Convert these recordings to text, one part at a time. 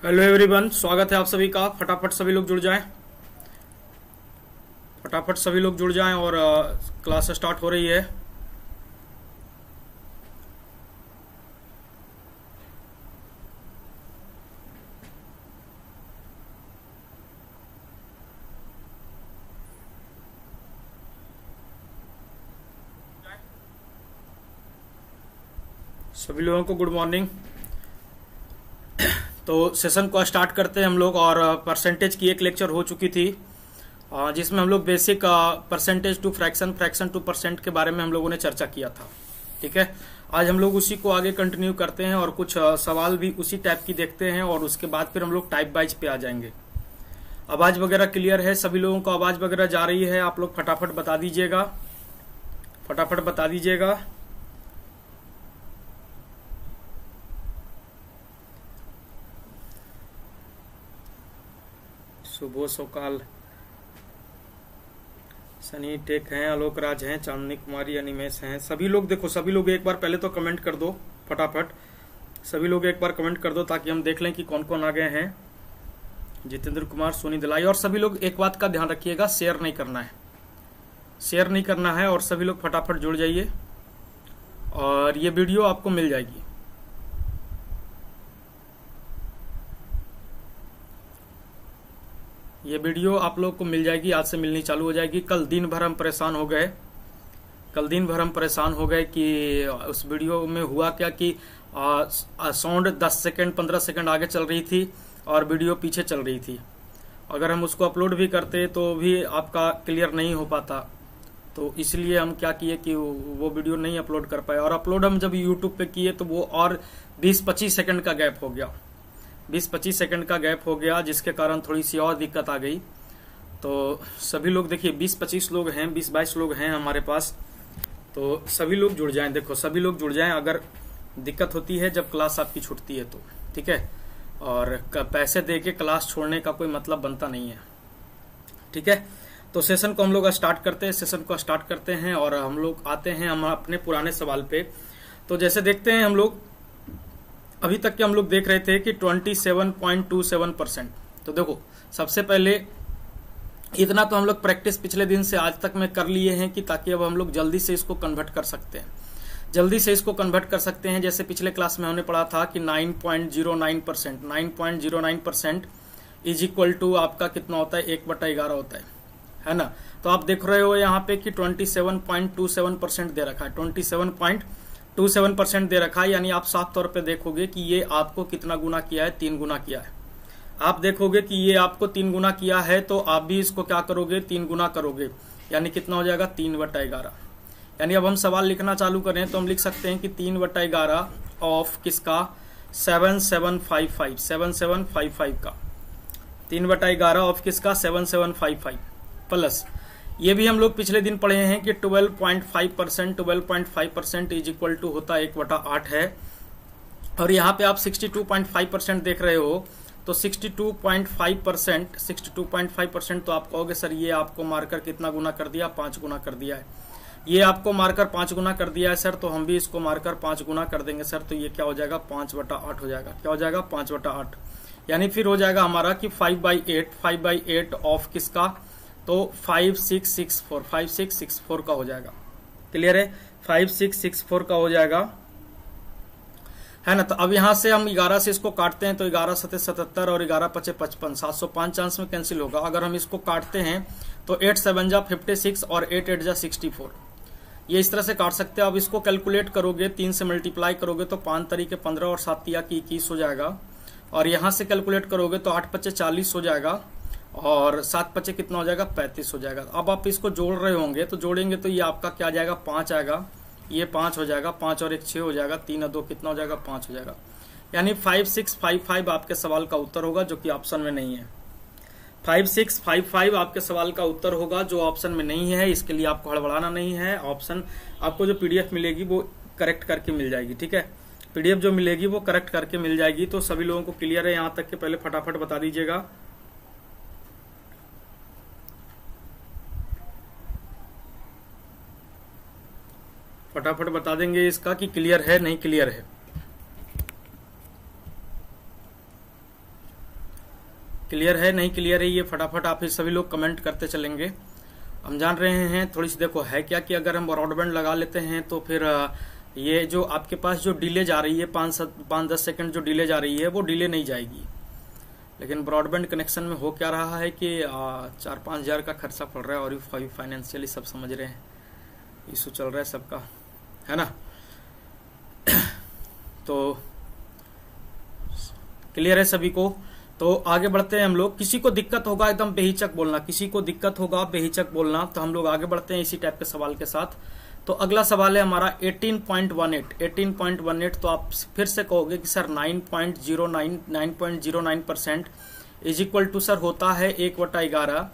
Hello everyone, स्वागत है आप सभी का। फटाफट सभी लोग जुड़ जाएं, फटाफट सभी लोग जुड़ जाएं और क्लास स्टार्ट हो रही है। सभी लोगों को गुड मॉर्निंग। तो सेशन को स्टार्ट करते हैं हम लोग। और परसेंटेज की एक लेक्चर हो चुकी थी जिसमें हम लोग basic percentage to fraction, fraction to percent के बारे में हम लोगों ने चर्चा किया था। ठीक है, आज हम लोग उसी को आगे कंटिन्यू करते हैं और कुछ सवाल भी उसी टाइप की देखते हैं और उसके बाद फिर हम लोग टाइप वाइज पे आ जाएंगे। आवाज वगैरह क्लियर है? सभी लोगों को आवाज वगैरह जा रही है? आप लोग फटाफट बता दीजिएगा, फटाफट बता दीजिएगा। शुभ सकाल। सनी टेक हैं, आलोक राज हैं, चांदनी कुमारी, अनिमेश हैं। सभी लोग देखो, सभी लोग एक बार पहले तो कमेंट कर दो फटाफट। सभी लोग एक बार कमेंट कर दो ताकि हम देख लें कि कौन कौन आ गए हैं। जितेंद्र कुमार, सोनी दिलाई। और सभी लोग एक बात का ध्यान रखिएगा, शेयर नहीं करना है, शेयर नहीं करना है। और सभी लोग फटाफट जुड़ जाइए और ये वीडियो आपको मिल जाएगी। ये वीडियो आप लोग को मिल जाएगी, आज से मिलनी चालू हो जाएगी। कल दिन भर हम परेशान हो गए, कल दिन भर हम परेशान हो गए कि उस वीडियो में हुआ क्या कि साउंड 10 सेकंड 15 सेकंड आगे चल रही थी और वीडियो पीछे चल रही थी। अगर हम उसको अपलोड भी करते तो भी आपका क्लियर नहीं हो पाता। तो इसलिए हम क्या किए कि वो वीडियो नहीं अपलोड कर पाए। और अपलोड हम जब यूट्यूब पे किए तो वो और 20-25 सेकंड का गैप हो गया, 20-25 सेकंड का गैप हो गया, जिसके कारण थोड़ी सी और दिक्कत आ गई। तो सभी लोग देखिए, 20-25 लोग हैं, 20-22 लोग हैं हमारे पास। तो सभी लोग जुड़ जाएं, देखो सभी लोग जुड़ जाएं। अगर दिक्कत होती है जब क्लास आपकी छूटती है तो ठीक है। और पैसे दे के क्लास छोड़ने का कोई मतलब बनता नहीं है, ठीक है। तो सेशन को हम लोग स्टार्ट करते हैं, सेशन को स्टार्ट करते हैं और हम लोग आते हैं हम अपने पुराने सवाल पे। तो जैसे देखते हैं हम लोग, अभी तक के हम लोग देख रहे थे कि 27.27%। तो देखो, सबसे पहले इतना तो हम लोग प्रैक्टिस पिछले दिन से आज तक में कर लिए हैं कि ताकि अब हम लोग जल्दी से इसको कन्वर्ट कर सकते हैं, जल्दी से इसको कन्वर्ट कर सकते हैं। जैसे पिछले क्लास में हमने पढ़ा था कि 9.09%, 9.09% इज इक्वल टू आपका कितना होता है, 1/11 होता है ना। तो आप देख रहे हो यहाँ पे कि 27.27% दे रखा है, 27.27% दे रखा है। यानी आप साफ तौर पे देखोगे कि ये आपको कितना गुना किया है, 3 गुना किया है। आप देखोगे कि ये आपको 3 गुना किया है तो आप भी इसको क्या करोगे, 3 गुना करोगे। यानी कितना हो जाएगा, 3/11। यानी अब हम सवाल लिखना चालू करें तो हम लिख सकते हैं कि 3/11 ऑफ किसका, 7755, 7755 का। 3/11 ऑफ किसका, 7755 प्लस ये भी हम लोग पिछले दिन पढ़े हैं कि 12.5%, 12.5% इज इक्वल टू होता है 1/8 है। और यहाँ पे आप 62.5% देख रहे हो। तो 62.5%, 62.5% तो आप कहोगे सर ये आपको मार्कर कितना गुना कर दिया, 5 गुना कर दिया है। ये आपको मार्कर 5 गुना कर दिया है सर, तो हम भी इसको मार्कर 5 गुना कर देंगे सर। तो ये क्या हो जाएगा, 5/8 हो जाएगा। क्या हो जाएगा, 5/8। यानी फिर हो जाएगा हमारा कि 5/8, 5/8 ऑफ किसका, तो 5664, 5664 का हो जाएगा। क्लियर है, 5664 का हो जाएगा, है ना। तो अब यहां से हम 11 से इसको काटते हैं तो 11 7 77 और 11 5 55, 705 चांस में कैंसिल होगा। अगर हम इसको काटते हैं तो 8 7 जा 56 और 8 8 जा 64। ये इस तरह से काट सकते हैं। अब इसको कैलकुलेट करोगे, 3 से मल्टीप्लाई करोगे तो 5 तरीके 15 और 7 तिया की 21 हो जाएगा। और यहां से कैलकुलेट करोगे तो 8 5 40 हो जाएगा और 7 5 कितना हो जाएगा, 35 हो जाएगा। अब आप इसको जोड़ रहे होंगे तो जोड़ेंगे तो ये आपका क्या आ जाएगा, 5 आएगा। ये 5 हो जाएगा, 5 और 1 6 हो जाएगा, 3 और 2 कितना हो जाएगा, 5 हो जाएगा। यानी 5655 आपके सवाल का उत्तर होगा, जो कि ऑप्शन में नहीं है। 5655 आपके सवाल का उत्तर होगा जो ऑप्शन में नहीं है। इसके लिए आपको हड़बड़ाना नहीं है। ऑप्शन आपको जो पीडीएफ मिलेगी वो करेक्ट करके मिल जाएगी, ठीक है। पीडीएफ जो मिलेगी वो करेक्ट करके मिल जाएगी। तो सभी लोगों को क्लियर है यहाँ तक के? पहले फटाफट बता दीजिएगा। फटाफट बता देंगे इसका कि क्लियर है नहीं क्लियर है। क्लियर है नहीं क्लियर है ये फटाफट आप ही सभी लोग कमेंट करते चलेंगे। हम जान रहे हैं थोड़ी सी, देखो है क्या कि अगर हम ब्रॉडबैंड लगा लेते हैं तो फिर ये जो आपके पास जो डिले जा रही है 5-10 सेकंड जो डिले जा रही है वो डिले नहीं जाएगी। लेकिन ब्रॉडबैंड कनेक्शन में हो क्या रहा है कि 4-5 हज़ार का खर्चा पड़ रहा है और फाइनेंशियली सब समझ रहे हैं, इशू चल रहा है सबका, है ना। तो क्लियर है सभी को। तो आगे बढ़ते हैं हम लोग। किसी को दिक्कत होगा एकदम बेहिचक बोलना, किसी को दिक्कत होगा बेहिचक बोलना। तो हम लोग आगे बढ़ते हैं इसी टाइप के सवाल के साथ। तो अगला सवाल है हमारा 18.18 तो आप फिर से कहोगे कि sir 9.09% is equal to sir होता है 1/11।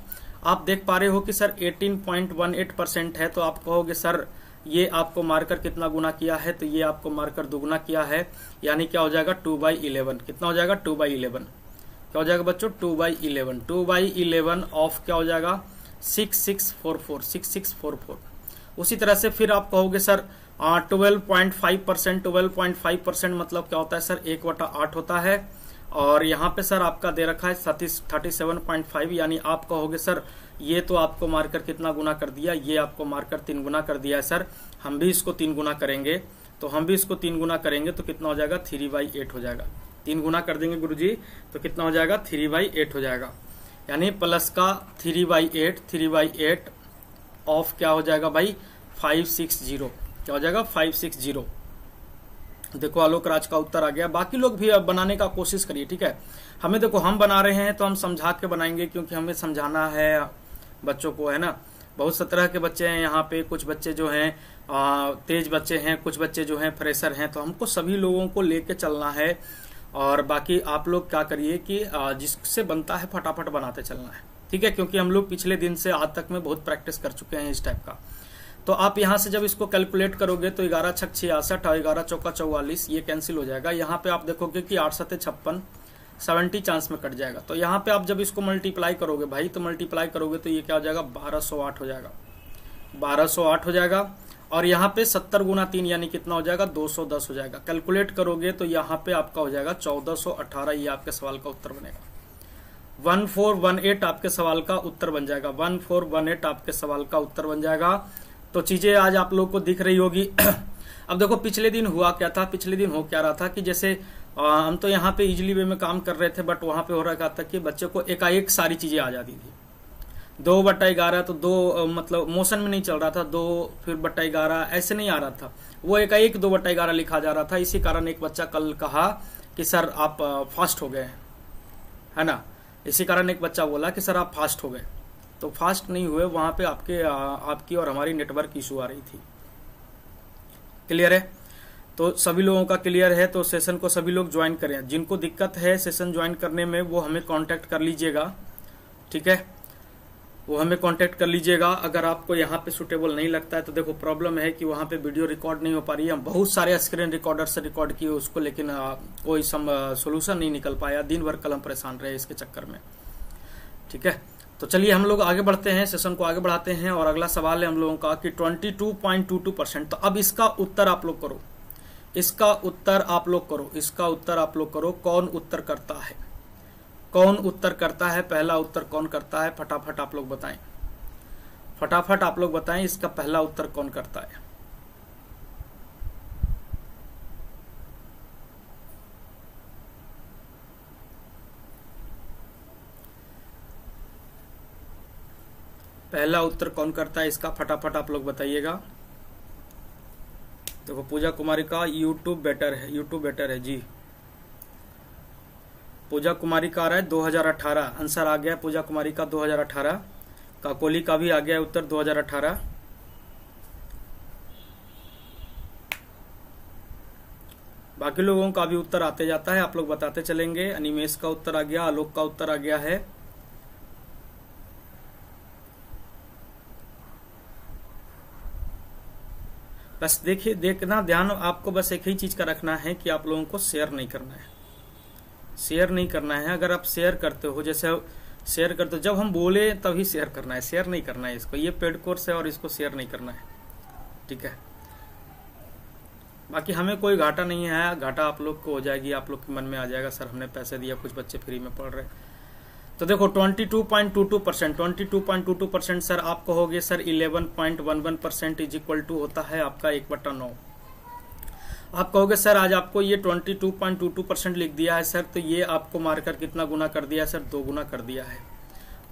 आप देख पा रहे हो कि सर 18.18% है, तो आप कहोगे सर ये आपको मार्कर कितना गुना किया है, तो ये आपको मार्कर दुगुना किया है, यानी क्या हो जाएगा 2/11। कितना हो जाएगा 2/11, क्या हो जाएगा बच्चों 2/11। 2/11 ऑफ क्या हो जाएगा 6644। उसी तरह से फिर आप कहोगे सर 12.5%। 12.5% मतलब क्या होता है सर 1/8 होता है, और यहाँ पे सर आपका दे रखा है 37.5, यानी आप कहोगे सर ये तो आपको मार्कर कितना गुना कर दिया, ये आपको मार्कर 3 गुना कर दिया है सर। हम भी इसको 3 गुना करेंगे, तो हम भी इसको 3 गुना करेंगे तो कितना हो जाएगा 3/8 हो जाएगा। 3 गुना कर देंगे गुरुजी तो कितना हो जाएगा 3/8 हो जाएगा, यानी प्लस का 3/8 ऑफ क्या हो जाएगा भाई 560। क्या हो जाएगा 560। देखो आलोक राज का उत्तर आ गया। बाकी लोग भी अब बनाने का कोशिश करिए, ठीक है। हमें देखो हम बना रहे हैं तो हम समझा के बनाएंगे, क्योंकि हमें समझाना है बच्चों को, है ना। बहुत सा तरह के बच्चे हैं यहाँ पे, कुछ बच्चे जो हैं तेज बच्चे हैं, कुछ बच्चे जो हैं फ्रेशर हैं, तो हमको सभी लोगों को लेके चलना है। और बाकी आप लोग क्या करिए कि जिससे बनता है फटाफट बनाते चलना है, ठीक है, क्योंकि हम लोग पिछले दिन से आज तक में बहुत प्रैक्टिस कर चुके हैं इस टाइप का। तो आप यहाँ से जब इसको कैलकुलेट करोगे तो 11 छक 66 और 11 चौका 44 ये कैंसिल हो जाएगा। यहाँ पे आप देखोगे कि 8 7 56 70 चांस में कट जाएगा। तो यहाँ पे आप जब इसको मल्टीप्लाई करोगे भाई, तो मल्टीप्लाई करोगे तो ये क्या हो जाएगा 1208 हो जाएगा, 1208 हो जाएगा। और यहाँ पे 70 गुना 3 यानी कितना हो जाएगा 210 हो जाएगा। कैलकुलेट करोगे तो यहाँ पे आपका हो जाएगा 1418। ये आपके सवाल का उत्तर बनेगा। 1418 आपके सवाल का उत्तर बन जाएगा। 1418 आपके सवाल का उत्तर बन जाएगा। तो चीजें आज आप लोग को दिख रही होगी। अब देखो पिछले दिन हुआ क्या था, पिछले दिन हो क्या रहा था कि जैसे हम तो यहाँ पे इजिली वे में काम कर रहे थे, बट वहां पे हो रहा था कि बच्चे को एकाएक सारी चीजें आ जाती थी। 2/11 तो 2 मतलब मोशन में नहीं चल रहा था, 2 फिर 11 ऐसे नहीं आ रहा था, वो एकाएक 2/11 लिखा जा रहा था। इसी कारण एक बच्चा कल कहा कि सर आप फास्ट हो गए, है ना। इसी कारण एक बच्चा बोला कि सर आप फास्ट हो गए। तो फास्ट नहीं हुए, वहां पे आपकी और हमारी नेटवर्क इशू आ रही थी। क्लियर है। तो सभी लोगों का क्लियर है। तो सेशन को सभी लोग ज्वाइन करें। जिनको दिक्कत है सेशन ज्वाइन करने में वो हमें कांटेक्ट कर लीजिएगा, ठीक है, वो हमें कांटेक्ट कर लीजिएगा। अगर आपको यहाँ पे सुटेबल नहीं लगता है तो देखो प्रॉब्लम है कि वहाँ पे वीडियो रिकॉर्ड नहीं हो पा रही है। हम बहुत सारे स्क्रीन रिकॉर्डर से रिकॉर्ड किए उसको, लेकिन कोई सोल्यूशन नहीं निकल पाया। दिन भर कल हम परेशान रहे इसके चक्कर में, ठीक है। तो चलिए हम लोग आगे बढ़ते हैं, सेशन को आगे बढ़ाते हैं। और अगला सवाल है हम लोगों का कि 22.22%। तो अब इसका उत्तर आप लोग करो, इसका उत्तर आप लोग करो, इसका उत्तर आप लोग करो। कौन उत्तर करता है, कौन उत्तर करता है, पहला उत्तर कौन करता है, फटाफट आप लोग बताएं, फटाफट आप लोग बताएं इसका पहला उत्तर कौन करता है। पहला उत्तर कौन करता है इसका, फटाफट आप लोग बताइएगा। देखो पूजा कुमारी का यूट्यूब बेटर है, यूट्यूब बेटर है जी। पूजा कुमारी का आ रहा है 2018 आंसर आ गया। पूजा कुमारी का 2018, काकोली का भी आ गया उत्तर 2018। बाकी लोगों का भी उत्तर आते जाता है, आप लोग बताते चलेंगे। अनिमेश का उत्तर आ गया, आलोक का उत्तर आ गया है। बस देखिए, देखना ध्यान आपको बस एक ही चीज का रखना है कि आप लोगों को शेयर नहीं करना है, शेयर नहीं करना है। अगर आप शेयर करते हो, जैसे शेयर करते हो, जब हम बोले तभी शेयर करना है, शेयर नहीं करना है इसको। ये पेड कोर्स है और इसको शेयर नहीं करना है, ठीक है। बाकी हमें कोई घाटा नहीं है, घाटा आप लोग को हो जाएगी, आप लोग के मन में आ जाएगा सर हमने पैसे दिया, कुछ बच्चे फ्री में पढ़ रहे। तो देखो 22.22%, 22.22% सर आप कहोगे सर 11.11% इज इक्वल टू होता है आपका 1/9। आप कहोगे सर आज आपको ये 22.22% लिख दिया है सर, तो ये आपको मार्कर कितना गुना कर दिया है सर, 2 गुना कर दिया है।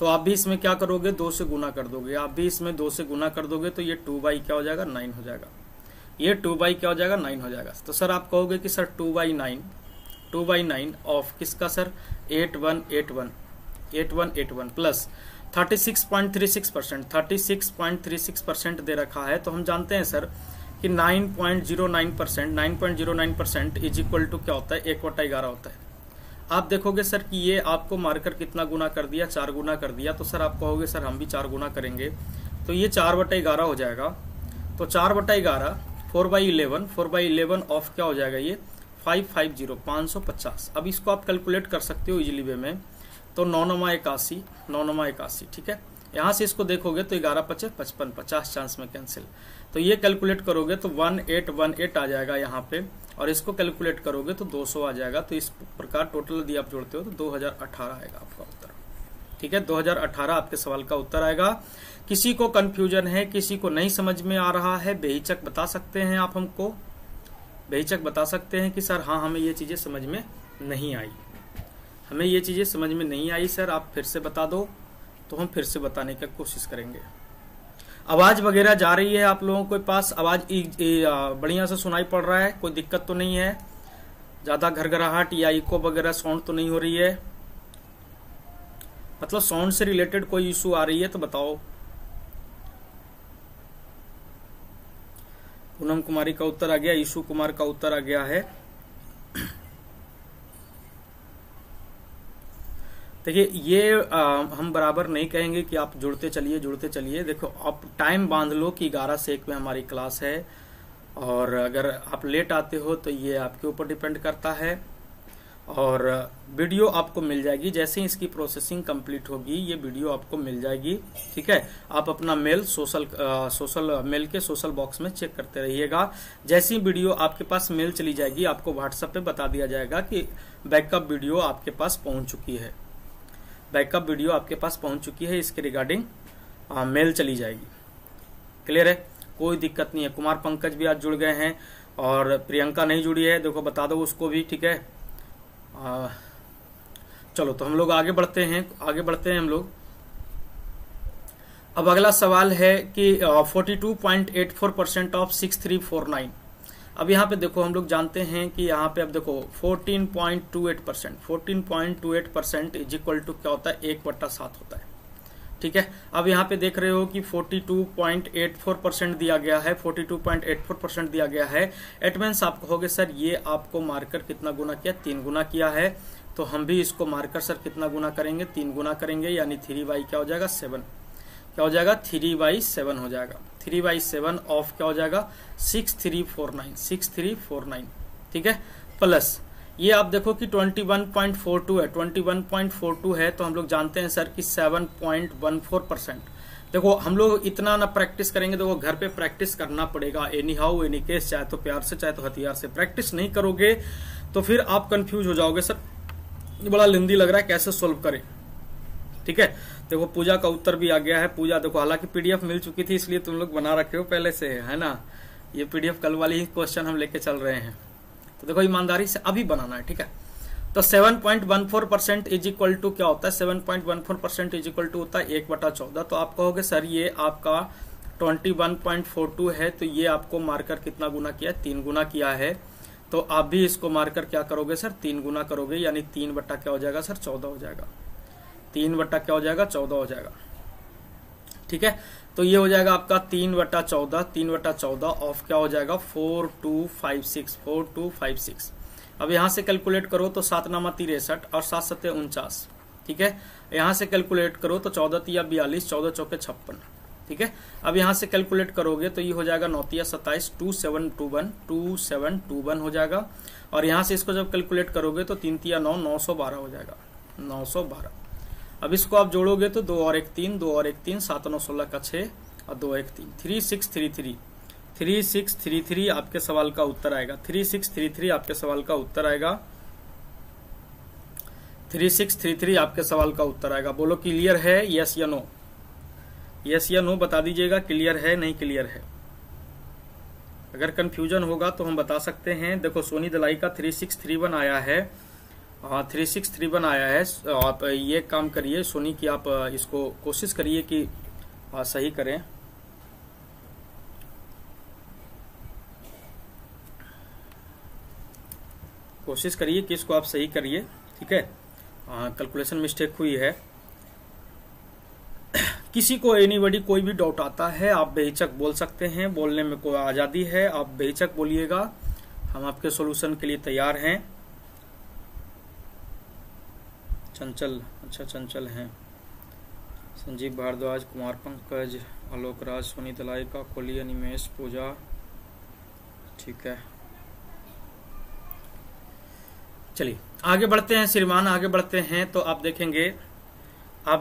तो आप भी इसमें क्या करोगे, 2 से गुना कर दोगे। आप भी इसमें 2 से गुना कर दोगे तो ये 2 क्या हो जाएगा, 9 हो जाएगा। ये 2 क्या हो जाएगा, 9 हो जाएगा। तो सर आप कहोगे कि सर 2/9 ऑफ किसका सर, 8181 प्लस 36.36%, 36.36% दे रखा है। तो हम जानते हैं सर कि 9.09% इज इक्वल टू क्या होता है, 1/11 होता है। आप देखोगे सर कि ये आपको मार्कर कितना गुना कर दिया, 4 गुना कर दिया। तो सर आप कहोगे सर हम भी 4 गुना करेंगे, तो ये 4/11 हो जाएगा। तो 4/11 4/11 ऑफ क्या हो जाएगा, ये 550 अब इसको आप कैलकुलेट कर सकते हो इजिली वे में। तो 9×81 ठीक है। यहाँ से इसको देखोगे तो 11×5 = 55, 50 चांस में कैंसिल। तो ये कैलकुलेट करोगे तो 1818 आ जाएगा यहाँ पे, और इसको कैलकुलेट करोगे तो 200 आ जाएगा। तो इस प्रकार टोटल यदि आप जोड़ते हो तो 2018 आएगा आपका उत्तर। ठीक है, 2018 आपके सवाल का उत्तर आएगा। किसी को कंफ्यूजन है, किसी को नहीं समझ में आ रहा है, बेहिचक बता सकते हैं आप हमको, बेहिचक बता सकते हैं कि सर हाँ हमें ये चीजें समझ में नहीं आई, हमें ये चीजें समझ में नहीं आई सर, आप फिर से बता दो, तो हम फिर से बताने की कोशिश करेंगे। आवाज वगैरह जा रही है आप लोगों के पास, आवाज बढ़िया से सुनाई पड़ रहा है, कोई दिक्कत तो नहीं है, ज्यादा घरघराहट या इको वगैरह साउंड तो नहीं हो रही है, मतलब साउंड से रिलेटेड कोई इशू आ रही है तो बताओ। पूनम कुमारी का उत्तर आ गया, ईशु कुमार का उत्तर आ गया है। देखिए ये हम बराबर नहीं कहेंगे कि आप जुड़ते चलिए। देखो आप टाइम बांध लो कि 11 से 1 में हमारी क्लास है, और अगर आप लेट आते हो तो ये आपके ऊपर डिपेंड करता है। और वीडियो आपको मिल जाएगी, जैसे ही इसकी प्रोसेसिंग कंप्लीट होगी ये वीडियो आपको मिल जाएगी। ठीक है, आप अपना मेल सोशल मेल के सोशल बॉक्स में चेक करते रहिएगा। जैसी वीडियो आपके पास मेल चली जाएगी आपको व्हाट्सएप पे बता दिया जाएगा कि बैकअप वीडियो आपके पास पहुंच चुकी है, बैकअप वीडियो आपके पास पहुंच चुकी है, इसके रिगार्डिंग मेल चली जाएगी। क्लियर है, कोई दिक्कत नहीं है। कुमार पंकज भी आज जुड़ गए हैं, और प्रियंका नहीं जुड़ी है, देखो बता दो उसको भी। ठीक है, चलो तो हम लोग आगे बढ़ते हैं हम लोग। अब अगला सवाल है कि 42.84% ऑफ 6349। अब यहाँ पे देखो हम लोग जानते हैं कि यहाँ पे अब देखो 14.28% इज इक्वल टू क्या होता है, 1/7 होता है। ठीक है, अब यहाँ पे देख रहे हो कि 42.84% दिया गया है, 42.84% दिया गया है। इट मींस आप कहोगे सर ये आपको मार्कर कितना गुना किया, 3 गुना किया है। तो हम भी इसको मार्कर सर कितना गुना करेंगे, 3 गुना करेंगे, यानी 3/, क्या हो जाएगा 7, क्या हो जाएगा 3/7 हो जाएगा। 3/7 ऑफ क्या हो जाएगा 6349। ठीक है, प्लस ये आप देखो कि 21.42 है, 21.42 है। तो हम लोग जानते हैं सर कि 7.14%। देखो हम लोग इतना ना प्रैक्टिस करेंगे, देखो घर पे प्रैक्टिस करना पड़ेगा, एनी हाउ एनी केस, चाहे तो प्यार से चाहे तो हथियार से। प्रैक्टिस नहीं करोगे तो फिर आप कंफ्यूज हो जाओगे, सर ये बड़ा लेंदी लग रहा है, कैसे सोल्व करें। ठीक है, देखो पूजा का उत्तर भी आ गया है। पूजा देखो, हालांकि पीडीएफ मिल चुकी थी इसलिए तुम लोग बना रखे हो पहले से, है ना। ये पीडीएफ कल वाली ही क्वेश्चन हम लेके चल रहे हैं, तो देखो ईमानदारी से अभी बनाना है। ठीक है, तो 7.14% इज इक्वल टू क्या होता है, 7.14% इज इक्वल टू होता है 1/14। तो आप कहोगे सर ये आपका 21.42 है, तो ये आपको मार्कर कितना गुना किया है, 3 गुना किया है। तो आप भी इसको मार्कर क्या करोगे सर, 3 गुना करोगे, यानी 3 बट्टा क्या हो जाएगा सर 14 हो जाएगा। 3 बट्टा क्या हो जाएगा 14 हो जाएगा। ठीक है, तो ये हो जाएगा आपका 3/14, 3/14 ऑफ क्या हो जाएगा 4256। अब यहाँ से कैलकुलेट करो तो 7 9 63 और 7 7 49। ठीक है, यहाँ से कैलकुलेट करो तो 14 3 42, 14 चौके 56। ठीक है, अब यहाँ से कैलकुलेट करोगे तो ये हो जाएगा 9 3 27, 2721 हो जाएगा। और यहाँ से इसको जब कैलकुलेट करोगे तो 3 3 9, 912 हो जाएगा, 912। अब इसको आप जोड़ोगे तो 2 और 1 3, 2 और 1 3, 7 9 16 का 6 और 2 1 3, 3633 आपके सवाल का उत्तर आएगा। 3633 आपके सवाल का उत्तर आएगा। 3633 आपके सवाल का उत्तर आएगा। बोलो क्लियर है, यस या नो? यस या नो बता दीजिएगा, क्लियर है नहीं क्लियर है। अगर कंफ्यूजन होगा तो हम बता सकते हैं। देखो सोनी दलाई का 3631 आया है, 3631 आया है। आप ये काम करिए सोनी की, आप इसको कोशिश करिए कि सही करें। कोशिश करिए कि इसको आप सही करिए, ठीक है। कैलकुलेशन मिस्टेक हुई है। किसी को एनीबॉडी कोई भी डाउट आता है आप बेहिचक बोल सकते हैं, बोलने में कोई आजादी है, आप बेहिचक बोलिएगा, हम आपके सॉल्यूशन के लिए तैयार हैं। चंचल, अच्छा चंचल हैं, संजीव भारद्वाज, कुमार पंकज, आलोक राज, सोनी दलाई का कोहली, अनिमेश, पूजा, ठीक है। चलिए आगे बढ़ते हैं श्रीमान, आगे बढ़ते हैं। तो आप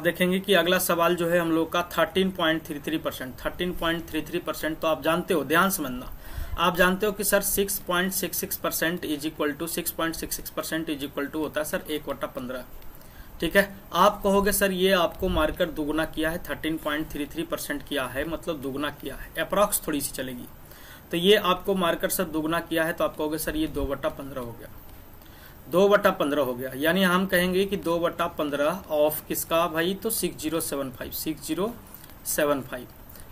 देखेंगे कि अगला सवाल जो है हम लोग का 13.33%, 13.33%। तो आप जानते हो, ध्यान समझना, आप जानते हो कि sir 6.66% is equal to 6.66% is equal to होता है सर 1/15, ठीक है। आप कहोगे सर ये आपको मार्कर दुगुना किया है, 13.33% किया है, मतलब दुगुना किया है, अप्रॉक्स थोड़ी सी चलेगी। तो ये आपको मार्कर सर दुगुना किया है, तो आप कहोगे सर ये 2/15 हो गया, 2/15 हो गया। यानी हम कहेंगे कि 2/15 ऑफ किसका भाई, तो 6075।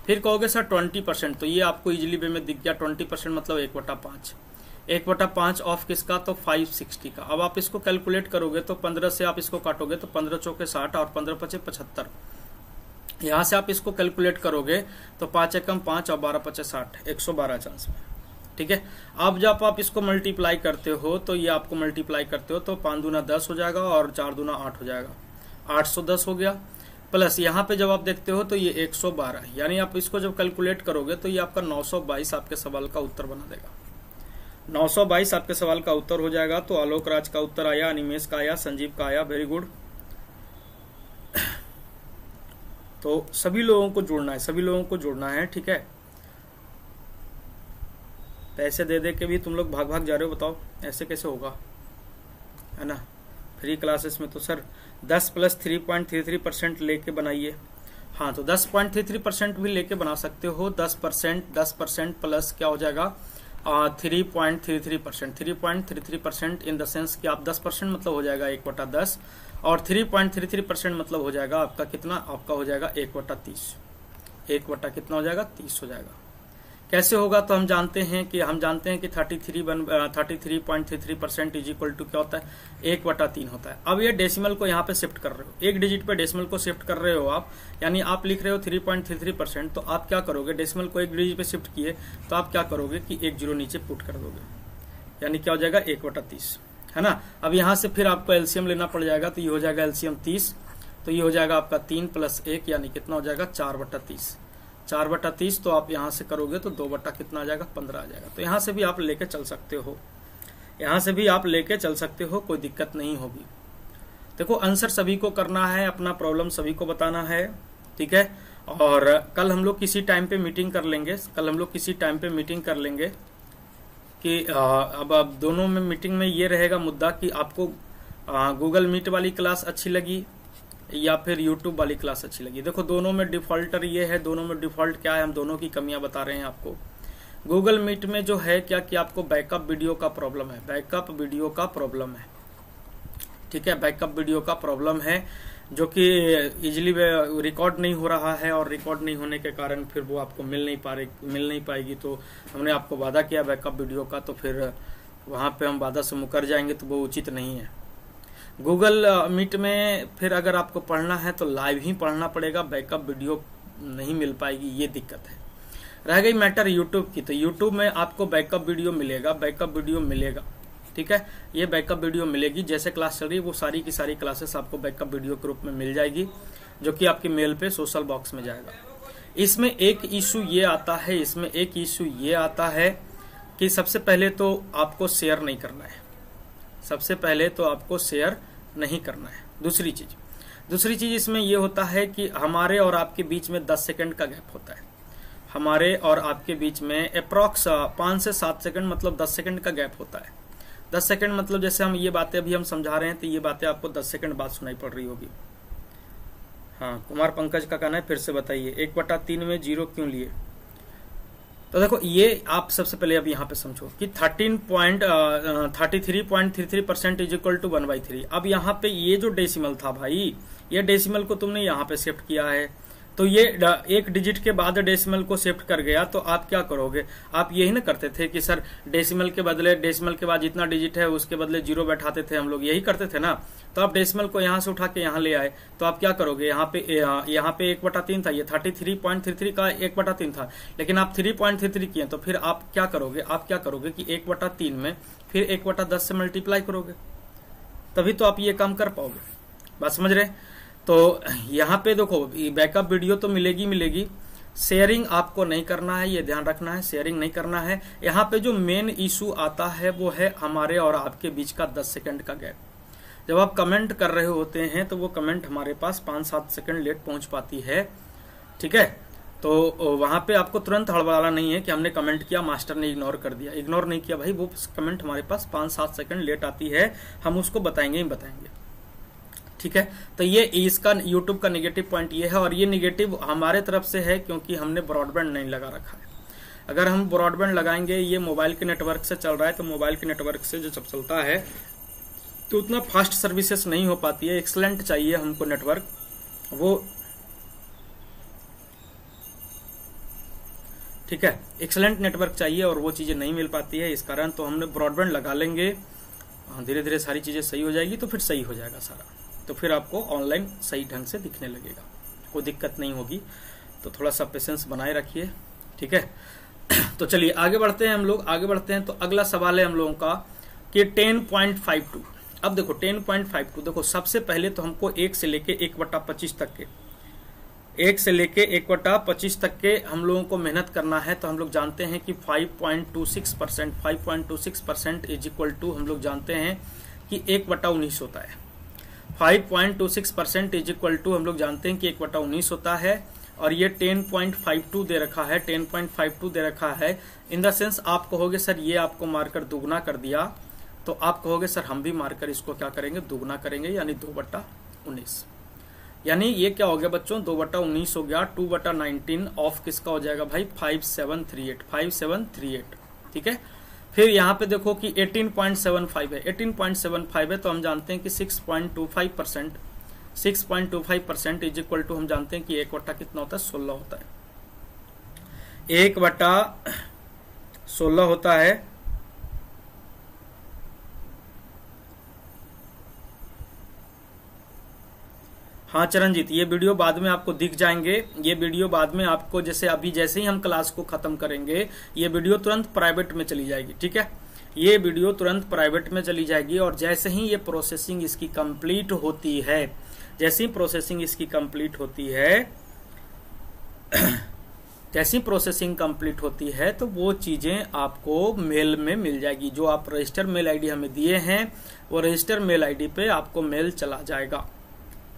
फिर कहोगे सर 20%, तो ये आपको इजिली वे में दिख गया, 20% मतलब 1/5, 1/5 ऑफ किसका, तो 560 का। अब आप इसको कैलकुलेट करोगे तो 15 से आप इसको काटोगे तो 15 चौके 60 और 15 पचे 75। यहाँ से आप इसको कैलकुलेट करोगे तो 5 एकम 5 और 12 पचे 60, 112 चांस में, ठीक है। अब जब आप इसको मल्टीप्लाई करते हो तो ये आपको मल्टीप्लाई करते हो तो 5 दूना 10 हो जाएगा और 4 दूना 8 हो जाएगा, 810 हो गया। प्लस यहाँ पे जब आप देखते हो तो ये 112, यानी आप इसको जब कैलकुलेट करोगे तो ये आपका 922 आपके सवाल का उत्तर बना देगा, 922 आपके सवाल का उत्तर हो जाएगा। तो आलोक राज का उत्तर आया, अनिमेश का आया, संजीव का आया, वेरी गुड। तो सभी लोगों को जोड़ना है, सभी लोगों को जोड़ना है, ठीक है। पैसे दे के भी तुम लोग भाग भाग जा रहे हो, बताओ ऐसे कैसे होगा, है ना। फ्री क्लासेस में तो सर 10 प्लस 3.33% लेके बनाइए। हाँ तो 10.33% भी लेके बना सकते हो। 10% प्लस क्या हो जाएगा 3.33%, 3.33% इन द सेंस कि आप 10% मतलब हो जाएगा 1/10 और 3.33% मतलब हो जाएगा आपका कितना, आपका हो जाएगा 1/30, 1 कितना हो जाएगा 30 हो जाएगा। कैसे होगा, तो हम जानते हैं कि 33.33% इज इक्वल टू क्या होता है 1/3 होता है। अब ये डेसिमल को यहाँ पे शिफ्ट कर रहे हो, एक डिजिट पे डेसिमल को शिफ्ट कर रहे हो आप, यानी आप लिख रहे हो 3.33%, तो आप क्या करोगे, डेसिमल को एक डिजिट पे शिफ्ट किए तो आप क्या करोगे कि एक जीरो नीचे पुट कर दोगे, यानी क्या हो जाएगा 1/30, है ना। अब यहाँ से फिर आपको एलसीएम लेना पड़ जाएगा, तो ये हो जाएगा एलसीएम 30, तो ये हो जाएगा आपका 3 + 1 यानी कितना हो जाएगा 4/30, 4/30। तो आप यहाँ से करोगे तो 2 कितना आ जाएगा 15 आ जाएगा। तो यहाँ से भी आप लेके चल सकते हो, यहाँ से भी आप लेके चल सकते हो, कोई दिक्कत नहीं होगी। देखो आंसर सभी को करना है, अपना प्रॉब्लम सभी को बताना है, ठीक है। और कल हम लोग किसी टाइम पे मीटिंग कर लेंगे, कल हम लोग किसी टाइम पे मीटिंग कर लेंगे कि अब दोनों में मीटिंग में ये रहेगा मुद्दा कि आपको गूगल मीट वाली क्लास अच्छी लगी या फिर यूट्यूब वाली क्लास अच्छी लगी। देखो दोनों में डिफॉल्टर ये है, दोनों में डिफॉल्ट क्या है, हम दोनों की कमियां बता रहे हैं आपको। गूगल मीट में जो है क्या कि आपको बैकअप वीडियो का प्रॉब्लम है, बैकअप वीडियो का प्रॉब्लम है, ठीक है। बैकअप वीडियो का प्रॉब्लम है जो कि इजिली रिकॉर्ड नहीं हो रहा है और रिकॉर्ड नहीं होने के कारण फिर वो आपको मिल नहीं पाएगी। तो हमने आपको वादा किया बैकअप वीडियो का, तो फिर वहां पे हम वादा से मुकर जाएंगे तो वो उचित नहीं है। गूगल मीट में फिर अगर आपको पढ़ना है तो लाइव ही पढ़ना पड़ेगा, बैकअप वीडियो नहीं मिल पाएगी, ये दिक्कत है। रह गई मैटर यूट्यूब की, तो यूट्यूब में आपको बैकअप वीडियो मिलेगा, बैकअप वीडियो मिलेगा, ठीक है। ये बैकअप वीडियो मिलेगी, जैसे क्लास चल रही है वो सारी की सारी क्लासेस आपको बैकअप वीडियो के रूप में मिल जाएगी, जो कि आपके मेल पे सोशल बॉक्स में जाएगा। इसमें एक इशू ये आता है, इसमें एक इशू ये आता है कि सबसे पहले तो आपको शेयर नहीं करना है, सबसे पहले तो आपको शेयर नहीं करना है। दूसरी चीज इसमें यह होता है कि हमारे और आपके बीच में 10 सेकंड का गैप होता है, हमारे और आपके बीच में अप्रॉक्स 5 से 7 सेकंड मतलब 10 सेकंड का गैप होता है। 10 सेकंड मतलब जैसे हम ये बातें अभी हम समझा रहे हैं तो ये बातें आपको 10 सेकंड बाद सुनाई पड़ रही होगी। हाँ, कुमार पंकज का कहना है फिर से बताइए 1/3 में 0 क्यों लिए। तो देखो ये आप सबसे पहले अब यहाँ पे समझो कि 33.33% इज इक्वल टू 1/3। अब यहाँ पे ये जो डेसिमल था भाई, ये डेसिमल को तुमने यहाँ पे शिफ्ट किया है, तो ये एक डिजिट के बाद डेसिमल को शिफ्ट कर गया, तो आप क्या करोगे, आप यही ना करते थे कि सर डेसिमल के बदले, डेसिमल के बाद जितना डिजिट है उसके बदले 0 बैठाते थे हम लोग, यही करते थे ना। तो आप डेसिमल को यहाँ से उठा के यहाँ ले आए, तो आप क्या करोगे, यहाँ पे 1/3 था, ये 33.33 का 1/3 था, लेकिन आप 3.33 किए, तो फिर आप क्या करोगे, कि 1/3 में फिर 1/10 से मल्टीप्लाई करोगे, तभी तो आप ये काम कर पाओगे। बात समझ रहे। तो यहाँ पे देखो बैकअप वीडियो तो मिलेगी, शेयरिंग आपको नहीं करना है, ये ध्यान रखना है, शेयरिंग नहीं करना है। यहाँ पे जो मेन इशू आता है वो है हमारे और आपके बीच का 10 सेकंड का गैप। जब आप कमेंट कर रहे होते हैं तो वो कमेंट हमारे पास 5-7 सेकंड लेट पहुंच पाती है, ठीक है। तो वहां पे आपको तुरंत हड़बड़ाना नहीं है कि हमने कमेंट किया, मास्टर ने इग्नोर कर दिया, इग्नोर नहीं किया भाई, वो कमेंट हमारे पास 5-7 सेकंड लेट आती है, हम उसको बताएंगे, ठीक है। तो ये इसका यूट्यूब का नेगेटिव पॉइंट ये है, और ये नेगेटिव हमारे तरफ से है क्योंकि हमने ब्रॉडबैंड नहीं लगा रखा है। अगर हम ब्रॉडबैंड लगाएंगे, ये मोबाइल के नेटवर्क से चल रहा है, तो मोबाइल के नेटवर्क से जो जब चलता है तो उतना फास्ट सर्विसेज नहीं हो पाती है, एक्सलेंट चाहिए हमको नेटवर्क, वो ठीक है, एक्सलेंट नेटवर्क चाहिए और वो चीजें नहीं मिल पाती है, इस कारण तो हमने ब्रॉडबैंड लगा लेंगे, धीरे धीरे सारी चीजें सही हो जाएगी, तो फिर सही हो जाएगा सारा, तो फिर आपको ऑनलाइन सही ढंग से दिखने लगेगा, कोई दिक्कत नहीं होगी। तो थोड़ा सा पेशेंस बनाए रखिए, ठीक है। तो चलिए आगे बढ़ते हैं, हम लोग आगे बढ़ते हैं। तो अगला सवाल है हम लोगों का कि 10.52। अब देखो 10.52, देखो सबसे पहले तो हमको 1 से लेके 1/25 तक के, 1 से लेके 1/25 तक के हम लोगों को मेहनत करना है। तो हम लोग जानते हैं कि 5.26% इज इक्वल टू, हम लोग जानते हैं कि 1/19 होता है। 5.26% इज इक्वल टू हम लोग जानते हैं कि 1/19 होता है, और ये 10.52 दे रखा है, 10.52 दे रखा है। इन द सेंस आप कहोगे सर ये आपको मार्कर दुगना कर दिया, तो आप कहोगे सर हम भी मार्कर इसको क्या करेंगे, दुगना करेंगे, यानी 2/19। यानी ये क्या हो गया बच्चों, 2/19 हो गया, 2/19 ऑफ किसका हो जाएगा भाई, 5738, ठीक है। फिर यहाँ पे देखो कि 18.75 है, 18.75 है, तो हम जानते हैं कि 6.25% इज इक्वल टू, हम जानते हैं कि 1/, कितना होता है, 16 होता है, 1/16 होता है। हाँ चरणजीत, ये वीडियो बाद में आपको दिख जाएंगे, ये वीडियो बाद में आपको, जैसे अभी जैसे ही हम क्लास को खत्म करेंगे ये वीडियो तुरंत प्राइवेट में चली जाएगी, ठीक है। ये वीडियो तुरंत प्राइवेट में चली जाएगी, और जैसे ही ये प्रोसेसिंग इसकी कंप्लीट होती है, जैसी प्रोसेसिंग इसकी कंप्लीट होती है, जैसी प्रोसेसिंग कंप्लीट होती है, तो वो चीजें आपको मेल में मिल जाएगी। जो आप रजिस्टर मेल आईडी हमें दिए हैं, वो रजिस्टर मेल आईडी पे आपको मेल चला जाएगा,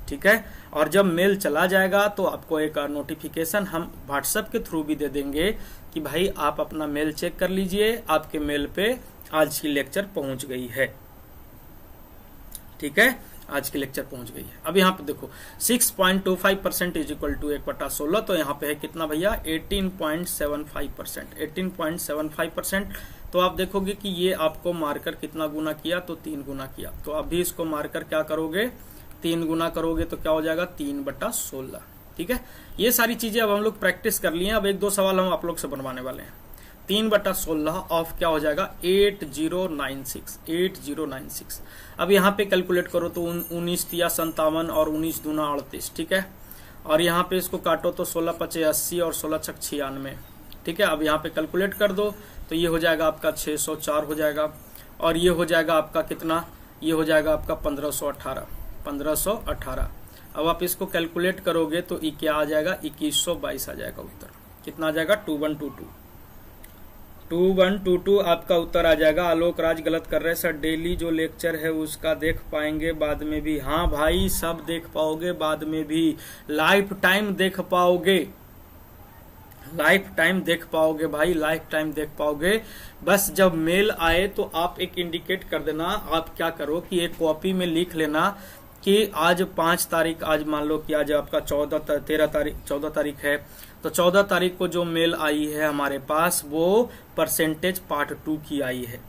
ठीक है। और जब मेल चला जाएगा तो आपको एक नोटिफिकेशन हम व्हाट्सएप के थ्रू भी दे देंगे कि भाई आप अपना मेल चेक कर लीजिए, आपके मेल पे आज की लेक्चर पहुंच गई है, ठीक है, आज की लेक्चर पहुंच गई है। अब यहाँ पे देखो 6.25% इज इक्वल टू 1/16, तो यहाँ पे है कितना भैया, 18.75%, 18.75%। तो आप देखोगे कि ये आपको मार्कर कितना गुना किया, तो 3 गुना किया। तो अभी इसको मार्कर क्या करोगे, 3 गुना करोगे तो क्या हो जाएगा, 3/16, ठीक है। ये सारी चीजें अब हम लोग प्रैक्टिस कर लिए हैं। अब 1-2 सवाल हम आप लोग से बनवाने वाले हैं। 3/16 ऑफ क्या हो जाएगा, 8096। अब यहाँ पे कैलकुलेट करो तो 19 या 57 और 19 दूना 38, ठीक है। और यहाँ पे इसको काटो तो 16×5 80 और 16×6 96, ठीक है। अब यहाँ पे कैलकुलेट कर दो तो ये हो जाएगा आपका 604 हो जाएगा, और ये हो जाएगा आपका कितना, ये हो जाएगा आपका 1518। अब आप इसको कैलकुलेट करोगे तो ये क्या आ जाएगा, 2122 आ जाएगा उत्तर। कितना आ जाएगा, 2122 आपका उत्तर आ जाएगा। आलोक राज गलत कर रहे हैं सर, डेली जो लेक्चर है उसका देख पाएंगे बाद में भी। हाँ भाई, सब देख पाओगे बाद में भी, लाइफ टाइम देख पाओगे, लाइफ टाइम देख पाओगे भाई, लाइफ टाइम देख पाओगे। बस जब मेल आए तो आप एक इंडिकेट कर देना। आप क्या करो कि एक कॉपी में लिख लेना कि आज 5 तारीख, आज मान लो कि आज आपका 14 तारीख है, तो 14 तारीख को जो मेल आई है हमारे पास वो परसेंटेज पार्ट 2 की आई है।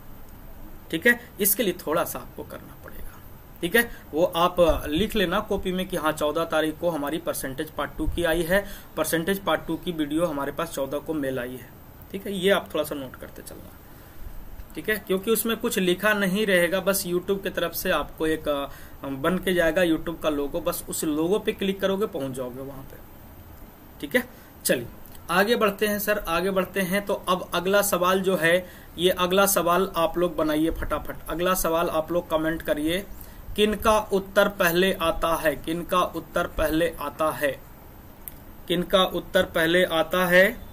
ठीक है, इसके लिए थोड़ा सा आपको करना पड़ेगा। ठीक है, वो आप लिख लेना कॉपी में कि हाँ 14 तारीख को हमारी परसेंटेज पार्ट 2 की आई है, परसेंटेज पार्ट 2 की वीडियो हमारे पास 14 को मेल आई है। ठीक है, ये आप थोड़ा सा नोट करते चलना। ठीक है, क्योंकि उसमें कुछ लिखा नहीं रहेगा, बस यूट्यूब की तरफ से आपको एक बन के जाएगा यूट्यूब का लोगो, बस उस लोगो पे क्लिक करोगे पहुंच जाओगे वहां पे। ठीक है, चलिए आगे बढ़ते हैं सर, आगे बढ़ते हैं। तो अब अगला सवाल जो है, ये अगला सवाल आप लोग बनाइए फटाफट। अगला सवाल आप लोग कमेंट करिए, किनका उत्तर पहले आता है, किनका उत्तर पहले आता है, किनका उत्तर पहले आता है,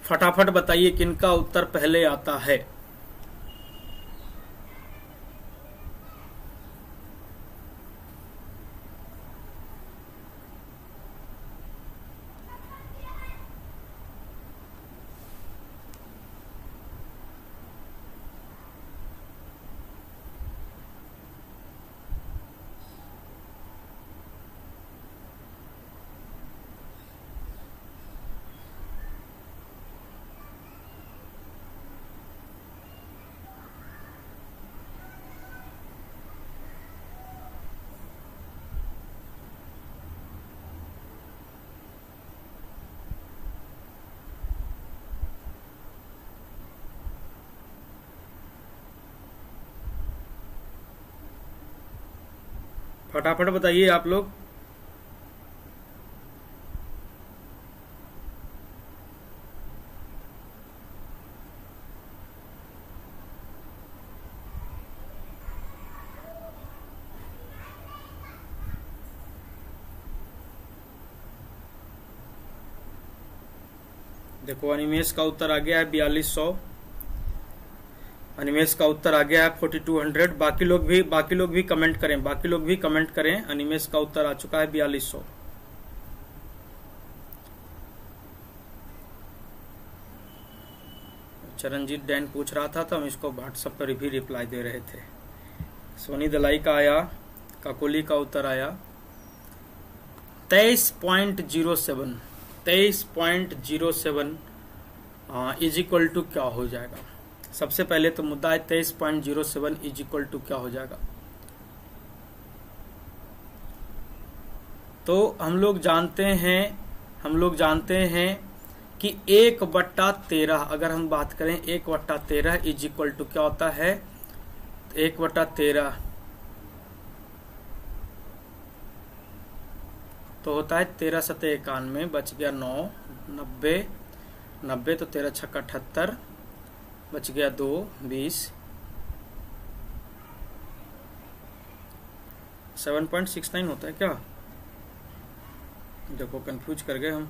फटाफट बताइए किनका उत्तर पहले आता है। फटाफट बताइए आप लोग। देखो अनिमेश का उत्तर आ गया है 4200, अनिमेश का उत्तर आ गया है 4200। बाकी लोग भी कमेंट करें, बाकी लोग भी कमेंट करें। अनिमेश का उत्तर आ चुका है 4200। चरणजीत डैन पूछ रहा था तो हम इसको व्हाट्सएप पर भी रिप्लाई दे रहे थे। सोनी दलाई का आया, काकोली का उत्तर आया 23.07, 23.07 इज इक्वल टू क्या हो जाएगा। सबसे पहले तो मुद्दा है 23.07 इज इक्वल टू क्या हो जाएगा। तो हम लोग जानते हैं कि 1/13, अगर हम बात करें 1/13 इज इक्वल टू क्या होता है, 1/13 तो होता है 13 सतह 91, बच गया 9, 90 तो 13 छक्का 78, बच गया 2, 20, 7.69 होता है क्या। देखो कंफ्यूज कर गए हम।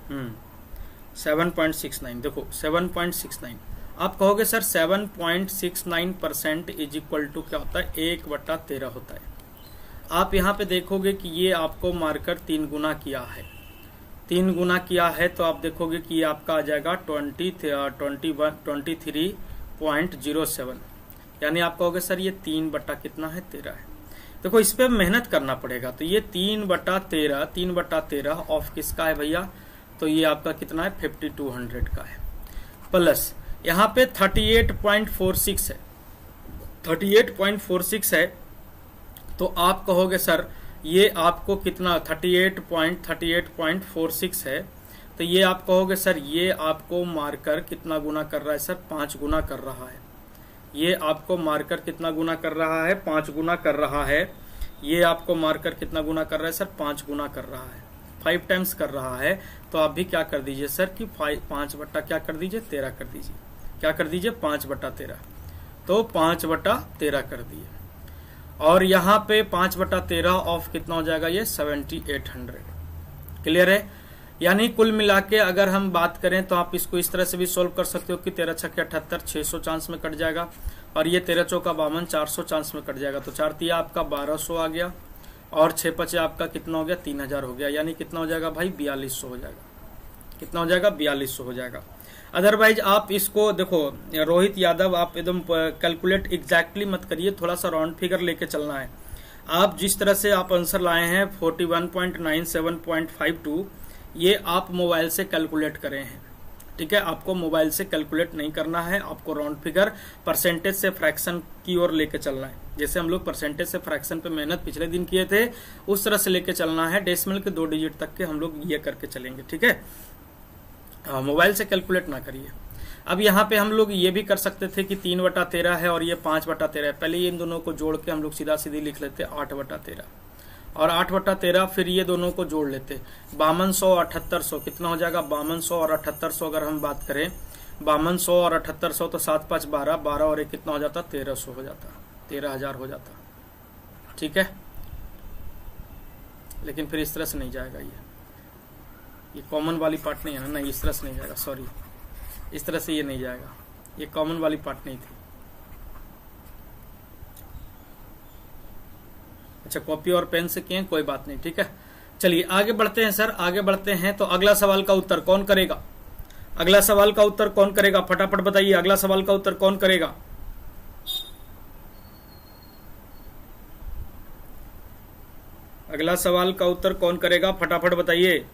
हम्म 7.69, देखो 7.69। आप कहोगे सर 7.69% इज इक्वल टू क्या होता है, 1/13 होता है। आप यहाँ पे देखोगे कि ये आपको मार्कर 3 गुना किया है, 3 गुना किया है, तो आप देखोगे कि ये आपका आ जाएगा 23.07, यानी आप कहोगे सर ये 3/कितना है, 13 है। देखो इस पे मेहनत करना पड़ेगा। तो ये 3/13 ऑफ किसका है भैया, तो ये आपका कितना है 5200 का है, प्लस यहाँ पे 38.46 है, 38.46 है। तो आप कहोगे सर ये आपको कितना 38.46 है, तो ये आप कहोगे सर ये आपको मार्कर कितना गुना कर रहा है सर, 5 गुना कर रहा है। ये आपको मार्कर कितना गुना कर रहा है, 5 गुना कर रहा है। ये आपको मार्कर कितना गुना कर रहा है सर, 5 गुना कर रहा है, 5 टाइम्स कर रहा है। तो आप भी क्या कर दीजिए सर कि 5 क्या कर दीजिए, 13 कर दीजिए। क्या कर दीजिए 5/13, तो 5/13 कर दिए। और यहाँ पे 5/13 ऑफ कितना हो जाएगा, ये 7800। क्लियर है। यानी कुल मिला के अगर हम बात करें तो आप इसको इस तरह से भी सोल्व कर सकते हो कि 13 छक्के 78, 600 चांस में कट जाएगा, और ये 13 चौका 52, 400 चांस में कट जाएगा। तो 4 तिया आपका 1200 आ गया, और 6 पचे आपका कितना हो गया, 3000 हो गया। यानी कितना हो जाएगा भाई, 4200 हो जाएगा। कितना हो जाएगा, 4200 हो जाएगा। अदरवाइज आप इसको देखो रोहित यादव, आप एकदम कैलकुलेट एग्जैक्टली मत करिए, थोड़ा सा राउंड फिगर लेके चलना है। आप जिस तरह से आप आंसर लाए हैं 41.97.52, ये आप मोबाइल से कैलकुलेट करे हैं, ठीक है। आपको मोबाइल से कैलकुलेट नहीं करना है, आपको राउंड फिगर परसेंटेज से फ्रैक्शन की ओर लेके चलना है। जैसे हम लोग परसेंटेज से फ्रैक्शन पे मेहनत पिछले दिन किए थे, उस तरह से लेके चलना है। डेसिमल के 2 डिजिट तक के हम लोग ये करके चलेंगे, ठीक है। मोबाइल से कैलकुलेट ना करिए। अब यहाँ पे हम लोग ये भी कर सकते थे कि 3/13 है और ये 5/13 है। पहले इन दोनों को जोड़ के हम लोग सीधा सीधी लिख लेते 8/13, और 8/13 फिर ये दोनों को जोड़ लेते 5200 और 7800। कितना हो जाएगा, 5200 और 7800 अगर हम बात करें, 5200 और 7800 तो 7 5 12, 12 और 1 कितना हो जाता, 1300 हो जाता, 13000 हो जाता, ठीक है। लेकिन फिर इस तरह से नहीं जाएगा, ये कॉमन वाली पार्ट नहीं है ना, नहीं इस तरह से नहीं जाएगा, सॉरी, इस तरह से ये नहीं जाएगा, ये कॉमन वाली पार्ट नहीं थी। अच्छा, कॉपी और पेन से किए, कोई बात नहीं, ठीक है। चलिए आगे बढ़ते हैं सर, आगे बढ़ते हैं। तो अगला सवाल का उत्तर कौन करेगा, अगला सवाल का उत्तर कौन करेगा, फटाफट बताइए, अगला सवाल का उत्तर कौन करेगा। अगला सवाल का उत्तर कौन करेगा, फटाफट बताइए।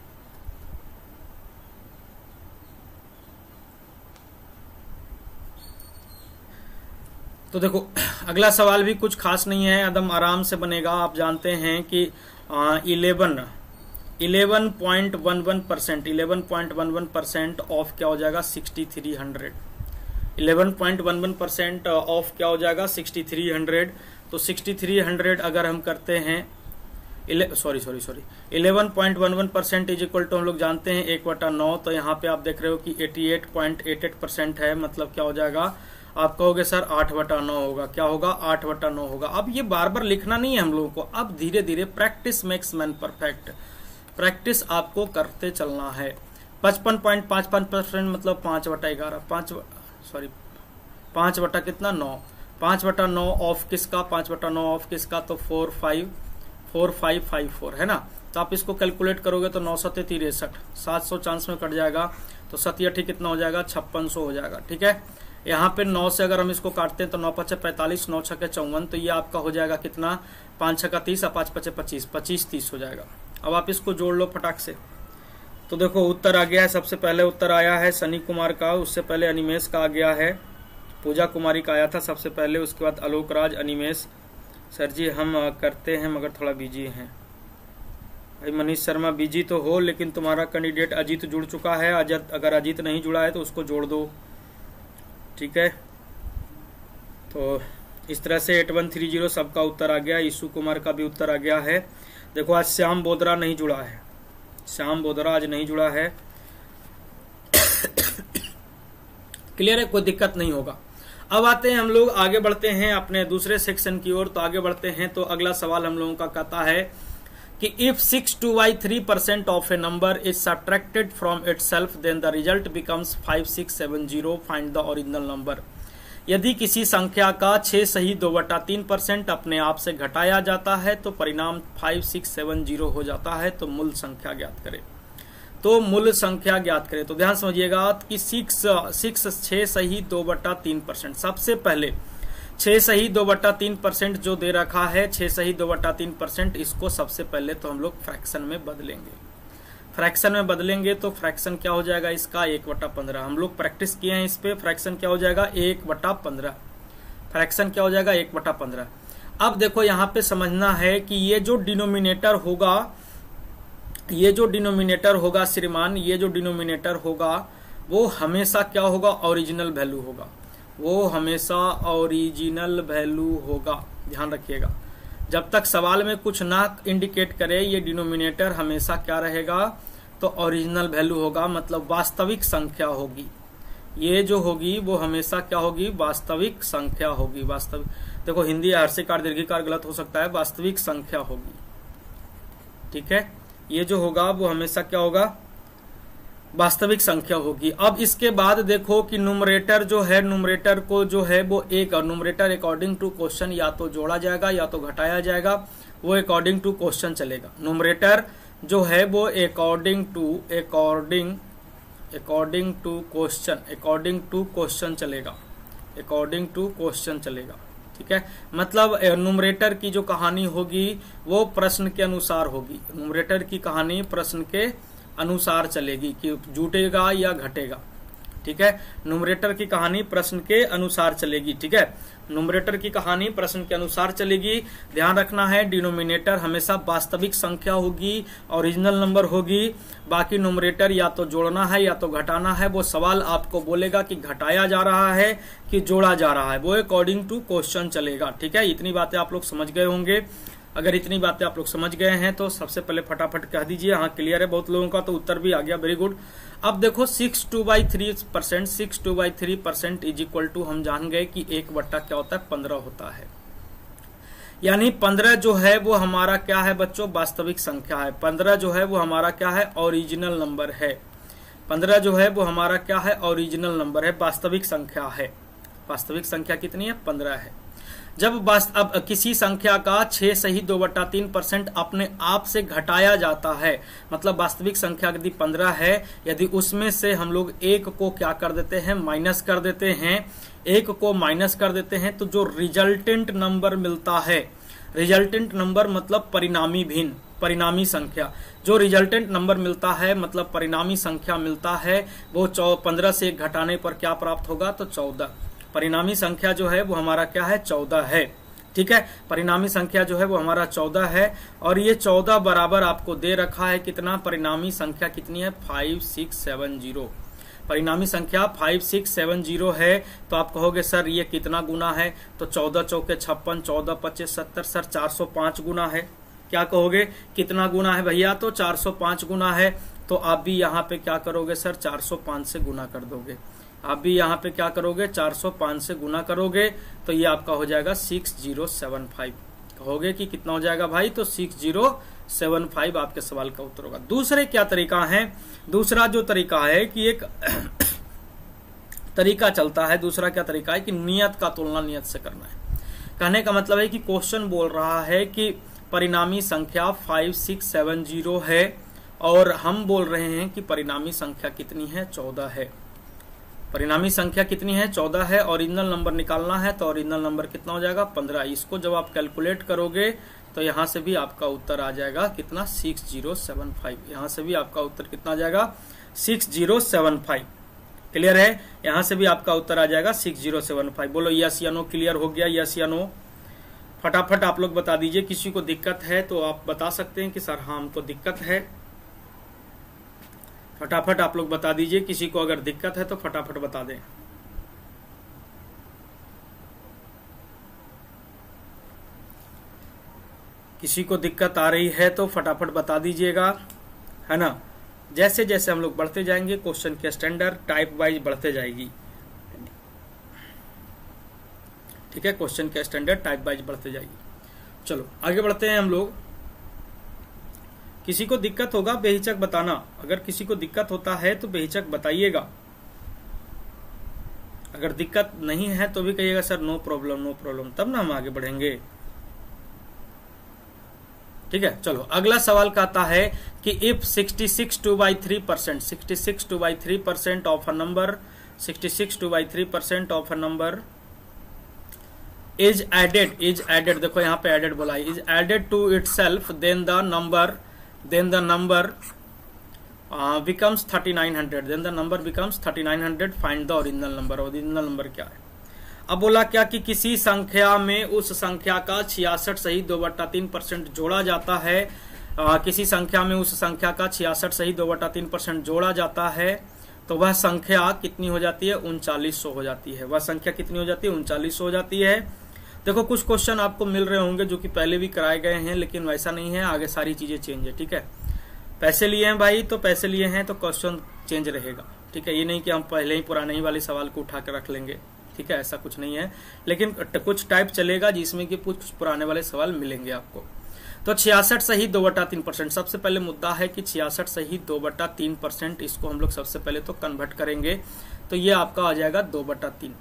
तो देखो अगला सवाल भी कुछ खास नहीं है, एकदम आराम से बनेगा। आप जानते हैं कि 11.11% ऑफ क्या हो जाएगा, 6300। 11.11% ऑफ क्या हो जाएगा, 6300। तो 6300 अगर हम करते हैं, सॉरी 11.11% इज इक्वल टू हम लोग जानते हैं 1/9। तो यहाँ पे आप देख रहे हो कि 88.88% है, मतलब क्या हो जाएगा, आप कहोगे सर 8/9 होगा। क्या होगा, 8/9 होगा। अब ये बार बार लिखना नहीं है हम लोगों को, अब धीरे धीरे practice makes man perfect, practice आपको करते चलना है। 55.55% मतलब 5/11, 5 बटा कितना, 9, 5/9 ऑफ किसका, 5/9 ऑफ किसका, तो 4554 है ना। तो आप इसको कैलकुलेट करोगे तो 9 7 63, 700 चांस में कट जाएगा। तो 7 कितना हो जाएगा, 5600 हो जाएगा, ठीक है। यहाँ पे 9 से अगर हम इसको काटते हैं तो 9 5 45, 9 6 54, तो ये आपका हो जाएगा कितना, 5 6 30 और 5 5 25, 25 30 हो जाएगा। अब आप इसको जोड़ लो फटाक से। तो देखो उत्तर आ गया है, सबसे पहले उत्तर आया है सनी कुमार का, उससे पहले अनिमेश का आ गया है, पूजा कुमारी का आया था सबसे पहले, उसके बाद आलोक राज, अनिमेश। सर जी हम करते हैं मगर थोड़ा बिजी हैं। भाई मनीष शर्मा बिजी तो हो, लेकिन तुम्हारा कैंडिडेट अजीत जुड़ चुका है। अगर अजीत नहीं जुड़ा है तो उसको जोड़ दो, ठीक है। तो इस तरह से 8130 सबका उत्तर आ गया। यीशु कुमार का भी उत्तर आ गया है। देखो आज श्याम बोदरा नहीं जुड़ा है, श्याम बोदरा आज नहीं जुड़ा है। क्लियर है, कोई दिक्कत नहीं होगा। अब आते हैं हम लोग, आगे बढ़ते हैं अपने दूसरे सेक्शन की ओर। तो आगे बढ़ते हैं, तो अगला सवाल हम लोगों का कहता है कि if 6/3% of a number is subtracted from itself then the result becomes 5670, find the original number. यदि किसी संख्या का 6 सही 2/3% अपने आप से घटाया जाता है तो परिणाम 5670 हो जाता है। तो मूल संख्या ज्ञात करें। तो मूल संख्या ज्ञात करें। तो ध्यान समझिएगा कि 6 सही 2/3%। सबसे पहले 6 सही 2/3% जो दे रखा है, 6 सही 2/3%, इसको सबसे पहले तो हम लोग फ्रैक्शन में बदलेंगे। फ्रैक्शन में बदलेंगे तो फ्रैक्शन क्या हो जाएगा इसका, 1/15। हम लोग प्रैक्टिस किए हैं इस पे। फ्रैक्शन क्या हो जाएगा, 1/15। फ्रैक्शन क्या हो जाएगा, 1/15। अब देखो यहाँ पे समझना है कि ये जो डिनोमिनेटर होगा, ये जो डिनोमिनेटर होगा श्रीमान, ये जो डिनोमिनेटर होगा वो हमेशा क्या होगा, ओरिजिनल वैल्यू होगा। वो हमेशा ओरिजिनल वैल्यू होगा, ध्यान रखिएगा। जब तक सवाल में कुछ ना इंडिकेट करे, ये डिनोमिनेटर हमेशा क्या रहेगा, तो ओरिजिनल वैल्यू होगा, मतलब वास्तविक संख्या होगी। ये जो होगी वो हमेशा क्या होगी, वास्तविक संख्या होगी। वास्तविक, देखो हिंदी हर्षिकार दीर्घिकार गलत हो सकता है, वास्तविक संख्या होगी, ठीक है। ये जो होगा वो हमेशा क्या होगा, वास्तविक संख्या होगी। अब इसके बाद देखो कि न्यूमरेटर जो है, न्यूमरेटर को जो है वो एक, और न्यूमरेटर अकॉर्डिंग टू क्वेश्चन या तो जोड़ा जाएगा या तो घटाया जाएगा, वो अकॉर्डिंग टू क्वेश्चन चलेगा। न्यूमरेटर जो है वो अकॉर्डिंग टू क्वेश्चन चलेगा, अकॉर्डिंग टू क्वेश्चन चलेगा। ठीक है, मतलब न्यूमरेटर की जो कहानी होगी वो प्रश्न के अनुसार होगी, न्यूमरेटर की कहानी प्रश्न के अनुसार चलेगी कि जुटेगा या घटेगा। ठीक है, न्यूमरेटर की कहानी प्रश्न के अनुसार चलेगी। ठीक है, न्यूमरेटर की कहानी प्रश्न के अनुसार चलेगी। ध्यान रखना है, डिनोमिनेटर हमेशा वास्तविक संख्या होगी, ओरिजिनल नंबर होगी। बाकी न्यूमरेटर या तो जोड़ना है या तो घटाना है। वो सवाल आपको बोलेगा कि घटाया जा रहा है कि जोड़ा जा रहा है, वो अकॉर्डिंग टू क्वेश्चन चलेगा। ठीक है, इतनी बातें आप लोग समझ गए होंगे। अगर इतनी बातें आप लोग समझ गए हैं तो सबसे पहले फटाफट कह दीजिए हाँ क्लियर है। बहुत लोगों का तो उत्तर भी आ गया, वेरी गुड। अब देखो 62/3% इज इक्वल टू, हम जान गए कि 1/, क्या होता है, 15 होता है। यानी 15 जो है वो हमारा क्या है बच्चों, वास्तविक संख्या है। 15 जो है वो हमारा क्या है, ओरिजिनल नंबर है। 15 जो है वो हमारा क्या है, ओरिजिनल नंबर है, वास्तविक संख्या है। वास्तविक संख्या कितनी है, 15 है। जब अब किसी संख्या का 6 से ही 2/3% अपने आप से घटाया जाता है, मतलब वास्तविक संख्या यदि 15 है, यदि उसमें से हम लोग एक को क्या कर देते हैं, माइनस कर देते हैं, एक को माइनस कर देते हैं, तो जो रिजल्टेंट नंबर मिलता है, रिजल्टेंट नंबर मतलब परिणामी भिन्न, परिणामी संख्या, जो रिजल्टेंट नंबर मिलता है मतलब परिणामी संख्या मिलता है, वो 15 से घटाने पर क्या प्राप्त होगा, तो 14। परिणामी संख्या जो है वो हमारा क्या है, 14 है। ठीक है, परिणामी संख्या जो है वो हमारा 14 है। और ये 14 बराबर आपको दे रखा है कितना, परिणामी संख्या कितनी है, 5670। परिणामी संख्या 5670 है। तो आप कहोगे सर ये कितना गुना है, तो 14 चौके 56, 14 25 70, सर 405 गुना है। क्या कहोगे कितना गुना है भैया, तो 405 गुना है। तो आप भी यहाँ पे क्या करोगे सर, 405 से गुना कर दोगे। आप भी यहाँ पे क्या करोगे, 405 से गुना करोगे, तो ये आपका हो जाएगा 6075। कहोगे कि कितना हो जाएगा भाई, तो 6075 आपके सवाल का उत्तर होगा। दूसरे क्या तरीका है, दूसरा जो तरीका है कि एक तरीका चलता है, दूसरा क्या तरीका है कि नियत का तुलना नियत से करना है। कहने का मतलब है कि क्वेश्चन बोल रहा है कि परिणामी संख्या 5670 है और हम बोल रहे हैं कि परिणामी संख्या कितनी है, 14 है। परिणामी संख्या कितनी है, 14 है। ओरिजिनल नंबर निकालना है, तो ओरिजिनल नंबर कितना हो जाएगा, 15। इसको जब आप कैलकुलेट करोगे तो यहां से भी आपका उत्तर आ जाएगा कितना, 6075। यहां से भी आपका उत्तर कितना आ जाएगा, 6075। क्लियर है, यहां से भी आपका उत्तर आ जाएगा 6075। बोलो यस या नो, क्लियर हो गया, यस या नो। फटाफट आप लोग बता दीजिए। किसी को दिक्कत है तो आप बता सकते हैं कि सर हाँ हमको दिक्कत है। फटाफट आप लोग बता दीजिए, किसी को अगर दिक्कत है तो फटाफट बता दें। किसी को दिक्कत आ रही है तो फटाफट बता दीजिएगा, है ना। जैसे जैसे हम लोग बढ़ते जाएंगे क्वेश्चन के स्टैंडर्ड टाइप वाइज बढ़ते जाएगी। ठीक है, क्वेश्चन के स्टैंडर्ड टाइप वाइज बढ़ते जाएगी। चलो आगे बढ़ते हैं हम लोग। किसी को दिक्कत होगा बेहिचक बताना, अगर किसी को दिक्कत होता है तो बेहिचक बताइएगा। अगर दिक्कत नहीं है तो भी कहिएगा sir no problem, no problem, तब ना हम आगे बढ़ेंगे। ठीक है, चलो अगला सवाल कहता है कि if 66/3%, 66/3% of a number, 66/3% of a number is added, देखो यहाँ पे एडेड बोला है, is added to itself, then the number becomes 3900, then the number becomes 3900, find the original number। original number क्या है, अब बोला क्या कि किसी संख्या में उस संख्या का 66 सही 2/3% जोड़ा जाता है। किसी संख्या में उस संख्या का 66 सही 2/3% जोड़ा जाता है, तो वह संख्या कितनी हो जाती है, 3900 हो जाती है। वह संख्या कितनी हो जाती है, 3900 हो जाती है। देखो कुछ क्वेश्चन आपको मिल रहे होंगे जो कि पहले भी कराए गए हैं, लेकिन वैसा नहीं है, आगे सारी चीजें चेंज है। ठीक है, पैसे लिए हैं भाई तो पैसे लिए हैं तो क्वेश्चन चेंज रहेगा। ठीक है, ये नहीं कि हम पहले ही पुराने ही वाले सवाल को उठा कर रख लेंगे। ठीक है, ऐसा कुछ नहीं है, लेकिन कुछ टाइप चलेगा जिसमें कि कुछ पुराने वाले सवाल मिलेंगे आपको। तो 66 सही 2/3%। सबसे पहले मुद्दा है कि 66 सही 2/3%, इसको हम लोग सबसे पहले तो कन्वर्ट करेंगे, तो ये आपका आ जाएगा 2/3।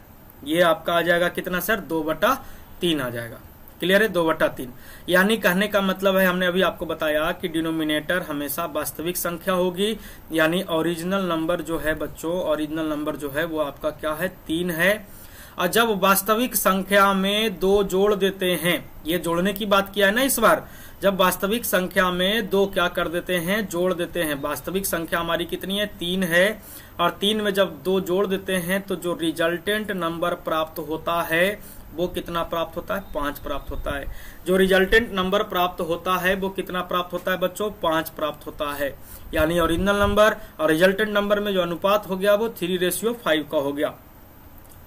ये आपका आ जाएगा कितना सर, 2/3 आ जाएगा। क्लियर है, 2/3। यानी कहने का मतलब है, हमने अभी आपको बताया कि डिनोमिनेटर हमेशा वास्तविक संख्या होगी, यानी ओरिजिनल नंबर जो है बच्चों, ओरिजिनल नंबर जो है वो आपका क्या है, 3 है। और जब वास्तविक संख्या में 2 जोड़ देते हैं, ये जोड़ने की बात किया है ना इस बार, जब वास्तविक संख्या में 2 क्या कर देते हैं, जोड़ देते हैं। वास्तविक संख्या हमारी कितनी है, 3 है, और 3 में जब 2 जोड़ देते हैं तो जो रिजल्टेंट नंबर प्राप्त होता है वो कितना प्राप्त होता है, 5 प्राप्त होता है। जो रिजल्टेंट नंबर प्राप्त होता है वो कितना प्राप्त होता है बच्चों, 5 प्राप्त होता है। यानी ओरिजिनल नंबर और रिजल्टेंट नंबर में जो अनुपात हो गया वो 3:5 का हो गया।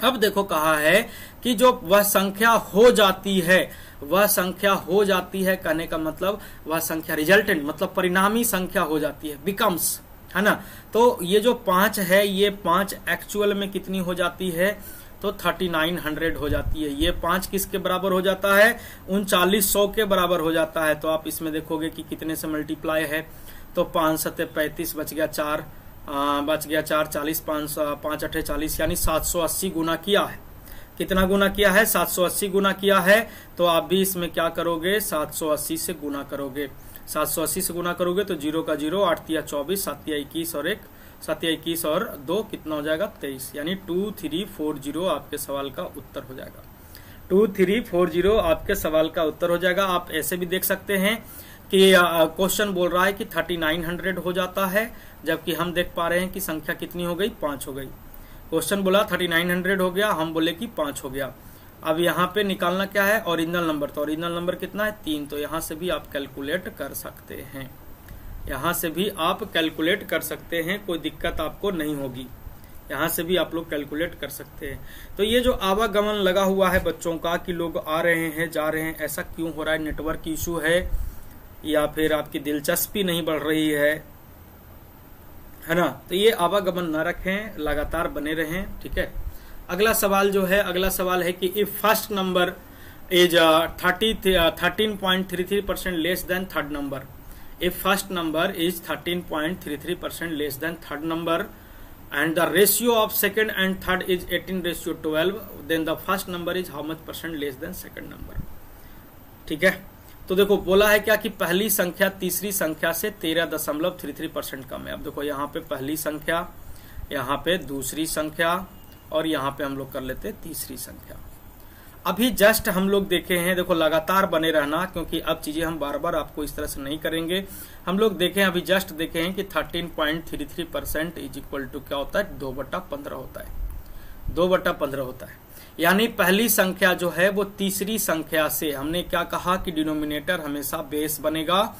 अब देखो कहा है कि जो वह संख्या हो जाती है, वह संख्या हो जाती है, कहने का मतलब वह संख्या रिजल्टेंट मतलब परिणामी संख्या हो जाती है, बिकम्स, है ना। तो ये जो 5 है, ये 5 एक्चुअल में कितनी हो जाती है, तो 3900 हो जाती है। ये 5 किसके बराबर हो जाता है, 3900 के बराबर हो जाता है। तो आप इसमें देखोगे कि कितने से मल्टीप्लाई है, तो 5 7 35 बच गया 4, 40, 5 8 40, यानी 780 गुना किया है। कितना गुना किया है, 780 गुना किया है। तो आप भी इसमें क्या करोगे, 780 से गुना करोगे। 780 से गुना करोगे तो 0 का 0, 8 तिया 24, 7 तिया 21 और 1 7 या 21 और 2 कितना हो जाएगा, 23, यानी 2340 आपके सवाल का उत्तर हो जाएगा। 2340 आपके सवाल का उत्तर हो जाएगा। आप ऐसे भी देख सकते हैं कि क्वेश्चन बोल रहा है कि 3900 हो जाता है, जबकि हम देख पा रहे हैं कि संख्या कितनी हो गई, 5 हो गई। क्वेश्चन बोला 3900 हो गया, हम बोले कि 5 हो गया। अब यहाँ पे निकालना क्या है, ओरिजिनल नंबर। तो ओरिजिनल नंबर कितना है, 3। तो यहाँ से भी आप कैलकुलेट कर सकते हैं, यहाँ से भी आप कैलकुलेट कर सकते हैं, कोई दिक्कत आपको नहीं होगी। यहाँ से भी आप लोग कैलकुलेट कर सकते हैं। तो ये जो आवागमन लगा हुआ है बच्चों का कि लोग आ रहे हैं जा रहे हैं, ऐसा क्यों हो रहा है, नेटवर्क इशू है या फिर आपकी दिलचस्पी नहीं बढ़ रही है ना। तो ये आवागमन न रखें, लगातार बने रहें, ठीक है। अगला सवाल जो है, अगला सवाल है कि if first number is 13.33% less than third number, if first number is 13.33% less than third number and the ratio of second and third is 18:12, then the first number is how much percent less than second number। ठीक है, तो देखो बोला है क्या कि पहली संख्या तीसरी संख्या से 13.33% कम है। अब देखो यहाँ पे पहली संख्या, यहाँ पे दूसरी संख्या और यहाँ पे हम लोग कर लेते तीसरी संख्या। अभी जस्ट हम लोग देखे हैं, देखो लगातार बने रहना, क्योंकि अब चीजें हम बार बार आपको इस तरह से नहीं करेंगे। हम लोग देखें, अभी जस्ट देखे हैं कि 13.33% इज इक्वल टू क्या होता है, 2/15 होता है, 2/15 होता है। यानी पहली संख्या जो है वो तीसरी संख्या से, हमने क्या कहा कि डिनोमिनेटर हमेशा बेस बनेगा,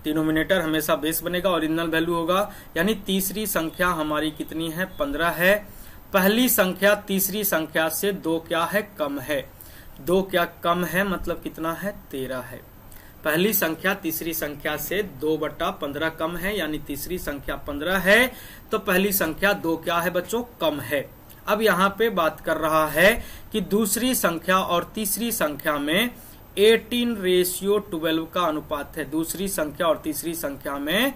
डिनोमिनेटर हमेशा बेस बनेगा, ओरिजिनल वैल्यू होगा। यानी तीसरी संख्या हमारी कितनी है, 15 है। पहली संख्या तीसरी संख्या से 2 क्या है, कम है। 2 क्या कम है, मतलब कितना है, 13 है। पहली संख्या तीसरी संख्या से 2/15 कम है, यानी तीसरी संख्या 15 है, तो पहली संख्या 2 क्या है बच्चों, कम है। अब यहाँ पे बात कर रहा है कि दूसरी संख्या और तीसरी संख्या में 18:12 का अनुपात है। दूसरी संख्या और तीसरी संख्या में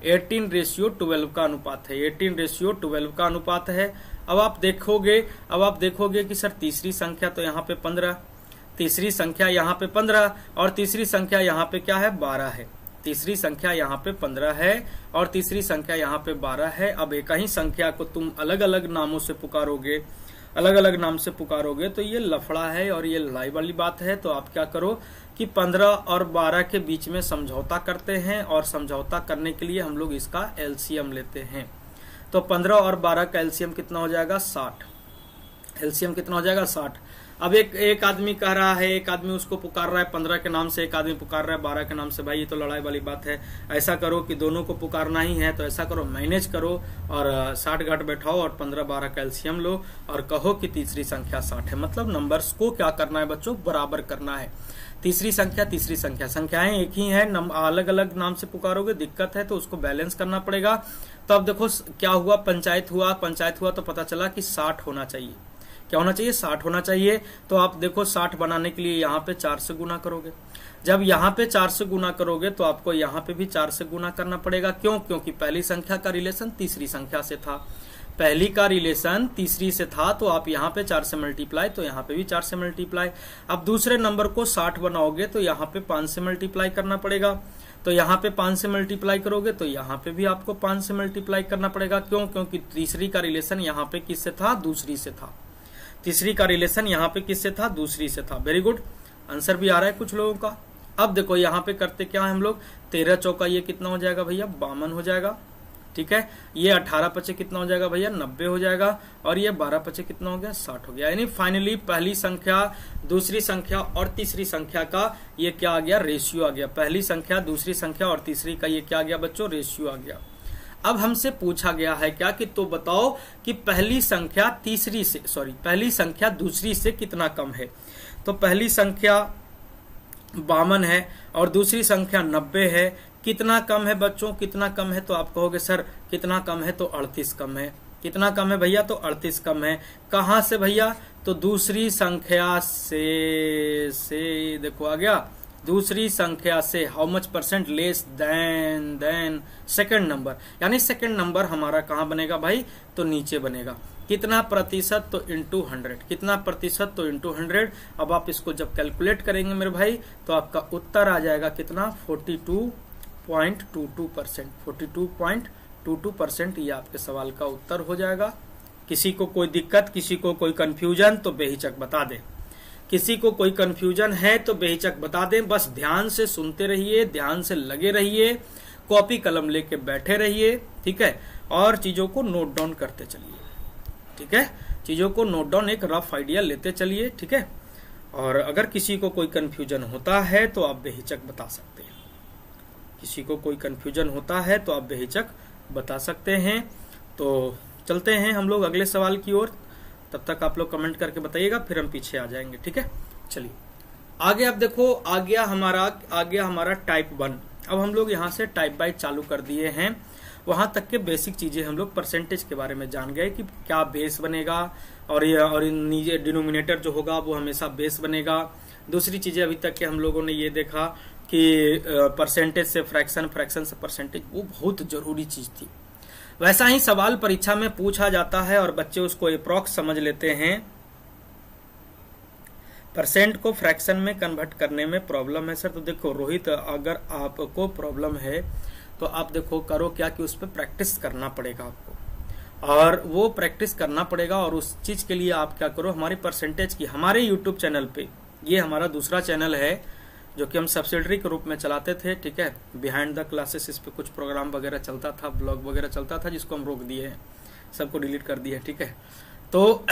18:12 का अनुपात है, 18:12 का अनुपात है। अब आप देखोगे कि सर तीसरी संख्या तो यहाँ पे 15, तीसरी संख्या यहाँ पे 15 और तीसरी संख्या यहाँ पे क्या है, 12 है। तीसरी संख्या यहाँ पे 15 है और तीसरी संख्या यहाँ पे 12 है। अब एक ही संख्या को तुम अलग अलग नामों से पुकारोगे, अलग अलग नाम से पुकारोगे तो ये लफड़ा है और ये लड़ाई वाली बात है। तो आप क्या करो कि 15 और 12 के बीच में समझौता करते हैं, और समझौता करने के लिए हम लोग इसका एलसीएम लेते हैं। तो 15 और 12 का एलसीएम कितना हो जाएगा, 60। एलसीएम कितना हो जाएगा, 60। अब एक आदमी कह रहा है, एक आदमी उसको पुकार रहा है 15 के नाम से, एक आदमी पुकार रहा है 12 के नाम से। भाई ये तो लड़ाई वाली बात है। ऐसा करो कि दोनों को पुकारना ही है, तो ऐसा करो मैनेज करो और 60 घाट बैठाओ और 15-12 का एलसीएम लो और कहो कि तीसरी संख्या 60 है। मतलब नंबर्स को क्या करना है बच्चों, बराबर करना है। तीसरी संख्या, संख्याएं एक ही है, अलग अलग नाम से पुकारोगे दिक्कत है, तो उसको बैलेंस करना पड़ेगा। तो अब देखो क्या हुआ, पंचायत हुआ तो पता चला कि 60 होना चाहिए, क्या होना चाहिए, 60 होना चाहिए। तो आप देखो 60 बनाने के लिए यहाँ पे 4 से गुना करोगे। जब यहाँ पे 4 से गुना करोगे तो आपको यहाँ पे भी 4 से गुना करना पड़ेगा। क्यों? क्योंकि पहली संख्या का रिलेशन तीसरी संख्या से था, पहली का रिलेशन तीसरी से था, तो आप यहाँ पे 4 से मल्टीप्लाई, तो यहाँ पे भी 4 से मल्टीप्लाई। अब दूसरे नंबर को 60 बनाओगे तो यहाँ पे 5 से मल्टीप्लाई करना पड़ेगा, तो यहाँ पे 5 से मल्टीप्लाई करोगे तो यहाँ पे भी आपको 5 से मल्टीप्लाई करना पड़ेगा। क्यों? क्योंकि तीसरी का रिलेशन यहाँ पे किससे था, दूसरी से था। तीसरी का रिलेशन यहाँ पे किससे था, दूसरी से था। वेरी गुड, आंसर भी आ रहा है कुछ लोगों का। अब देखो यहाँ पे करते क्या है हम लोग, 13 चौका ये कितना हो जाएगा भैया, 52 हो जाएगा। ठीक है, ये 18 पचे कितना हो जाएगा भैया, 90 हो जाएगा। और ये 12 पचे कितना हो गया, 60 हो गया। यानी फाइनली पहली संख्या, दूसरी संख्या और तीसरी संख्या का ये क्या आ गया, रेशियो आ गया। पहली संख्या, दूसरी संख्या और तीसरी का ये क्या आ गया बच्चों, रेशियो आ गया। अब हमसे पूछा गया है क्या कि तो बताओ कि पहली संख्या तीसरी से, सॉरी, पहली संख्या दूसरी से कितना कम है। तो पहली संख्या 52 है और दूसरी संख्या 90 है, कितना कम है बच्चों, कितना कम है? तो आप कहोगे सर कितना कम है, तो 38 कम है। कितना कम है भैया, तो 38 कम है। कहां से भैया, तो दूसरी संख्या से देखो आ गया, दूसरी संख्या से। How much percent less than second number, यानी सेकंड नंबर हमारा कहां बनेगा भाई, तो नीचे बनेगा। कितना प्रतिशत, तो इंटू 100। कितना प्रतिशत, तो इंटू 100। अब आप इसको जब कैलकुलेट करेंगे मेरे भाई तो आपका उत्तर आ जाएगा कितना, 42.22%। 42.22% ये आपके सवाल का उत्तर हो जाएगा। किसी को कोई दिक्कत, किसी को कोई कंफ्यूजन तो बेहिचक बता दें। किसी को कोई कंफ्यूजन है तो बेहिचक बता दें। बस ध्यान से सुनते रहिए, ध्यान से लगे रहिए, कॉपी कलम लेके बैठे रहिए, ठीक है, और चीजों को नोट डाउन करते चलिए। ठीक है, चीजों को नोट डाउन, एक रफ आइडिया लेते चलिए। ठीक है, और अगर किसी को कोई कंफ्यूजन होता है तो आप बेहिचक बता सकते हैं। किसी को कोई कंफ्यूजन होता है तो आप बेहिचक बता सकते हैं। तो चलते हैं हम लोग अगले सवाल की ओर। तब तक आप लोग कमेंट करके बताइएगा, फिर हम पीछे आ जाएंगे। ठीक है, चलिए आगे। अब देखो आ गया हमारा टाइप 1। अब हम लोग यहाँ से टाइप बाई चालू कर दिए हैं। वहां तक के बेसिक चीजें हम लोग परसेंटेज के बारे में जान गए कि क्या बेस बनेगा, और नीचे डिनोमिनेटर जो होगा वो हमेशा बेस बनेगा। दूसरी चीजें अभी तक के हम लोगों ने ये देखा कि परसेंटेज से फ्रैक्शन, फ्रैक्शन से परसेंटेज, वो बहुत जरूरी चीज थी। वैसा ही सवाल परीक्षा में पूछा जाता है और बच्चे उसको अप्रॉक्स समझ लेते हैं। परसेंट को फ्रैक्शन में कन्वर्ट करने में प्रॉब्लम है सर। तो देखो रोहित, अगर आपको प्रॉब्लम है तो आप देखो करो क्या कि उस पर प्रैक्टिस करना पड़ेगा आपको, और वो प्रैक्टिस करना पड़ेगा। और उस चीज के लिए आप क्या करो, हमारी परसेंटेज की, हमारे यूट्यूब चैनल पे, ये हमारा दूसरा चैनल है जो कि हम सब्सिडरी के रूप में चलाते थे। ठीक है, बिहाइंड द क्लासेस, इस पे कुछ प्रोग्राम वगैरह चलता था, ब्लॉग वगैरह चलता था, जिसको हम रोक दिए हैं, सबको डिलीट कर दिए। ठीक है, तो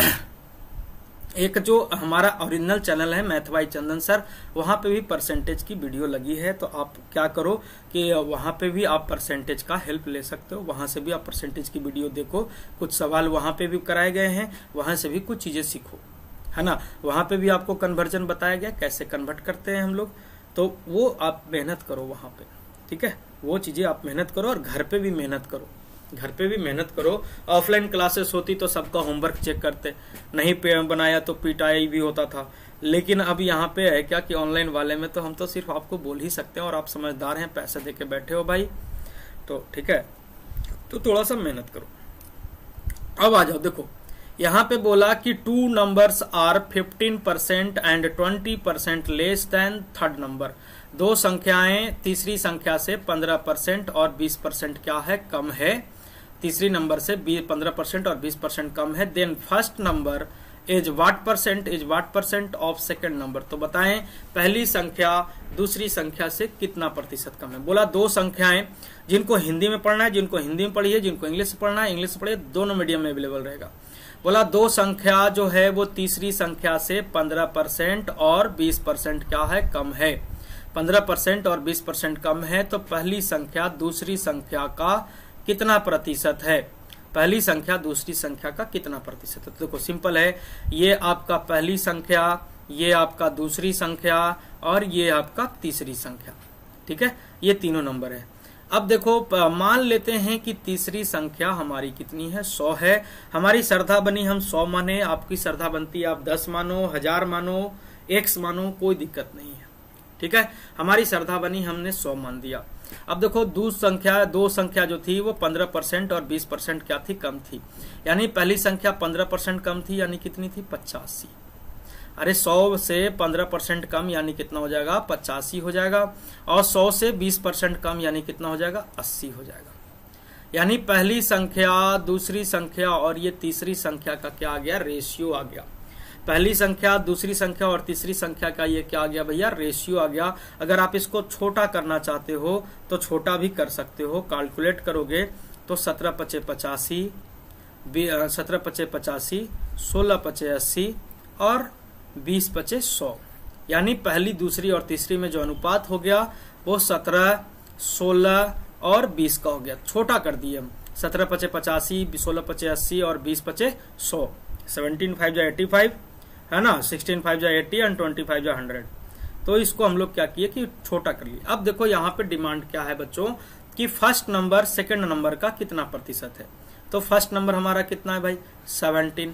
एक जो हमारा ओरिजिनल चैनल है मैथ बाय चंदन सर, वहां पे भी परसेंटेज की वीडियो लगी है। तो आप क्या करो कि वहां पे भी आप परसेंटेज का हेल्प ले सकते हो, वहां से भी आप परसेंटेज की वीडियो देखो। कुछ सवाल वहां पे भी कराए गए हैं, वहां से भी कुछ चीजें सीखो, है ना। वहां पे भी आपको कन्वर्जन बताया गया, कैसे कन्वर्ट करते हैं हम लोग, तो वो आप मेहनत करो वहां पे। ठीक है, वो चीजें आप मेहनत करो, और घर पे भी मेहनत करो, घर पे भी मेहनत करो। ऑफलाइन क्लासेस होती तो सबका होमवर्क चेक करते, नहीं बनाया तो पिटाई भी होता था। लेकिन अब यहाँ पे है क्या कि ऑनलाइन वाले में तो हम तो सिर्फ आपको बोल ही सकते हैं, और आप समझदार हैं, पैसे देके बैठे हो भाई, तो ठीक है, तो थोड़ा सा मेहनत करो। अब आ जाओ, देखो यहाँ पे बोला कि 2 numbers are 15% and 20% less than third number. दो संख्याएं तीसरी संख्या से 15% और 20% क्या है, कम है। तीसरी नंबर से 15% और 20% कम है। Then first number is what percent of second number. तो बताएं पहली संख्या दूसरी संख्या से कितना प्रतिशत कम है। बोला दो संख्याएं, जिनको हिंदी में पढ़ना है, जिनको हिंदी में पढ़िए, जिनको इंग्लिश से पढ़ना है इंग्लिश से पढ़िए, दोनों मीडियम में अवेलेबल रहेगा। बोला दो संख्या जो है वो तीसरी संख्या से 15% और 20% क्या है, कम है। 15% और 20% कम है, तो पहली संख्या दूसरी संख्या का कितना प्रतिशत है, पहली संख्या दूसरी संख्या का कितना प्रतिशत है। तो देखो सिंपल है, ये आपका पहली संख्या, ये आपका दूसरी संख्या और ये आपका तीसरी संख्या, ठीक है, ये तीनों नंबर है। अब देखो मान लेते हैं कि तीसरी संख्या हमारी कितनी है, 100 है। हमारी श्रद्धा बनी हम 100 माने, आपकी श्रद्धा बनती है आप 10 मानो, 1000 मानो, 1 मानो, कोई दिक्कत नहीं है। ठीक है, हमारी श्रद्धा बनी, हमने 100 मान दिया। अब देखो दो संख्या जो थी वो 15% और 20% क्या थी, कम थी। यानी पहली संख्या 15% कम थी, यानी कितनी थी, 85। अरे 100 से 15% कम यानी कितना हो जाएगा, 85 हो जाएगा। और 100 से 20% कम यानी कितना हो जाएगा, 80 हो जाएगा। यानी पहली संख्या, दूसरी संख्या और ये तीसरी संख्या का क्या आ गया, रेशियो आ गया। पहली संख्या, दूसरी संख्या और तीसरी संख्या का ये क्या आ गया भैया, रेशियो आ गया। अगर आप इसको छोटा करना चाहते हो तो छोटा भी कर सकते हो। कैलकुलेट करोगे तो 17 पचे 85, 17 पचे 85, 16 पचे 80 और 20 पचे 100। यानी पहली, दूसरी और तीसरी में जो अनुपात हो गया वो 17, 16 और 20 का हो गया। छोटा कर दिए हम, 17 पचे 85, 16 पचे 80 और 20 पचे 100। 17 5 जा 85 है ना, 16 5 जा 80 एंड 25 जा 100। तो इसको हम लोग क्या किए कि छोटा कर लिए। अब देखो यहाँ पे डिमांड क्या है बच्चों कि फर्स्ट नंबर सेकंड नंबर का कितना प्रतिशत है। तो फर्स्ट नंबर हमारा कितना है भाई, 17।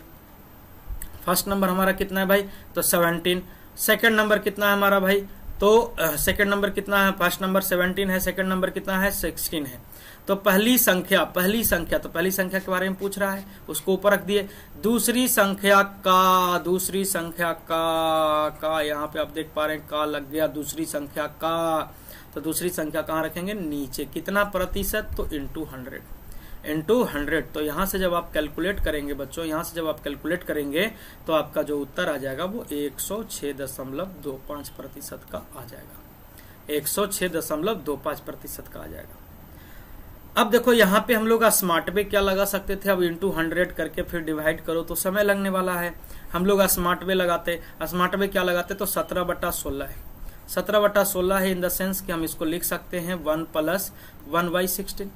फर्स्ट नंबर हमारा कितना है भाई, तो 17। सेकंड नंबर कितना है हमारा भाई, तो सेकंड नंबर कितना है, फर्स्ट नंबर 17 है, सेकंड नंबर कितना है, 16 है। तो पहली संख्या तो पहली संख्या के बारे में पूछ रहा है, उसको ऊपर रख दिए। दूसरी संख्या का यहाँ पे आप देख पा रहे हैं का लग गया, दूसरी संख्या का। तो दूसरी संख्या कहाँ रखेंगे, नीचे। कितना प्रतिशत, तो इंटू 100। तो यहाँ से जब आप कैलकुलेट करेंगे बच्चों, यहाँ से जब आप कैलकुलेट करेंगे तो आपका जो उत्तर आ जाएगा वो 106.25% का आ जाएगा। 106.25% का आ जाएगा। अब देखो यहाँ पे हम लोग स्मार्ट वे क्या लगा सकते थे, अब इंटू 100 करके फिर डिवाइड करो तो समय लगने वाला है। हम लोग स्मार्ट वे लगाते, स्मार्ट वे क्या लगाते, तो 17/16 है। 17/16 है इन द सेंस कि हम इसको लिख सकते हैं 1 + 1/16,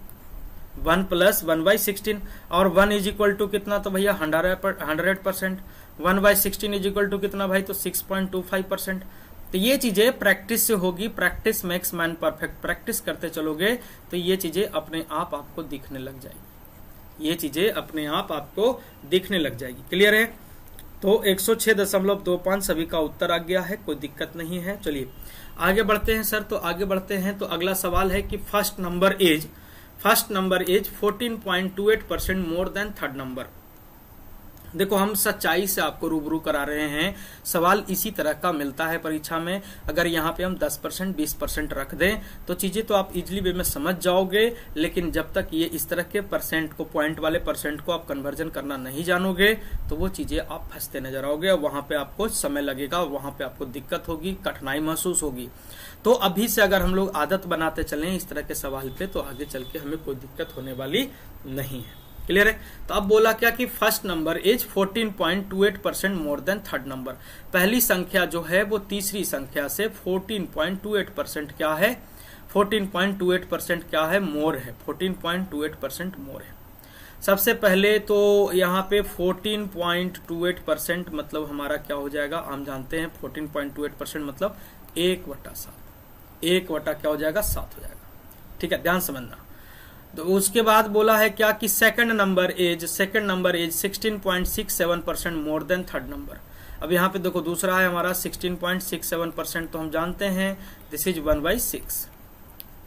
1 + 1/16। और 1 इज इक्वल टू कितना, तो भैया 100%। 1/16 इज इक्वल टू कितना भाई, तो 6.25%। तो ये चीजें प्रैक्टिस से होगी, practice makes man perfect. Practice करते चलोगे तो ये चीजें अपने आप आपको दिखने लग जाएगी, ये चीजें अपने आप आपको दिखने लग जाएगी। क्लियर है। तो 106.25 सभी का उत्तर आ गया है, कोई दिक्कत नहीं है। चलिए आगे बढ़ते हैं सर। तो आगे बढ़ते हैं तो अगला सवाल है कि first number is 14.28% more than third number. देखो हम सच्चाई से आपको रूबरू करा रहे हैं, सवाल इसी तरह का मिलता है परीक्षा में। अगर यहाँ पे हम 10% 20% रख दें तो चीजें तो आप इजिली वे में समझ जाओगे, लेकिन जब तक ये इस तरह के परसेंट को, पॉइंट वाले परसेंट को आप कन्वर्जन करना नहीं जानोगे तो वो चीजें आप फंसते नजर आओगे। वहां पे आपको समय लगेगा, वहां पे आपको दिक्कत होगी, कठिनाई महसूस होगी। तो अभी से अगर हम लोग आदत बनाते चलें इस तरह के सवाल पे तो आगे चल के हमें कोई दिक्कत होने वाली नहीं है। क्लियर है। तो अब बोला क्या कि first number is 14.28% more than third number. पहली संख्या जो है वो तीसरी संख्या से 14.28% क्या है, 14.28% क्या है, मोर है। 14.28% मोर है। सबसे पहले तो यहाँ पे 14.28% मतलब हमारा क्या हो जाएगा, हम जानते हैं 14.28% मतलब 1/7। 1/ क्या हो जाएगा, 7 हो जाएगा। ठीक है, ध्यान समझना। तो उसके बाद बोला है क्या कि second number is 16.67% more than third number. अब यहाँ पे देखो दूसरा है हमारा 16.67%, तो हम जानते हैं दिस इज 1/6,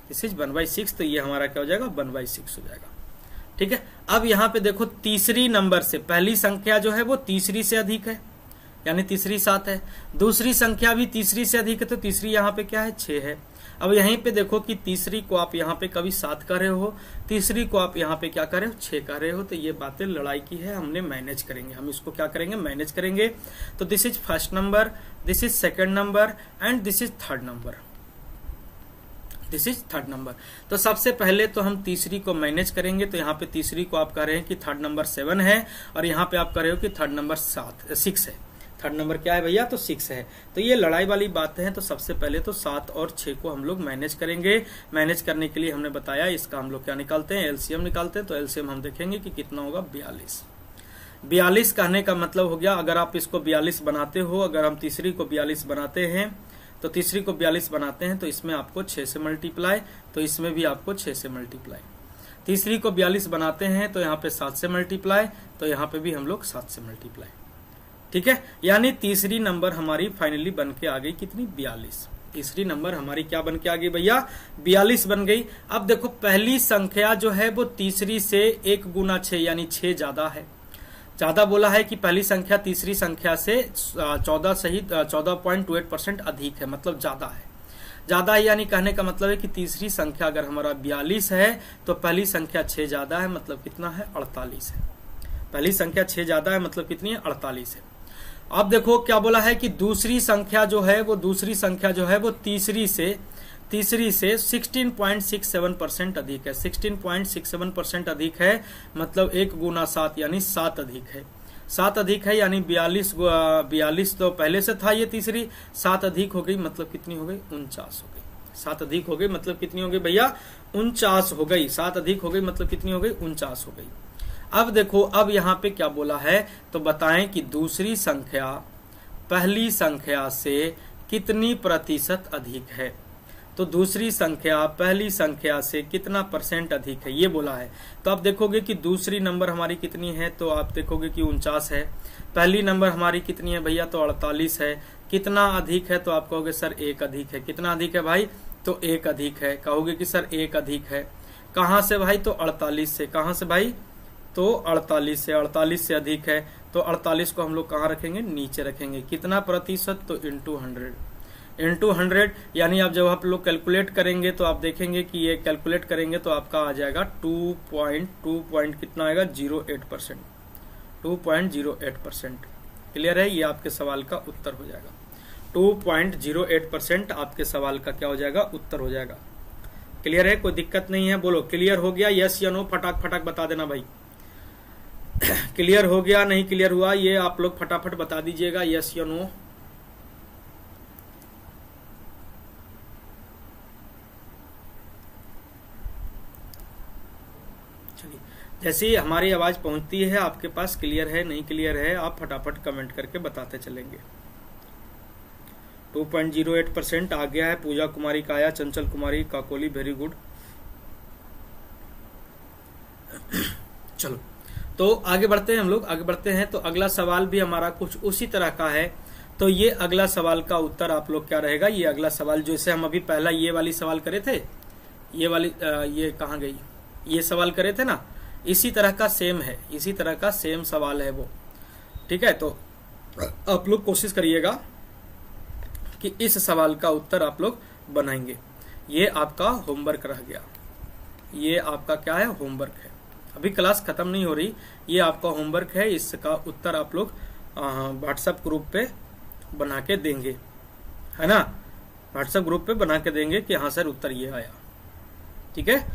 दिस इज 1/6, तो ये हमारा क्या हो जाएगा, 1/6 हो जाएगा। ठीक है। अब यहाँ पे देखो तीसरी नंबर से पहली संख्या जो है वो तीसरी से अधिक है, यानी तीसरी 7 है। दूसरी संख्या भी तीसरी से अधिक है, तो तीसरी यहाँ पे क्या है, 6 है। अब यहीं पे देखो कि तीसरी को आप यहाँ पे कभी 7 कर रहे हो, तीसरी को आप यहाँ पे क्या कर रहे हो, 6 कर रहे हो। तो ये बातें लड़ाई की है, हमने मैनेज करेंगे, हम इसको क्या करेंगे, मैनेज करेंगे। तो this is first number, this is second number and this is third number, this is third number. तो सबसे पहले तो हम तीसरी को मैनेज करेंगे। तो यहाँ पे तीसरी को आप कह रहे हैं कि थर्ड नंबर 7 है और यहाँ पे आप कह रहे हो कि थर्ड नंबर 6 है। थर्ड नंबर क्या है भैया, तो 6 है। तो ये लड़ाई वाली बातें हैं। तो सबसे पहले तो 7 और 6 को हम लोग मैनेज करेंगे। मैनेज करने के लिए हमने बताया इसका हम लोग क्या निकालते हैं, एलसीएम निकालते हैं। तो एलसीएम हम देखेंगे कि कितना होगा, 42। 42 कहने का मतलब हो गया, अगर आप इसको 42 बनाते हो, अगर हम तीसरी को 42 बनाते हैं तो तीसरी को 42 बनाते हैं तो इसमें आपको 6 से मल्टीप्लाई, तो इसमें भी आपको 6 से मल्टीप्लाई। तीसरी को 42 बनाते हैं तो यहाँ पे 7 से मल्टीप्लाई, तो यहाँ पे भी हम लोग 7 से मल्टीप्लाई। ठीक है, यानी तीसरी नंबर हमारी फाइनली बन के आ गई कितनी, 42। तीसरी नंबर हमारी क्या बन के आ गई भैया, 42 बन गई। अब देखो पहली संख्या जो है वो तीसरी से 1 गुना 6 यानी 6 ज्यादा है। ज्यादा बोला है कि पहली संख्या तीसरी संख्या से 14 सहित 14.28% अधिक है, मतलब ज्यादा है। ज्यादा है यानी कहने का मतलब है कि तीसरी संख्या अगर हमारा 42 है तो पहली संख्या 6 ज्यादा है, मतलब कितना है, 48 है। पहली संख्या 6 ज्यादा है मतलब कितनी है, 48 है। अब देखो क्या बोला है कि दूसरी संख्या जो है वो तीसरी से 16.67% अधिक है। 16.67% अधिक है, मतलब 1 गुना 7 यानी 7 अधिक है। 7 अधिक है यानी 42 तो पहले से था, ये तीसरी 7 अधिक हो गई मतलब कितनी हो गई, 49 हो गई। 7 अधिक हो गई मतलब कितनी हो गई भैया, 49 हो गई। 7 अधिक हो गई मतलब कितनी हो गई, 49 हो गई। अब देखो अब यहाँ पे क्या बोला है, तो बताएं कि दूसरी संख्या पहली संख्या से कितनी प्रतिशत अधिक है। तो दूसरी संख्या पहली संख्या से कितना % अधिक है ये बोला है। तो आप देखोगे कि दूसरी नंबर हमारी कितनी है, तो आप देखोगे कि 49 है। पहली नंबर हमारी कितनी है भैया, तो 48 है। कितना अधिक है, तो आप कहोगे सर 1 अधिक है। कितना अधिक है भाई, तो 1 अधिक है। कहोगे कि सर 1 अधिक है कहां से भाई, तो 48 से। कहां से भाई, तो 48 से। 48 से अधिक है तो 48 को हम लोग कहाँ रखेंगे, नीचे रखेंगे। कितना प्रतिशत, तो इंटू 100 यानी आप जब आप लोग कैलकुलेट करेंगे तो आप देखेंगे कि ये कैलकुलेट करेंगे तो आपका आ जाएगा 2 कितना आएगा, 08%। 2.08%। क्लियर है, ये आपके सवाल का उत्तर हो जाएगा। 2.08% आपके सवाल का क्या हो जाएगा, उत्तर हो जाएगा। क्लियर है, कोई दिक्कत नहीं है, बोलो क्लियर हो गया, यस या नो, फटाक फटाक बता देना भाई। क्लियर हो गया, नहीं क्लियर हुआ, ये आप लोग फटाफट बता दीजिएगा, यस या नो। चलिए, जैसे ही हमारी आवाज पहुंचती है आपके पास, क्लियर है नहीं क्लियर है, आप फटाफट कमेंट करके बताते चलेंगे। 2.08% आ गया है। पूजा कुमारी का आया, चंचल कुमारी काकोली, वेरी गुड। चलो तो आगे बढ़ते हैं, हम लोग आगे बढ़ते हैं। तो अगला सवाल भी हमारा कुछ उसी तरह का है। तो ये अगला सवाल का उत्तर आप लोग क्या रहेगा, ये अगला सवाल जैसे हम अभी पहला ये वाली सवाल करे थे, ये वाली ये कहाँ गई, ये सवाल करे थे ना, इसी तरह का सेम है, इसी तरह का सेम सवाल है वो। ठीक है, तो आप लोग कोशिश करिएगा कि इस सवाल का उत्तर आप लोग बनाएंगे। ये आपका होमवर्क रह गया, ये आपका क्या है, होमवर्क है। अभी क्लास खत्म नहीं हो रही, ये आपका होमवर्क है। इसका उत्तर आप लोग व्हाट्सएप ग्रुप पे बना के देंगे, है ना। व्हाट्सएप ग्रुप पे बना के देंगे कि हाँ सर उत्तर ये आया। ठीक है,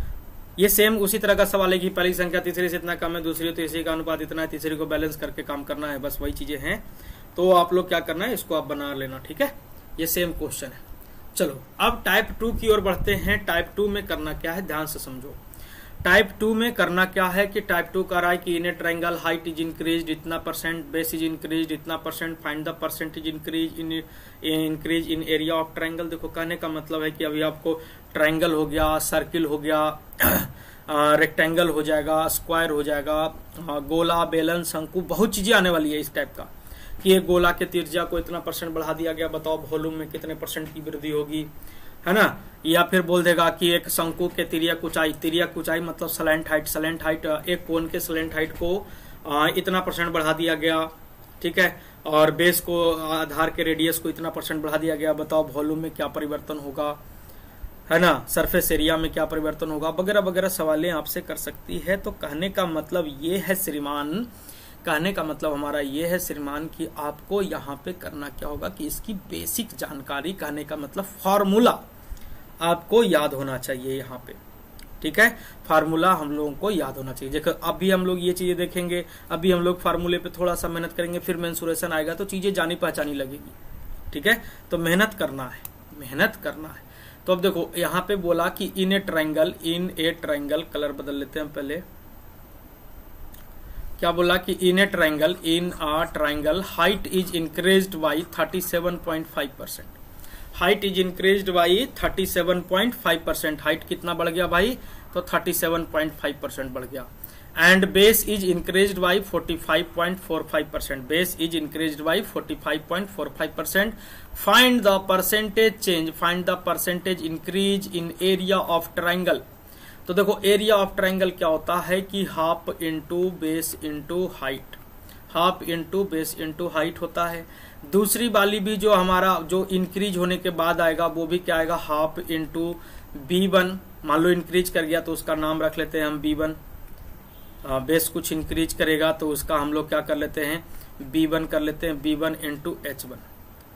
ये सेम उसी तरह का सवाल है कि पहली संख्या तीसरी से इतना कम है, दूसरी तीसरी का अनुपात इतना है, तीसरी को बैलेंस करके काम करना है, बस वही चीजें हैं। तो आप लोग क्या करना है, इसको आप बना लेना। ठीक है, ये सेम क्वेश्चन है। चलो अब टाइप 2 की ओर बढ़ते हैं। टाइप 2 में करना क्या है, ध्यान से समझो। टाइप 2 में करना क्या है कि टाइप 2 का रहा है कि in a triangle height is increase इतना %, बेस इज इंक्रीज इतना %, find the percentage increase in area of triangle. देखो कहने का मतलब है कि अभी आपको ट्रायंगल हो गया, सर्किल हो गया, रेक्टेंगल हो जाएगा, स्क्वायर हो जाएगा, गोला, बेलन, शंकु, बहुत चीजें आने वाली है इस टाइप का कि एक गोला के त्रिज्या को इतना % बढ़ा दिया गया, बताओ वॉल्यूम में कितने % की वृद्धि होगी, है ना। या फिर बोल देगा कि एक शंकु के तिर्यक ऊंचाई मतलब स्लैंट हाइट, एक कोन के स्लैंट हाइट को इतना % बढ़ा दिया गया। ठीक है, और बेस को, आधार के रेडियस को इतना % बढ़ा दिया गया, बताओ वॉल्यूम में क्या परिवर्तन होगा, है ना, सरफेस एरिया में क्या परिवर्तन होगा, वगैरह वगैरह सवालें आपसे कर सकती है। तो कहने का मतलब ये है श्रीमान, कहने का मतलब हमारा ये है श्रीमान कि आपको यहाँ पे करना क्या होगा कि इसकी बेसिक जानकारी, कहने का मतलब फॉर्मूला आपको याद होना चाहिए यहाँ पे। ठीक है, फार्मूला हम लोगों को याद होना चाहिए। देखो अभी हम लोग ये चीजें देखेंगे, अभी हम लोग फार्मूले पे थोड़ा सा मेहनत करेंगे, फिर मेंसुरेशन आएगा तो चीजें जानी पहचानी लगेगी। ठीक है, तो मेहनत करना है, मेहनत करना है। तो अब देखो यहाँ पे बोला कि इन ए ट्रायंगल, कलर बदल लेते हैं पहले। क्या बोला कि in a triangle height is increased by 37.5%। Height is increased by 37.5%। Height कितना बढ़ गया भाई, तो 37.5% बढ़ गया। And base is increased by 45.45%। Base is increased by 45.45%। Find the percentage change, find the percentage increase in area of triangle. तो देखो area of triangle क्या होता है कि half into base into height, half into base into height होता है। दूसरी वाली भी जो हमारा जो इंक्रीज होने के बाद आएगा वो भी क्या आएगा, हाफ इंटू B1। मान लो इंक्रीज कर गया तो उसका नाम रख लेते हैं हम B1। बेस कुछ इंक्रीज करेगा तो उसका हम लोग क्या कर लेते हैं, B1 कर लेते हैं, B1 इंटू H1।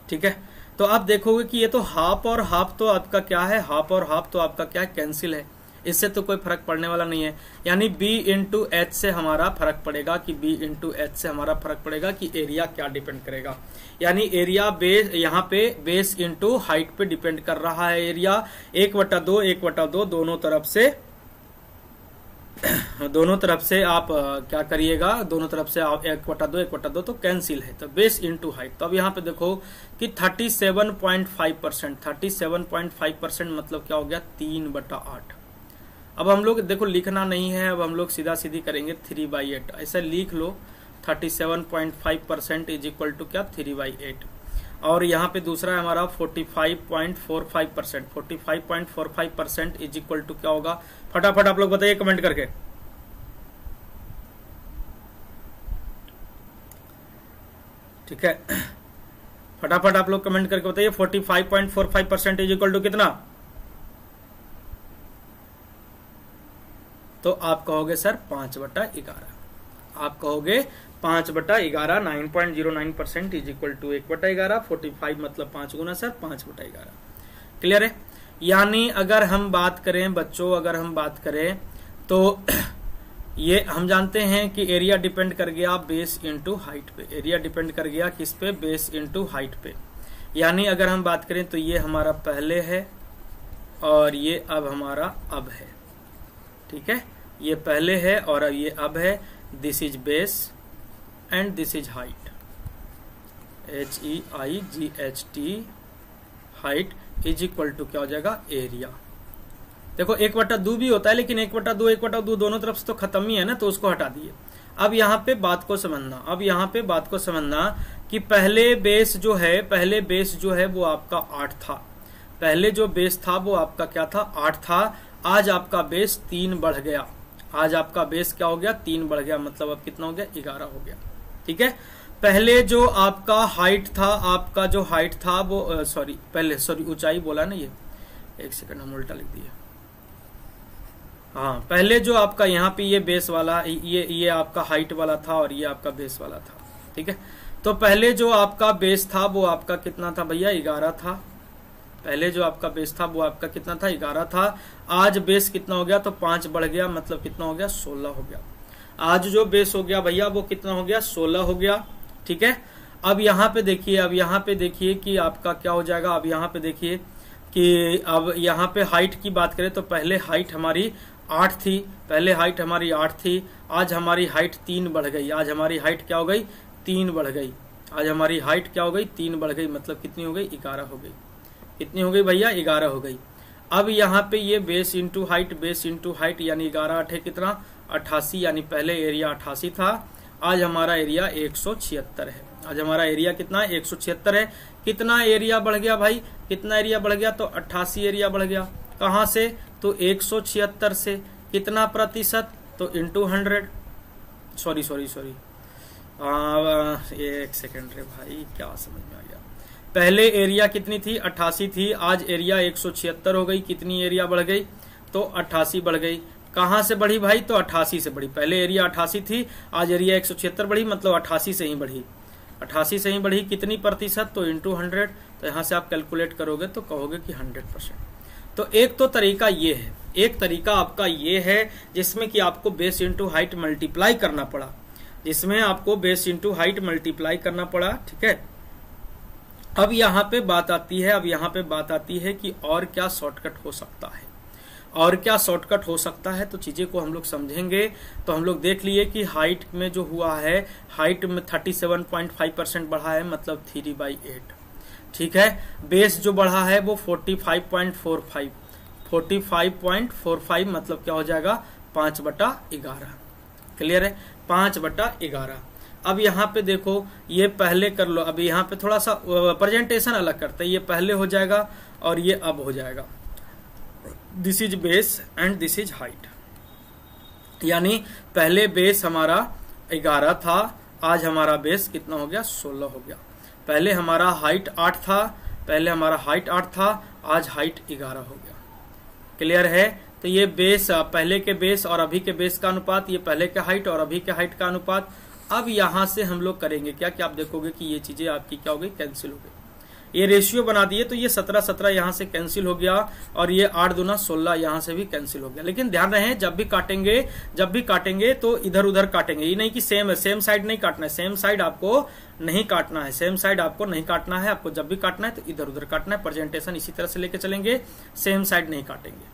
ठीक है, तो आप देखोगे कि ये तो हाफ और हाफ तो आपका क्या है, हाफ और हाफ तो आपका क्या कैंसिल है, इससे तो कोई फर्क पड़ने वाला नहीं है। यानी B इंटू एच से हमारा फर्क पड़ेगा कि B इंटू एच से हमारा फर्क पड़ेगा कि एरिया क्या डिपेंड करेगा। यानी एरिया बेस, यहाँ पे बेस इंटू हाइट पे डिपेंड कर रहा है एरिया। 1/2 1/2 दोनों तरफ से आप क्या करिएगा, दोनों तरफ से आप 1/2 1/2 तो कैंसिल है, तो बेस इंटू हाइट। तो अब यहाँ पे देखो कि 37.5%, 37.5% मतलब क्या हो गया, 3/8। अब हम लोग देखो लिखना नहीं है, अब हम लोग सीधा सीधी करेंगे 3/8। ऐसा लिख लो 37.5% इज इक्वल टू क्या, 3/8। और यहाँ पे दूसरा है हमारा 45.45%, 45.45% इज इक्वल टू क्या होगा, फटाफट आप लोग बताइए कमेंट करके। ठीक है, फटाफट आप लोग कमेंट करके बताइए 45.45% इज इक्वल टू कितना। तो आप कहोगे सर 5/11। आप कहोगे 5/11, 9.09% इज इक्वल टू 1/11। 45 मतलब 5 गुना सर 5/11। क्लियर है। यानी अगर हम बात करें बच्चों, अगर हम बात करें तो ये हम जानते हैं कि एरिया डिपेंड कर गया बेस इंटू हाइट पे। एरिया डिपेंड कर गया किस पे, बेस इंटू हाइट पे। यानी अगर हम बात करें तो ये हमारा पहले है और ये अब हमारा अब है। ठीक है, ये पहले है और अब ये अब है। This is base and this is height, HEIGHT, height is equal to क्या हो जाएगा, एरिया। देखो 1/2 भी होता है, लेकिन 1/2 1/2 दोनों तरफ से तो खत्म ही है ना, तो उसको हटा दिए। अब यहाँ पे बात को समझना, अब यहाँ पे बात को समझना कि पहले बेस जो है, पहले बेस जो है वो आपका 8 था। पहले जो बेस था वो आपका क्या था, 8 था। आज आपका बेस 3 बढ़ गया। आज आपका बेस क्या हो गया, 3 बढ़ गया, मतलब अब कितना हो गया, 11 हो गया। ठीक है, पहले जो आपका हाइट था, आपका जो हाइट था वो पहले ऊंचाई बोला ना, ये एक सेकंड हम उल्टा लिख दिए। हाँ, पहले जो आपका यहाँ पे ये बेस वाला, ये आपका हाइट वाला था और ये आपका बेस वाला था। ठीक है, तो पहले जो आपका बेस था वो आपका कितना था भैया, 11 था। पहले जो आपका बेस था वो आपका कितना था, 11 था। आज बेस कितना हो गया, तो 5 बढ़ गया, मतलब कितना हो गया, 16 हो गया। आज जो बेस हो गया भैया वो कितना हो गया, 16 हो गया। ठीक है, अब यहाँ पे देखिए, अब यहाँ पे देखिए कि आपका क्या हो जाएगा। अब यहाँ पे देखिए कि अब यहाँ पे हाइट की बात करें तो पहले हाइट हमारी 8 थी, पहले हाइट हमारी 8 थी। आज हमारी हाइट 3 बढ़ गई। आज हमारी हाइट क्या हो गई, 3 बढ़ गई। आज हमारी हाइट क्या हो गई, 3 बढ़ गई, मतलब कितनी हो गई, 11 हो गई। कितनी हो गई भैया, 11 हो गई। अब यहाँ पे ये base into height, base into height, यानी 11 8 कितना, 88। यानी पहले एरिया 88 था, आज हमारा एरिया 176 है। आज हमारा एरिया कितना है, 176 है। कितना एरिया बढ़ गया भाई, कितना एरिया बढ़ गया, तो 88 एरिया बढ़ गया। कहाँ से, तो 176 से। कितना प्रतिशत, तो इंटू 100। सॉरी एक सेकेंड रे भाई, क्या समझ में आ गया। पहले एरिया कितनी थी, 88 थी। आज एरिया 176 हो गई। कितनी एरिया बढ़ गई, तो 88 बढ़ गई। कहाँ से बढ़ी भाई, तो 88 से बढ़ी। पहले एरिया 88 थी, आज एरिया 176 बढ़ी, मतलब 88 से ही बढ़ी। 88 से ही बढ़ी। कितनी प्रतिशत, तो इंटू 100। तो यहाँ से आप कैलकुलेट करोगे तो कहोगे कि 100%। तो एक तो तरीका ये है, एक तरीका आपका ये है जिसमें कि आपको बेस इंटू हाइट मल्टीप्लाई करना पड़ा, जिसमें आपको बेस इंटू हाइट मल्टीप्लाई करना पड़ा। ठीक है, अब यहाँ पे बात आती है, अब यहाँ पे बात आती है कि और क्या शॉर्टकट हो सकता है, और क्या शॉर्टकट हो सकता है। तो चीजें को हम लोग समझेंगे। तो हम लोग देख लिए कि हाइट में जो हुआ है, हाइट में 37.5% बढ़ा है, मतलब 3/8। ठीक है। बेस जो बढ़ा है वो 45.45, 45.45 मतलब क्या हो जाएगा 5/11। क्लियर है, 5/11। अब यहाँ पे देखो, ये पहले कर लो, अब यहाँ पे थोड़ा सा प्रेजेंटेशन अलग करते हैं, ये पहले हो जाएगा और ये अब हो जाएगा। This is base and this is height, यानी पहले बेस हमारा 11 था, आज हमारा बेस कितना हो गया 16 हो गया। पहले हमारा हाइट 8 था, पहले हमारा हाइट 8 था, आज हाइट 11 हो गया। क्लियर है। तो ये बेस, पहले के बेस और अभी के बेस का अनुपात, ये पहले के हाइट और अभी के हाइट का अनुपात। अब यहां से हम लोग करेंगे क्या कि आप देखोगे कि ये चीजें आपकी क्या हो गई, कैंसिल हो गई। ये रेशियो बना दिए तो ये 17 यहां से कैंसिल हो गया और ये 8 दूना 16 यहां से भी कैंसिल हो गया। लेकिन ध्यान रहे, जब भी काटेंगे तो इधर उधर काटेंगे, ये नहीं कि सेम साइड नहीं काटना है, सेम साइड आपको नहीं काटना है, सेम साइड आपको नहीं काटना है। आपको जब भी काटना है तो इधर उधर काटना है। प्रेजेंटेशन इसी तरह से लेके चलेंगे, सेम साइड नहीं काटेंगे।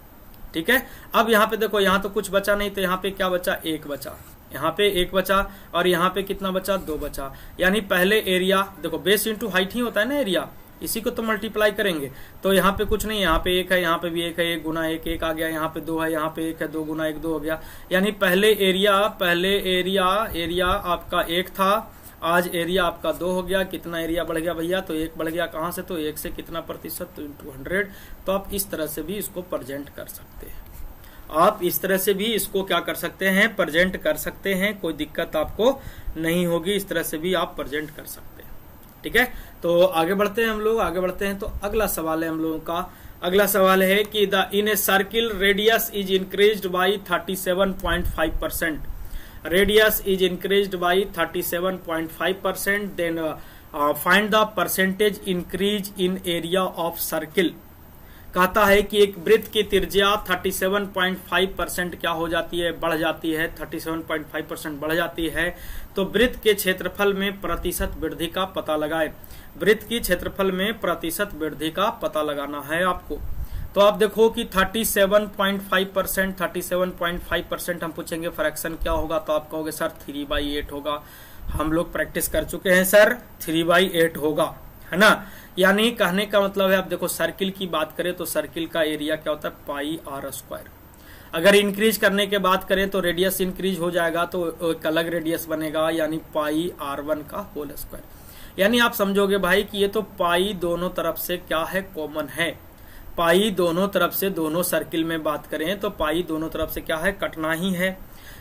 ठीक है। अब यहाँ पे देखो, यहाँ तो कुछ बचा नहीं, तो यहाँ पे क्या बचा, 1 बचा, यहाँ पे 1 बचा और यहाँ पे कितना बचा, 2 बचा। यानी पहले एरिया देखो, बेस इंटू हाइट ही होता है ना एरिया, इसी को तो मल्टीप्लाई करेंगे। तो यहाँ पे कुछ नहीं, यहाँ पे 1 है, यहाँ पे भी 1 है, 1 गुना 1 1 आ गया, यहाँ पे 2 है, यहाँ पे 1 है, 2 गुना 1 2 हो गया। यानी पहले एरिया आपका 1 था, आज एरिया आपका 2 हो गया। कितना एरिया बढ़ गया भैया, तो 1 बढ़ गया। कहां से, तो 1 से कितना प्रतिशत, तो इंटू 100। तो आप इस तरह से भी इसको प्रेजेंट कर सकते हैं, आप इस तरह से भी इसको क्या कर सकते हैं, प्रेजेंट कर सकते हैं। कोई दिक्कत आपको नहीं होगी, इस तरह से भी आप प्रेजेंट कर सकते हैं। ठीक है। तो आगे बढ़ते हैं हम लोग, आगे बढ़ते हैं। तो अगला सवाल है हम लोगों का, अगला सवाल है कि the in a circle radius is increased by 37.5%, radius is increased by 37.5%, then find the percentage increase in area of circle. कहता है कि एक वृत्त की त्रिज्या 37.5% क्या हो जाती है, बढ़ जाती है, 37.5% बढ़ जाती है। तो वृत्त के क्षेत्रफल में प्रतिशत वृद्धि का पता लगाए। वृत्त की क्षेत्रफल में प्रतिशत वृद्धि का पता लगाना है आपको। तो आप देखो कि 37.5% हम पूछेंगे फ्रैक्शन क्या होगा, तो आप कहोगे सर 3/8 होगा। हम लोग प्रैक्टिस कर चुके हैं सर, 3/8 होगा, है ना। यानी कहने का मतलब है, आप देखो सर्किल की बात करें तो सर्किल का एरिया क्या होता है, πr²। अगर इंक्रीज करने के बात करें तो रेडियस इंक्रीज हो जाएगा, तो एक अलग रेडियस बनेगा, यानी πr1 का होल स्क्वायर। यानी आप समझोगे भाई कि ये तो पाई दोनों तरफ से क्या है, कॉमन है। पाई दोनों तरफ से, दोनों सर्किल में बात करें तो पाई दोनों तरफ से क्या है, कटना ही है।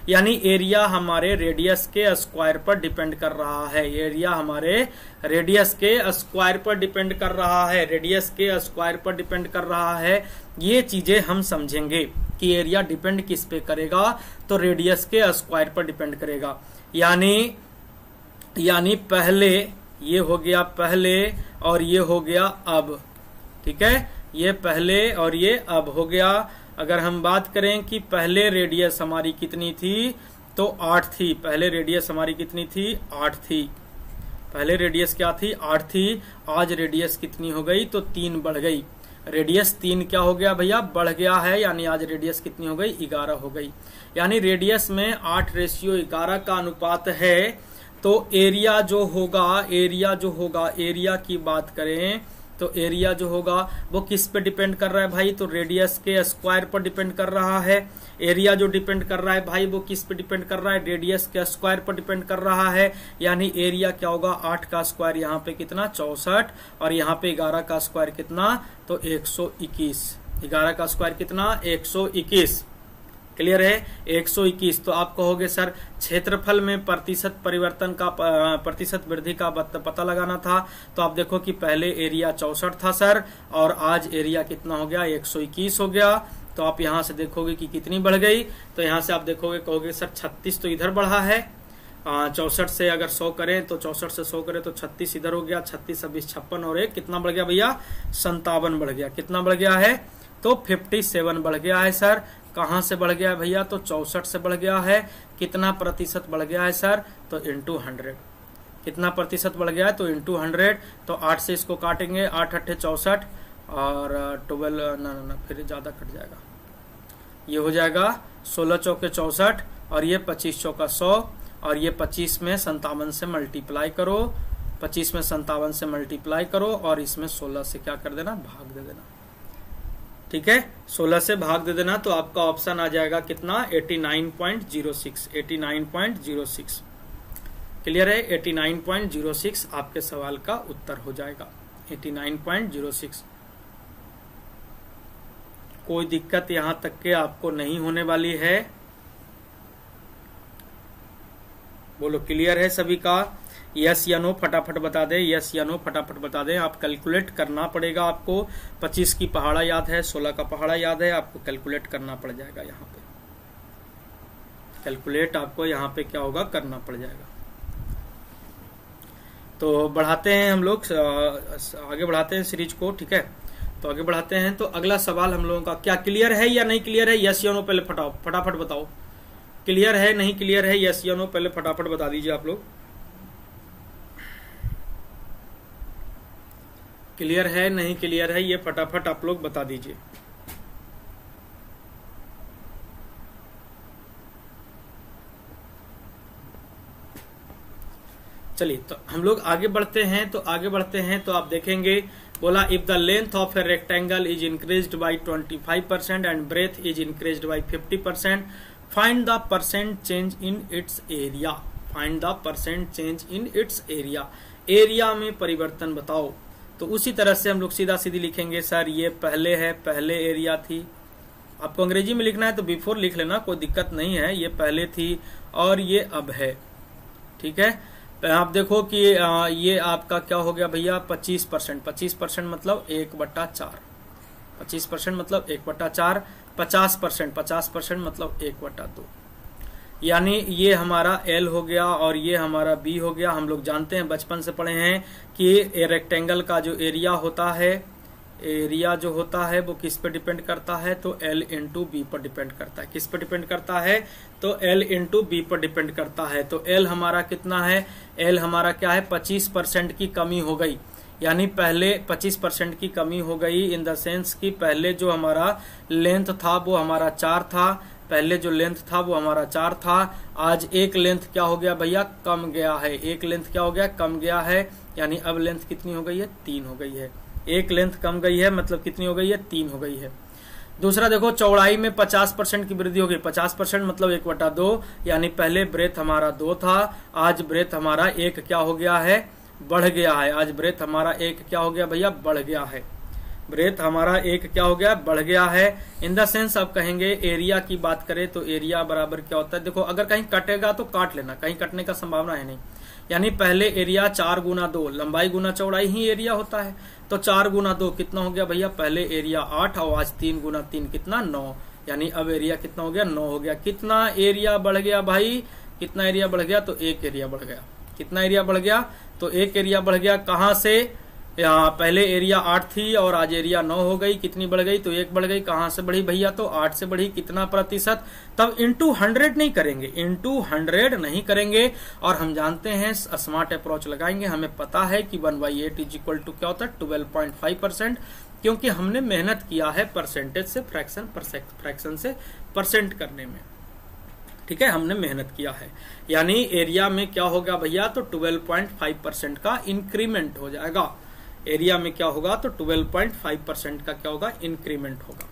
यानी एरिया हमारे रेडियस के स्क्वायर पर डिपेंड कर रहा है, एरिया हमारे रेडियस के स्क्वायर पर डिपेंड कर रहा है, रेडियस के स्क्वायर पर डिपेंड कर रहा है। ये चीजें हम समझेंगे कि एरिया डिपेंड किस पे करेगा, तो रेडियस के स्क्वायर पर डिपेंड करेगा। यानी पहले ये हो गया पहले और ये हो गया अब, ठीक है, ये पहले और ये अब हो गया। अगर हम बात करें कि पहले रेडियस हमारी कितनी थी, तो 8 थी। पहले रेडियस हमारी कितनी थी, 8 थी। पहले रेडियस क्या थी, 8 थी। आज रेडियस कितनी हो गई, तो 3 बढ़ गई। रेडियस 3 क्या हो गया भैया, बढ़ गया है। यानी आज रेडियस कितनी हो गई, 11 हो गई। यानी रेडियस में 8:11 का अनुपात है। तो एरिया जो होगा, एरिया की बात करें तो एरिया जो होगा वो किस पे डिपेंड कर रहा है भाई, तो रेडियस के स्क्वायर पर डिपेंड कर रहा है। एरिया जो डिपेंड कर रहा है भाई वो किस पे डिपेंड कर रहा है, रेडियस के स्क्वायर पर डिपेंड कर रहा है। यानी एरिया क्या होगा, 8 का स्क्वायर यहाँ पे कितना, 64, और यहाँ पे 11 का स्क्वायर कितना, तो 121। 11 का स्क्वायर कितना, 121। क्लियर है, 121। तो आप कहोगे सर क्षेत्रफल में प्रतिशत परिवर्तन का, प्रतिशत वृद्धि का पता लगाना था। तो आप देखो कि पहले एरिया 64 था सर, और आज एरिया कितना हो गया, 121 हो गया। तो आप यहां से देखोगे कि कितनी बढ़ गई, तो यहां से आप देखोगे, कहोगे सर 36 तो इधर बढ़ा है। 64 से अगर 100 करें तो 64 से 100 करें तो 36 इधर हो गया, 36 26 56 और 1 कितना बढ़ गया भैया, 57 बढ़ गया। कितना बढ़ गया है, तो 57 बढ़ गया है सर। कहां से बढ़ गया है भैया, तो 64 से बढ़ गया है। कितना प्रतिशत बढ़ गया है सर, तो इंटू 100। कितना प्रतिशत बढ़ गया है, तो इंटू 100। तो 8 से इसको काटेंगे, 8 8 64 और 12 ना फिर ज्यादा कट जाएगा। ये हो जाएगा 16 चौके 64 और ये 25 चौका 100 और ये 25 में 57 से मल्टीप्लाई करो 25 में 57 से मल्टीप्लाई करो और इसमें 16 से क्या कर देना, भाग दे देना। ठीक है, 16 से भाग दे देना तो आपका ऑप्शन आ जाएगा कितना, 89.06। 89.06 क्लियर है, 89.06 आपके सवाल का उत्तर हो जाएगा, 89.06। कोई दिक्कत यहां तक के आपको नहीं होने वाली है, बोलो क्लियर है सभी का? यस या नो फटाफट बता दें, यस या नो फटाफट बता दें। आप कैलकुलेट करना पड़ेगा आपको, 25 की पहाड़ा याद है, 16 का पहाड़ा याद है, आपको कैलकुलेट करना पड़ जाएगा यहाँ पे, कैलकुलेट आपको यहाँ पे क्या होगा, करना पड़ जाएगा। तो बढ़ाते हैं हम लोग, आगे बढ़ाते हैं सीरीज को। ठीक है, तो आगे बढ़ाते हैं। तो अगला सवाल हम लोगों का क्या क्लियर है या नहीं क्लियर है, यस या नो पहले फटाफट बताओ, क्लियर है नहीं क्लियर है, यस या नो पहले फटाफट बता दीजिए आप लोग। क्लियर है नहीं क्लियर है, ये फटाफट आप लोग बता दीजिए। चलिए तो हम लोग आगे बढ़ते हैं। तो आगे बढ़ते हैं तो आप देखेंगे, बोला if the length of a rectangle is increased by 25% and breadth is increased by 50%, find the percent change in its area. Find the percent change in its area, area में परिवर्तन बताओ। तो उसी तरह से हम लोग सीधा सीधी लिखेंगे, सर ये पहले है, पहले एरिया थी। आपको अंग्रेजी में लिखना है तो बिफोर लिख लेना, कोई दिक्कत नहीं है, ये पहले थी और ये अब है। ठीक है, आप देखो कि ये आपका क्या हो गया भैया, 25%। 25% मतलब 1/4, 25% मतलब 1/4, 50%, 50% मतलब 1/2, यानी ये हमारा L हो गया और ये हमारा B हो गया। हम लोग जानते हैं, बचपन से पढ़े हैं कि रेक्टेंगल का जो एरिया होता है, एरिया जो होता है वो किस पे डिपेंड करता है, तो L इंटू बी पर डिपेंड करता है। किस पे डिपेंड करता है, तो L इंटू बी पर डिपेंड करता है। तो L हमारा कितना है, L हमारा क्या है, 25% की कमी हो गई, यानी पहले 25% की कमी हो गई इन द सेंस कि पहले जो हमारा लेंथ था वो हमारा 4 था, पहले जो लेंथ था वो हमारा 4 था। आज एक लेंथ क्या हो गया भैया, कम गया है, एक लेंथ क्या हो गया, कम गया है, यानी अब लेंथ कितनी हो गई है, 3 हो गई है। एक लेंथ कम गई है मतलब कितनी हो गई है, 3 हो गई है। दूसरा देखो, चौड़ाई में 50% की वृद्धि हो गई। 50% मतलब 1/2, यानी पहले ब्रेथ हमारा 2 था, आज ब्रेथ हमारा 1 क्या हो गया है, बढ़ गया है। आज ब्रेथ हमारा 1 क्या हो गया भैया, बढ़ गया है। ब्रेथ हमारा 1 क्या हो गया, बढ़ गया है। इन द सेंस आप कहेंगे एरिया की बात करें तो एरिया बराबर क्या होता है, देखो अगर कहीं कटेगा तो काट लेना, कहीं कटने का संभावना है नहीं। यानी पहले एरिया 4 गुना 2, लंबाई गुना चौड़ाई ही एरिया होता है। तो 4 गुना 2 कितना हो गया भैया, पहले एरिया 8 और आज 3 गुना 3 कितना, 9, यानी अब एरिया कितना हो गया, 9 हो गया। कितना एरिया बढ़ गया भाई, कितना एरिया बढ़ गया, तो 1 एरिया बढ़ गया। कितना एरिया बढ़ गया, तो 1 एरिया बढ़ गया। कहां से, यहाँ पहले एरिया 8 थी और आज एरिया 9 हो गई, कितनी बढ़ गई, तो 1 बढ़ गई। कहां से बढ़ी भैया, तो 8 से बढ़ी। कितना प्रतिशत, तब इंटू 100 नहीं करेंगे, इंटू 100 नहीं करेंगे। और हम जानते हैं स्मार्ट अप्रोच लगाएंगे, हमें पता है कि 1/8 इज इक्वल टू क्या होता है, 12.5%, क्योंकि हमने मेहनत किया है परसेंटेज से फ्रैक्शन से परसेंट करने में। ठीक है, हमने मेहनत किया है, यानी एरिया में क्या होगा भैया, तो 12.5% का इंक्रीमेंट हो जाएगा। एरिया में क्या होगा, तो 12.5% का क्या होगा, इंक्रीमेंट होगा।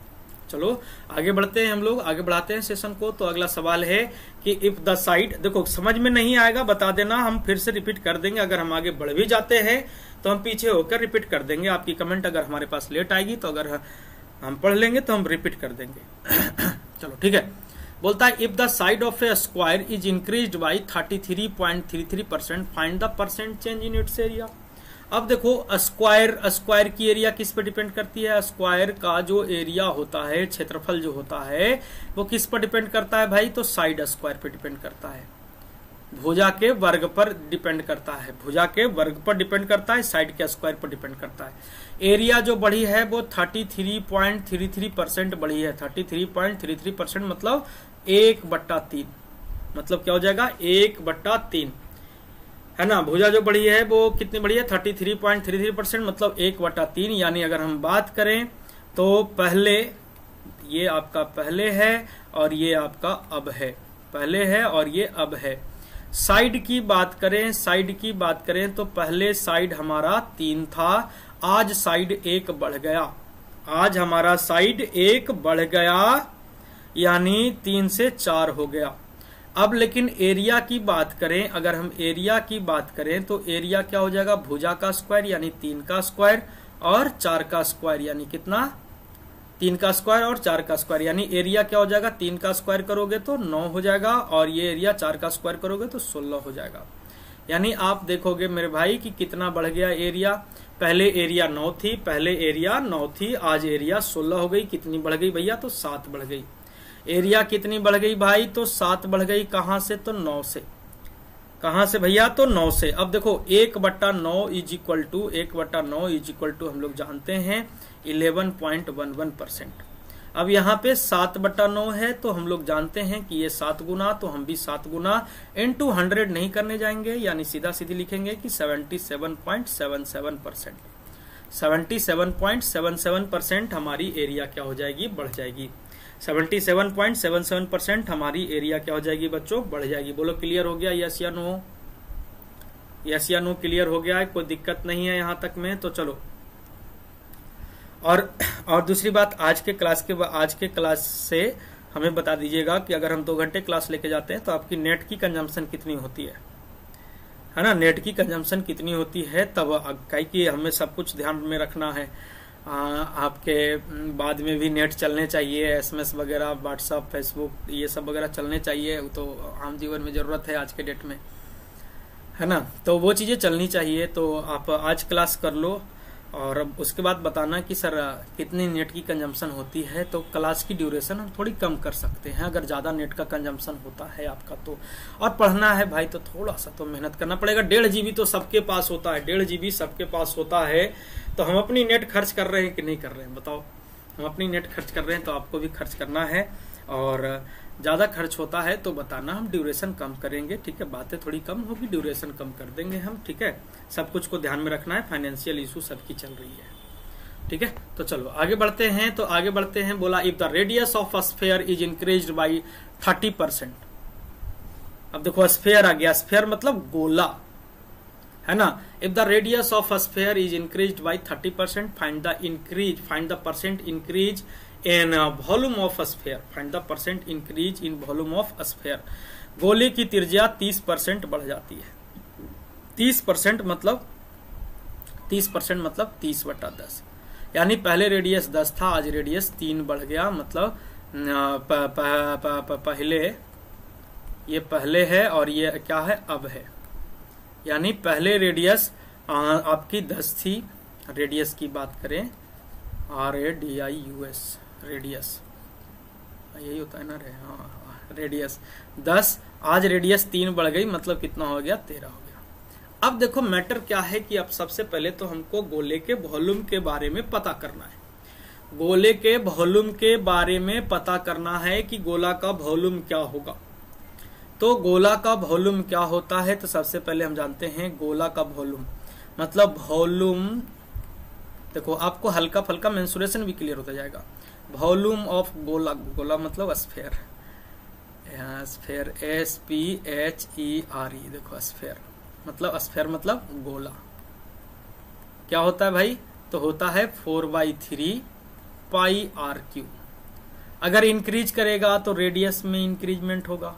चलो आगे बढ़ते हैं, हम लोग आगे बढ़ाते हैं सेशन को। तो अगला सवाल है कि इफ द साइड, देखो समझ में नहीं आएगा बता देना, हम फिर से रिपीट कर देंगे। अगर हम आगे बढ़ भी जाते हैं तो हम पीछे होकर रिपीट कर देंगे। आपकी कमेंट अगर हमारे पास लेट आएगी तो अगर हम पढ़ लेंगे तो हम रिपीट कर देंगे। चलो ठीक है, बोलता है if the side of A square is increased bye 33.33%, find the percent change in its area. अब देखो स्क्वायर की एरिया किस पे डिपेंड करती है, स्क्वायर का जो एरिया होता है, क्षेत्रफल जो होता है वो किस पर डिपेंड करता है भाई, तो साइड स्क्वायर पे डिपेंड करता है, भुजा के वर्ग पर डिपेंड करता है, भुजा के वर्ग पर डिपेंड करता है, साइड के स्क्वायर पर डिपेंड करता है। एरिया जो बढ़ी है वो 33.33% बढ़ी है। 33.33% मतलब 1/3, मतलब क्या हो जाएगा, 1/3 है ना। भुजा जो बढ़ी है वो कितनी बढ़ी है, 33.33%, मतलब 1/3। यानी अगर हम बात करें तो पहले, ये आपका पहले है और ये आपका अब है, पहले है और ये अब है। साइड की बात करें तो पहले साइड हमारा 3 था, आज साइड 1 बढ़ गया, आज हमारा साइड 1 बढ़ गया, यानी 3 से 4 हो गया। अब लेकिन एरिया की बात करें, अगर हम एरिया की बात करें तो एरिया क्या हो जाएगा, भुजा का स्क्वायर यानी 3 का स्क्वायर और 4 का स्क्वायर, यानी कितना, 3 का स्क्वायर और 4 का स्क्वायर, यानी एरिया क्या हो जाएगा, 3 का स्क्वायर करोगे तो 9 हो जाएगा और ये एरिया 4 का स्क्वायर करोगे तो 16 हो जाएगा। यानी आप देखोगे मेरे भाई कि कितना बढ़ गया एरिया। पहले एरिया 9 थी, आज एरिया 16 हो गई। कितनी बढ़ गई भैया, तो 7 बढ़ गई। एरिया कितनी बढ़ गई भाई, तो 7 बढ़ गई। कहां से, तो 9 से। कहां से भैया, तो 9 से। अब देखो 1/9 is equal to 1/9 is equal to हम लोग जानते हैं 11.11%। अब यहाँ पे 7/9 है तो हम लोग जानते हैं कि ये 7 गुना, तो हम भी 7 गुना इंटू 100 नहीं करने जाएंगे, यानी सीधा सीधी लिखेंगे कि 77.77%। 77.77% हमारी एरिया क्या हो जाएगी, बढ़ जाएगी। 77.77% हमारी एरिया क्या हो जाएगी बच्चों, बढ़ जाएगी। बोलो क्लियर हो गया, यस या नो, यस या नो क्लियर हो गया है, कोई दिक्कत नहीं है यहाँ तक में। तो चलो, और दूसरी बात, आज के क्लास से हमें बता दीजिएगा कि अगर हम 2 घंटे क्लास लेके जाते हैं तो आपकी नेट की कंजम्पशन कितनी होती है ना, नेट की कंजम्पशन कितनी होती है। तब कहीं कि हमें सब कुछ ध्यान में रखना है। आपके बाद में भी नेट चलने चाहिए, एसएमएस वगैरह, व्हाट्सएप, फेसबुक, ये सब वगैरह चलने चाहिए, तो आम जीवन में जरूरत है आज के डेट में, है ना। तो वो चीजें चलनी चाहिए। तो आप आज क्लास कर लो और उसके बाद बताना कि सर कितनी नेट की कंजम्पशन होती है। तो क्लास की ड्यूरेशन हम थोड़ी कम कर सकते हैं अगर ज्यादा नेट का कंजम्पशन होता है आपका तो। और पढ़ना है भाई तो थोड़ा सा तो मेहनत करना पड़ेगा। 1.5 GB तो सबके पास होता है, 1.5 GB सबके पास होता है। तो हम अपनी नेट खर्च कर रहे हैं कि नहीं कर रहे हैं, बताओ। हम अपनी नेट खर्च कर रहे हैं तो आपको भी खर्च करना है, और ज्यादा खर्च होता है तो बताना, हम ड्यूरेशन कम करेंगे, ठीक है। बातें थोड़ी कम होगी, ड्यूरेशन कम कर देंगे हम, ठीक है। सब कुछ को ध्यान में रखना है, फाइनेंशियल इशू सबकी चल रही है, ठीक है। तो चलो आगे बढ़ते हैं। तो आगे बढ़ते हैं, बोला if the radius of sphere is increased by 30%। अब देखो स्फीयर आ गया, स्फीयर मतलब गोला, है ना। If the radius of sphere is increased by 30%, find the percent increase in volume of a sphere, find the percent increase in volume of a sphere। गोले की त्रिज्या 30% बढ़ जाती है। 30% मतलब 30/10, यानी पहले रेडियस 10 था, आज रेडियस 3 बढ़ गया। मतलब पहले ये पहले है और ये क्या है, अब है। यानी पहले रेडियस आपकी 10 थी, रेडियस की बात करें, RADIUS, रेडियस यही होता है ना रे, हाँ रेडियस 10, आज रेडियस 3 बढ़ गई, मतलब कितना हो गया, 13 हो गया। अब देखो मैटर क्या है कि अब सबसे पहले तो हमको गोले के वॉल्यूम के बारे में पता करना है। गोले के वॉल्यूम के बारे में पता करना है कि गोला का वॉल्यूम क्या होगा। तो गोला का वॉल्यूम क्या होता है, तो सबसे पहले हम जानते हैं गोला का वॉल्यूम मतलब वॉल्यूम। देखो आपको हल्का फल्का मेंसुरेशन भी क्लियर होता जाएगा। वॉल्यूम ऑफ गोला, गोला मतलब स्फीयर, स्फीयर SPHERE। देखो स्फीयर मतलब गोला क्या होता है भाई, तो होता है 4/3 πr3। अगर इंक्रीज करेगा तो रेडियस में इंक्रीजमेंट होगा,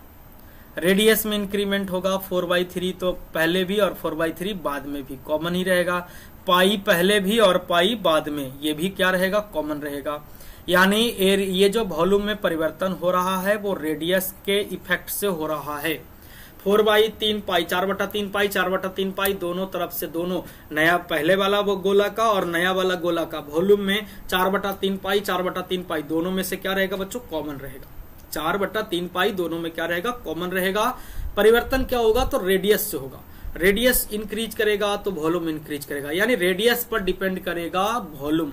रेडियस में इंक्रीमेंट होगा। 4/3 तो पहले भी और 4/3 बाद में भी कॉमन ही रहेगा। पाई पहले भी और पाई बाद में, ये भी क्या रहेगा, कॉमन रहेगा। यानी ये जो वॉल्यूम में परिवर्तन हो रहा है वो रेडियस के इफेक्ट से हो रहा है। 4/3 पाई, 4/3 पाई, 4/3 पाई, दोनों तरफ से, दोनों नया पहले वाला वो गोला का और नया वाला गोला का वॉल्यूम में 4/3 पाई, 4/3 पाई, दोनों में से क्या रहेगा बच्चों, कॉमन रहेगा। 4/3 पाई दोनों में क्या रहेगा, कॉमन रहेगा। परिवर्तन क्या होगा, तो रेडियस से होगा। रेडियस इंक्रीज करेगा तो वॉल्यूम इंक्रीज करेगा, यानी रेडियस पर डिपेंड करेगा वॉल्यूम।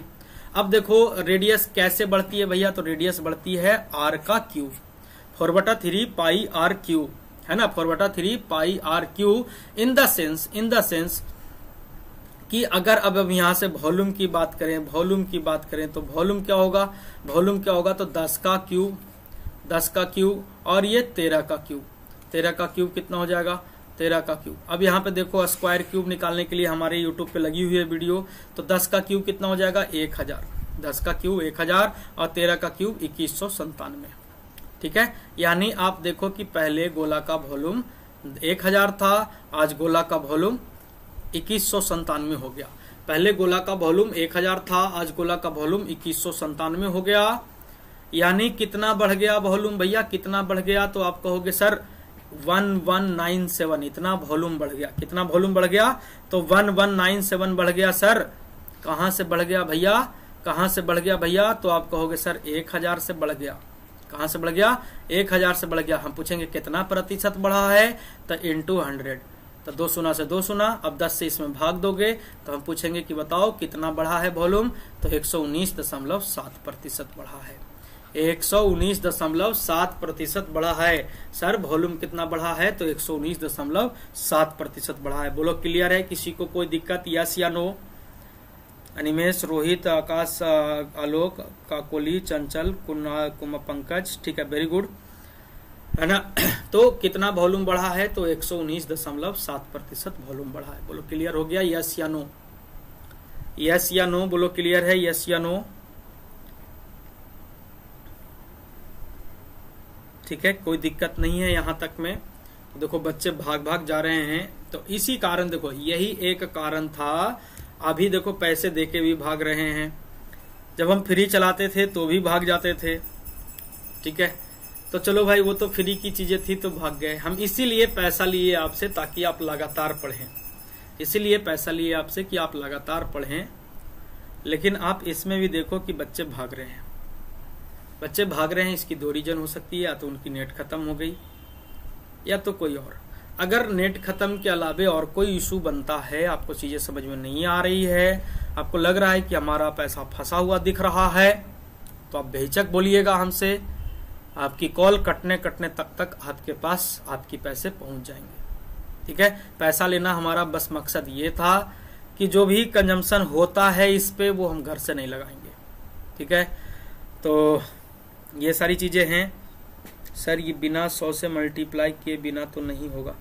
अब देखो रेडियस कैसे बढ़ती है भैया, तो रेडियस बढ़ती है r का क्यूब, 4/3 पाई r क्यूब, है ना, 4/3 पाई r cube. In the sense कि अगर अब यहां से वॉल्यूम की बात करें, तो वॉल्यूम क्या होगा, तो 10 का क्यूब और ये 13 का क्यूब। 13 का क्यूब कितना हो जाएगा, 13 का क्यूब। अब यहाँ पे देखो स्क्वायर क्यूब निकालने के लिए हमारे यूट्यूब पे लगी हुई है वीडियो, तो 10 का क्यूब कितना हो जाएगा, 1000। 10 का क्यूब 1000 और 13 का क्यूब 2197। ठीक है, यानी आप देखो कि पहले गोला का वॉल्यूम 1000 था, आज गोला का वॉल्यूम 2197 हो गया। पहले गोला का वॉल्यूम 1000 था, आज गोला का वॉल्यूम 2197 हो गया। यानी कितना बढ़ गया वॉल्यूम भैया, कितना बढ़ गया? तो आप कहोगे सर 1197, इतना वॉल्यूम बढ़ गया। कितना वॉल्यूम बढ़ गया? तो 1197 बढ़ गया सर। कहां से बढ़ गया भैया, कहां से बढ़ गया भैया? तो आप कहोगे सर 1000 से बढ़ गया। कहां से बढ़ गया? 1000 से बढ़ गया। हम पूछेंगे कितना प्रतिशत बढ़ा है, तो इंटू 100, तो 2 शून्य से 2 शून्य। अब 10 से इसमें भाग दोगे तो हम पूछेंगे कि बताओ कितना बढ़ा है वॉल्यूम, तो 119.7% बढ़ा है। 119.7% बढ़ा है सर। वॉल्यूम कितना बढ़ा है? तो 119.7% बढ़ा है। बोलो क्लियर है? किसी को कोई दिक्कत, यस या नो? अनिमेश, रोहित, आकाश, आलोक, काकोली, चंचल, कुमा, पंकज, ठीक है, वेरी गुड, है ना। तो कितना वॉल्यूम बढ़ा है? तो 119.7% वॉल्यूम बढ़ा है। बोलो क्लियर हो गया, यस या नो? यस या नो? बोलो क्लियर है, यस या नो? ठीक है, कोई दिक्कत नहीं है यहां तक में। देखो बच्चे भाग भाग जा रहे हैं, तो इसी कारण देखो यही एक कारण था। अभी देखो पैसे देके भी भाग रहे हैं, जब हम फ्री चलाते थे तो भी भाग जाते थे। ठीक है, तो चलो भाई वो तो फ्री की चीजें थी तो भाग गए। हम इसीलिए पैसा लिए आपसे ताकि आप लगातार पढ़ें, इसीलिए पैसा लिए आपसे कि आप लगातार पढ़ें। लेकिन आप इसमें भी देखो कि बच्चे भाग रहे हैं, बच्चे भाग रहे हैं। इसकी दो रीजन हो सकती है, या तो उनकी नेट खत्म हो गई या तो कोई और। अगर नेट खत्म के अलावे और कोई इशू बनता है, आपको चीजें समझ में नहीं आ रही है, आपको लग रहा है कि हमारा पैसा फंसा हुआ दिख रहा है, तो आप बेहिचक बोलिएगा हमसे। आपकी कॉल कटने कटने तक आपके पास आपकी पैसे पहुंच जाएंगे। ठीक है, पैसा लेना हमारा बस मकसद ये था कि जो भी कंजम्पशन होता है इस पे वो हम घर से नहीं लगाएंगे। ठीक है, तो ये सारी चीजें हैं। सर ये बिना 100 से मल्टीप्लाई किए बिना तो नहीं होगा।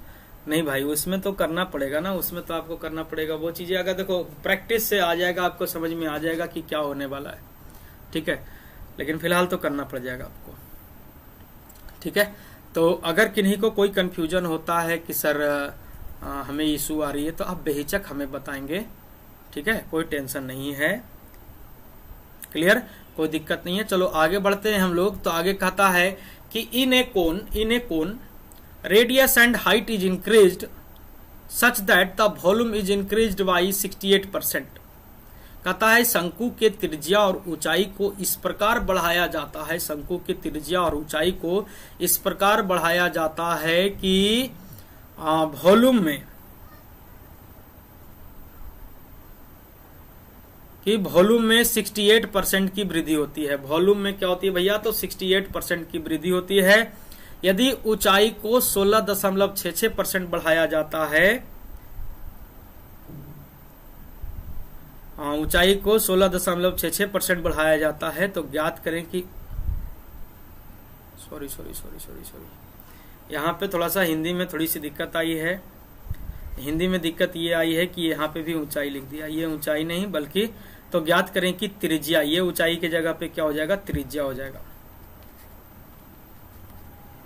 नहीं भाई, उसमें तो करना पड़ेगा ना, उसमें तो आपको करना पड़ेगा वो चीजें। अगर देखो प्रैक्टिस से आ जाएगा, आपको समझ में आ जाएगा कि क्या होने वाला है। ठीक है, लेकिन फिलहाल तो करना पड़ जाएगा आपको। ठीक है, तो अगर किन्हीं को कोई कंफ्यूजन होता है कि सर हमें इशू आ रही है, तो आप बेहिचक हमें बताएंगे। ठीक है, कोई टेंशन नहीं है, क्लियर, कोई दिक्कत नहीं है। चलो आगे बढ़ते हैं हम लोग। तो आगे कहता है कि in a cone radius and height is increased such that the volume is increased by 68%। कहता है शंकु के त्रिज्या और ऊंचाई को इस प्रकार बढ़ाया जाता है, शंकु की त्रिज्या और ऊंचाई को इस प्रकार बढ़ाया जाता है कि वॉल्यूम में 68% की वृद्धि होती है। वॉल्यूम में क्या होती है भैया? तो 68% की वृद्धि होती है। यदि ऊंचाई को 16.66% बढ़ाया जाता है, ऊंचाई को 16.66% बढ़ाया जाता है, तो ज्ञात करें कि सॉरी यहाँ पे थोड़ा सा हिंदी में थोड़ी सी दिक्कत आई है। हिंदी में दिक्कत ये आई है कि यहाँ पे भी ऊंचाई लिख दिया, ये ऊंचाई नहीं बल्कि, तो ज्ञात करें कि त्रिज्या, ये ऊंचाई की जगह पे क्या हो जाएगा? त्रिज्या हो जाएगा,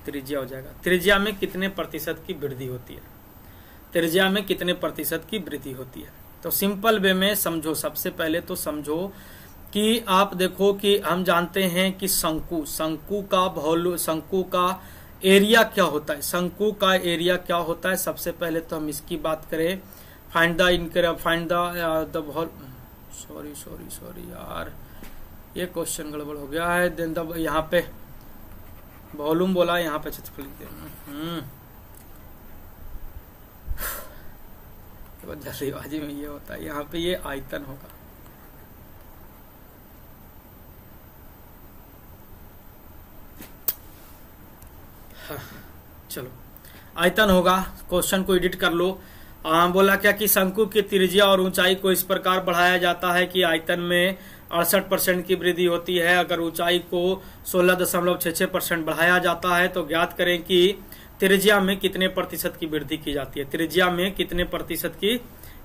त्रिज्या हो जाएगा। त्रिज्या में कितने प्रतिशत की वृद्धि होती है? त्रिज्या में कितने प्रतिशत की वृद्धि होती है? तो सिंपल वे में समझो, सबसे पहले तो समझो कि आप देखो कि हम जानते हैं कि शंकु का एरिया क्या होता है, शंकु का एरिया क्या होता है। सबसे पहले तो हम इसकी बात करें, फाइंड द सॉरी यार, ये क्वेश्चन गड़बड़ हो गया है। देन द यहाँ पे वॉल्यूम बोला, यहाँ पे जल्दीबाजी में ये होता है। यहाँ पे ये आयतन होगा, हाँ, चलो आयतन होगा। क्वेश्चन को एडिट कर लो। बोला क्या कि शंकु की त्रिज्या और ऊंचाई को इस प्रकार बढ़ाया जाता है कि आयतन में 68% की वृद्धि होती है। अगर ऊंचाई को 16.66% बढ़ाया जाता है, तो ज्ञात करें कि त्रिज्या में कितने प्रतिशत की वृद्धि की जाती है, त्रिज्या में कितने प्रतिशत की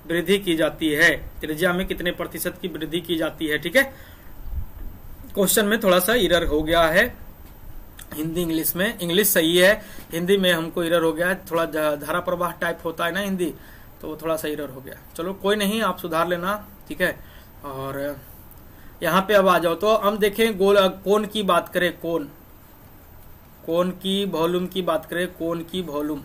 वृद्धि की जाती है, त्रिज्या में कितने प्रतिशत की वृद्धि की जाती है। ठीक है, क्वेश्चन में थोड़ा सा एरर हो गया है हिंदी इंग्लिश में, इंग्लिश सही है, हिंदी में हमको एरर हो गया है, थोड़ा धारा प्रवाह टाइप होता है ना हिंदी, तो वो थोड़ा सा एरर हो गया। चलो कोई नहीं, आप सुधार लेना। ठीक है, और यहाँ पे अब आ जाओ, तो हम देखें कोण की बात करें, कोण की वॉल्यूम की बात करें, कोण की वॉल्यूम,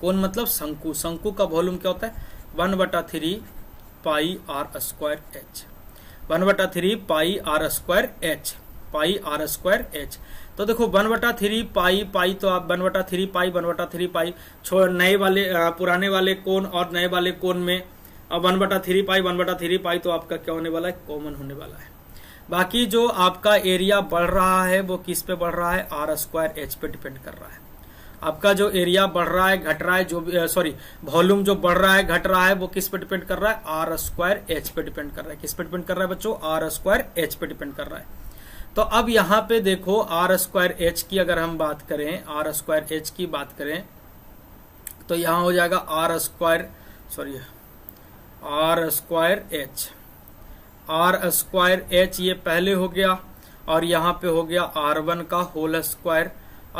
कोण मतलब शंकु, शंकु का वॉल्यूम क्या होता है 1/3 pi R square H, 1/3 pi R square H, pi R square H. तो देखो 1/3 पाई तो आप 1/3 पाई 1/3 पाई नए वाले पुराने वाले कोण और नए वाले कोण में अब 1/3 पाई 1/3 पाई तो आपका क्या होने वाला है, कॉमन होने वाला है। बाकी जो आपका एरिया बढ़ रहा है वो किस पे बढ़ रहा है, आर स्क्वायर एच पे डिपेंड कर रहा है। आपका जो एरिया बढ़ रहा है घट रहा है, जो वॉल्यूम जो बढ़ रहा है घट रहा है वो किस पे डिपेंड कर रहा है, आर स्क्वायर एच पे डिपेंड कर रहा है। किस पे डिपेंड कर रहा है बच्चों, आर स्क्वायर एच पे डिपेंड कर रहा है। तो अब यहाँ पे देखो आर स्क्वायर एच की अगर हम बात करें, आर स्क्वायर एच की बात करें तो यहाँ हो जाएगा R square H, R square H ये पहले हो गया, और यहाँ पे हो गया R1 का whole square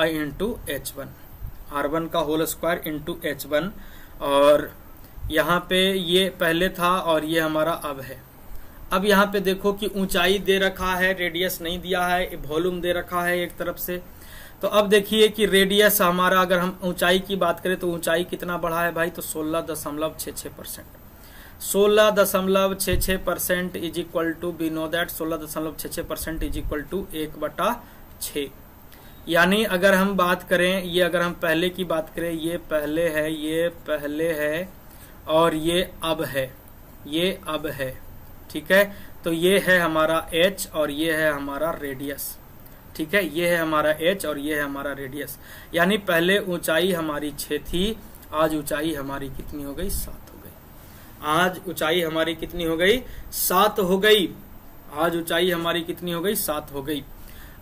into H1, R1 का होल स्क्वायर इंटू H1, और यहाँ पे ये पहले था और ये हमारा अब है। अब यहाँ पे देखो कि ऊंचाई दे रखा है, रेडियस नहीं दिया है, वॉल्यूम दे रखा है एक तरफ से। तो अब देखिए कि रेडियस हमारा, अगर हम ऊंचाई की बात करें तो ऊंचाई कितना बढ़ा है भाई, तो 16.66%, 16.66% is equal to, we know that 16.66% is equal to 1/6। यानी अगर हम बात करें, ये अगर हम पहले की बात करें, ये पहले है, ये पहले है, और ये अब है, ये अब है। ठीक है, तो ये है हमारा h और ये है हमारा रेडियस। ठीक है, ये है हमारा h और ये है हमारा रेडियस। यानी पहले ऊंचाई हमारी 6 थी, आज ऊंचाई हमारी कितनी हो गई, 7 हो गई। आज ऊंचाई हमारी कितनी हो गई, 7 हो गई। आज ऊंचाई हमारी कितनी हो गई, 7 हो गई।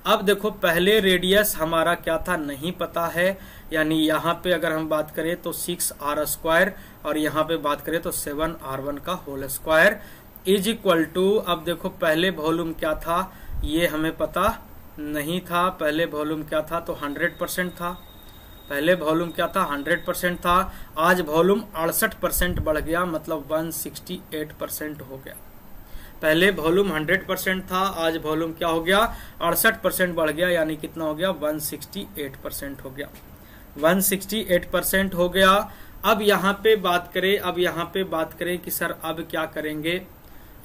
अब देखो पहले रेडियस हमारा क्या था, नहीं पता है, यानी यहाँ पे अगर हम बात करें तो 6r स्क्वायर, और यहाँ पे बात करें तो 7r1 का whole square is equal to, अब देखो पहले वॉल्यूम क्या था ये हमें पता नहीं था, पहले वॉल्यूम क्या था, तो 100% था, पहले वॉल्यूम क्या था 100% था। आज वॉल्यूम 68% बढ़ गया, मतलब 168% हो गया। पहले वॉल्यूम 100% था, आज वॉल्यूम क्या हो गया 68% बढ़ गया, यानी कितना हो गया 168% हो गया, 168% हो गया। अब यहाँ पे बात करें, अब यहाँ पे बात करें कि सर अब क्या करेंगे,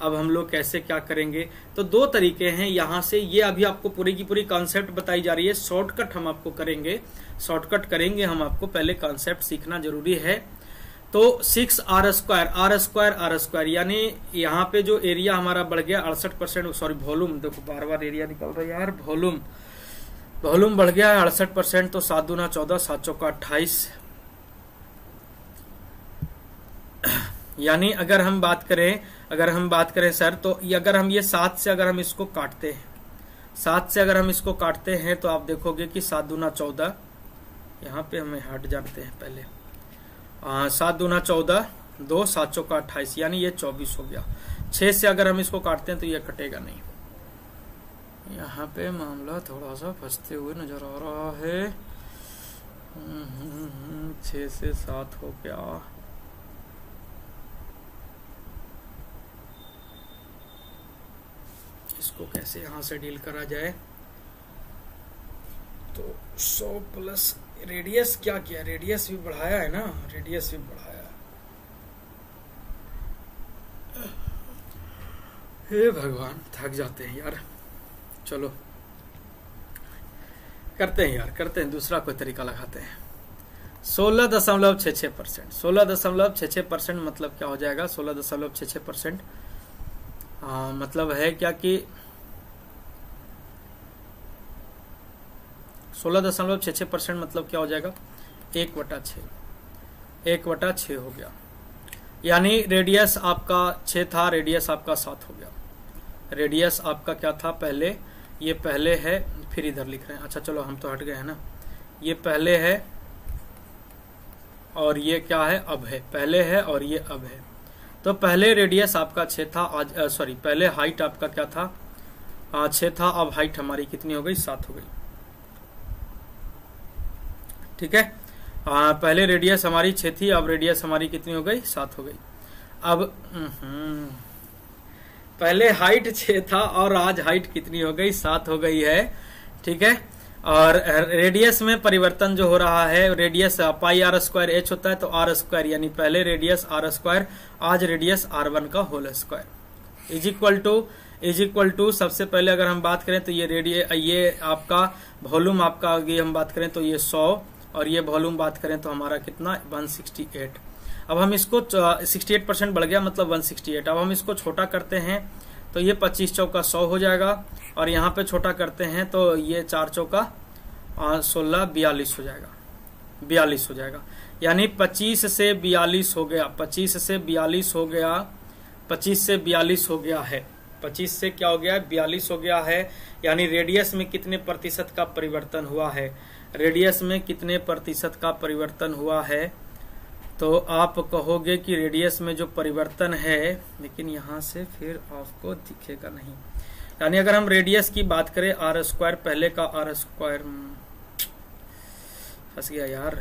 अब हम लोग कैसे क्या करेंगे, तो दो तरीके हैं यहाँ से। ये अभी आपको पूरी की पूरी कॉन्सेप्ट बताई जा रही है, शॉर्टकट हम आपको करेंगे, शॉर्टकट करेंगे हम आपको, पहले कॉन्सेप्ट सीखना जरूरी है। तो 6r स्क्वायर, यानी यहाँ पे जो एरिया हमारा बढ़ गया 68%, सॉरी वॉल्यूम, देखो बार बार एरिया निकल रहा है यार, वॉल्यूम बढ़ गया है 68%, तो 7 दूना 14, 7 चौका 28। यानी अगर हम बात करें सर, तो अगर हम ये 7 से अगर हम इसको काटते हैं, 7 से अगर हम इसको काटते हैं तो आप देखोगे कि 7 दूना 14, यहाँ पे हमें हट जाते हैं पहले, 7 दूना 14, 2 7 चौका 28, यानी ये 24 हो गया। 6 से अगर हम इसको काटते हैं तो ये कटेगा नहीं। यहाँ पे मामला थोड़ा सा फंसते हुए नजर आ रहा है। 6 से 7 हो गया, इसको कैसे यहाँ से डील करा जाए, तो 100 प्लस रेडियस क्या किया, रेडियस भी बढ़ाया है ना, रेडियस भी बढ़ाया। हे भगवान, थक जाते हैं यार। चलो करते हैं दूसरा कोई तरीका लगाते हैं। 16.66%, 16.66% मतलब क्या हो जाएगा, 16.66% मतलब है क्या कि 16.66% मतलब क्या हो जाएगा 1/6, 1/6 हो गया। यानी रेडियस आपका 6 था, रेडियस आपका 7 हो गया। रेडियस आपका क्या था पहले, ये पहले है, फिर इधर लिख रहे हैं। अच्छा चलो हम तो हट गए हैं ना, ये पहले है और ये क्या है, अब है। पहले है और ये अब है। तो पहले रेडियस आपका 6 था, आज सॉरी पहले हाइट आपका क्या था, 6 था, अब हाइट हमारी कितनी हो गई, 7 हो गई। ठीक है, पहले रेडियस हमारी 6 थी, अब रेडियस हमारी कितनी हो गई, 7 हो गई। अब पहले हाइट 6 था और आज हाइट कितनी हो गई, 7 हो गई है। ठीक है, और रेडियस में परिवर्तन जो हो रहा है, radius pi R square H होता है, तो आर स्क्वायर यानी पहले रेडियस आर स्क्वायर, आज रेडियस R1 का whole square is equal to सबसे पहले अगर हम बात करें तो ये आपका वॉल्यूम आपका आगे हम बात करें तो ये 100 और ये वॉल्यूम बात करें तो हमारा कितना 168। अब हम इसको 68% बढ़ गया मतलब 168। अब हम इसको छोटा करते हैं तो ये 25 चौका 100 हो जाएगा और यहाँ पे छोटा करते हैं तो ये 4 चौका 16 42 हो जाएगा, 42 हो जाएगा। यानी 25 से 42 हो गया, 25 से 42 हो गया, 25 से 42 हो गया है, 25 से क्या हो गया है, 42 हो गया है। यानी रेडियस में कितने प्रतिशत का परिवर्तन हुआ है, रेडियस में कितने प्रतिशत का परिवर्तन हुआ है, तो आप कहोगे कि रेडियस में जो परिवर्तन है, लेकिन यहाँ से फिर आपको दिखेगा नहीं। यानी अगर हम रेडियस की बात करें आर स्क्वायर, पहले का आर स्क्वायर, फंस गया यार,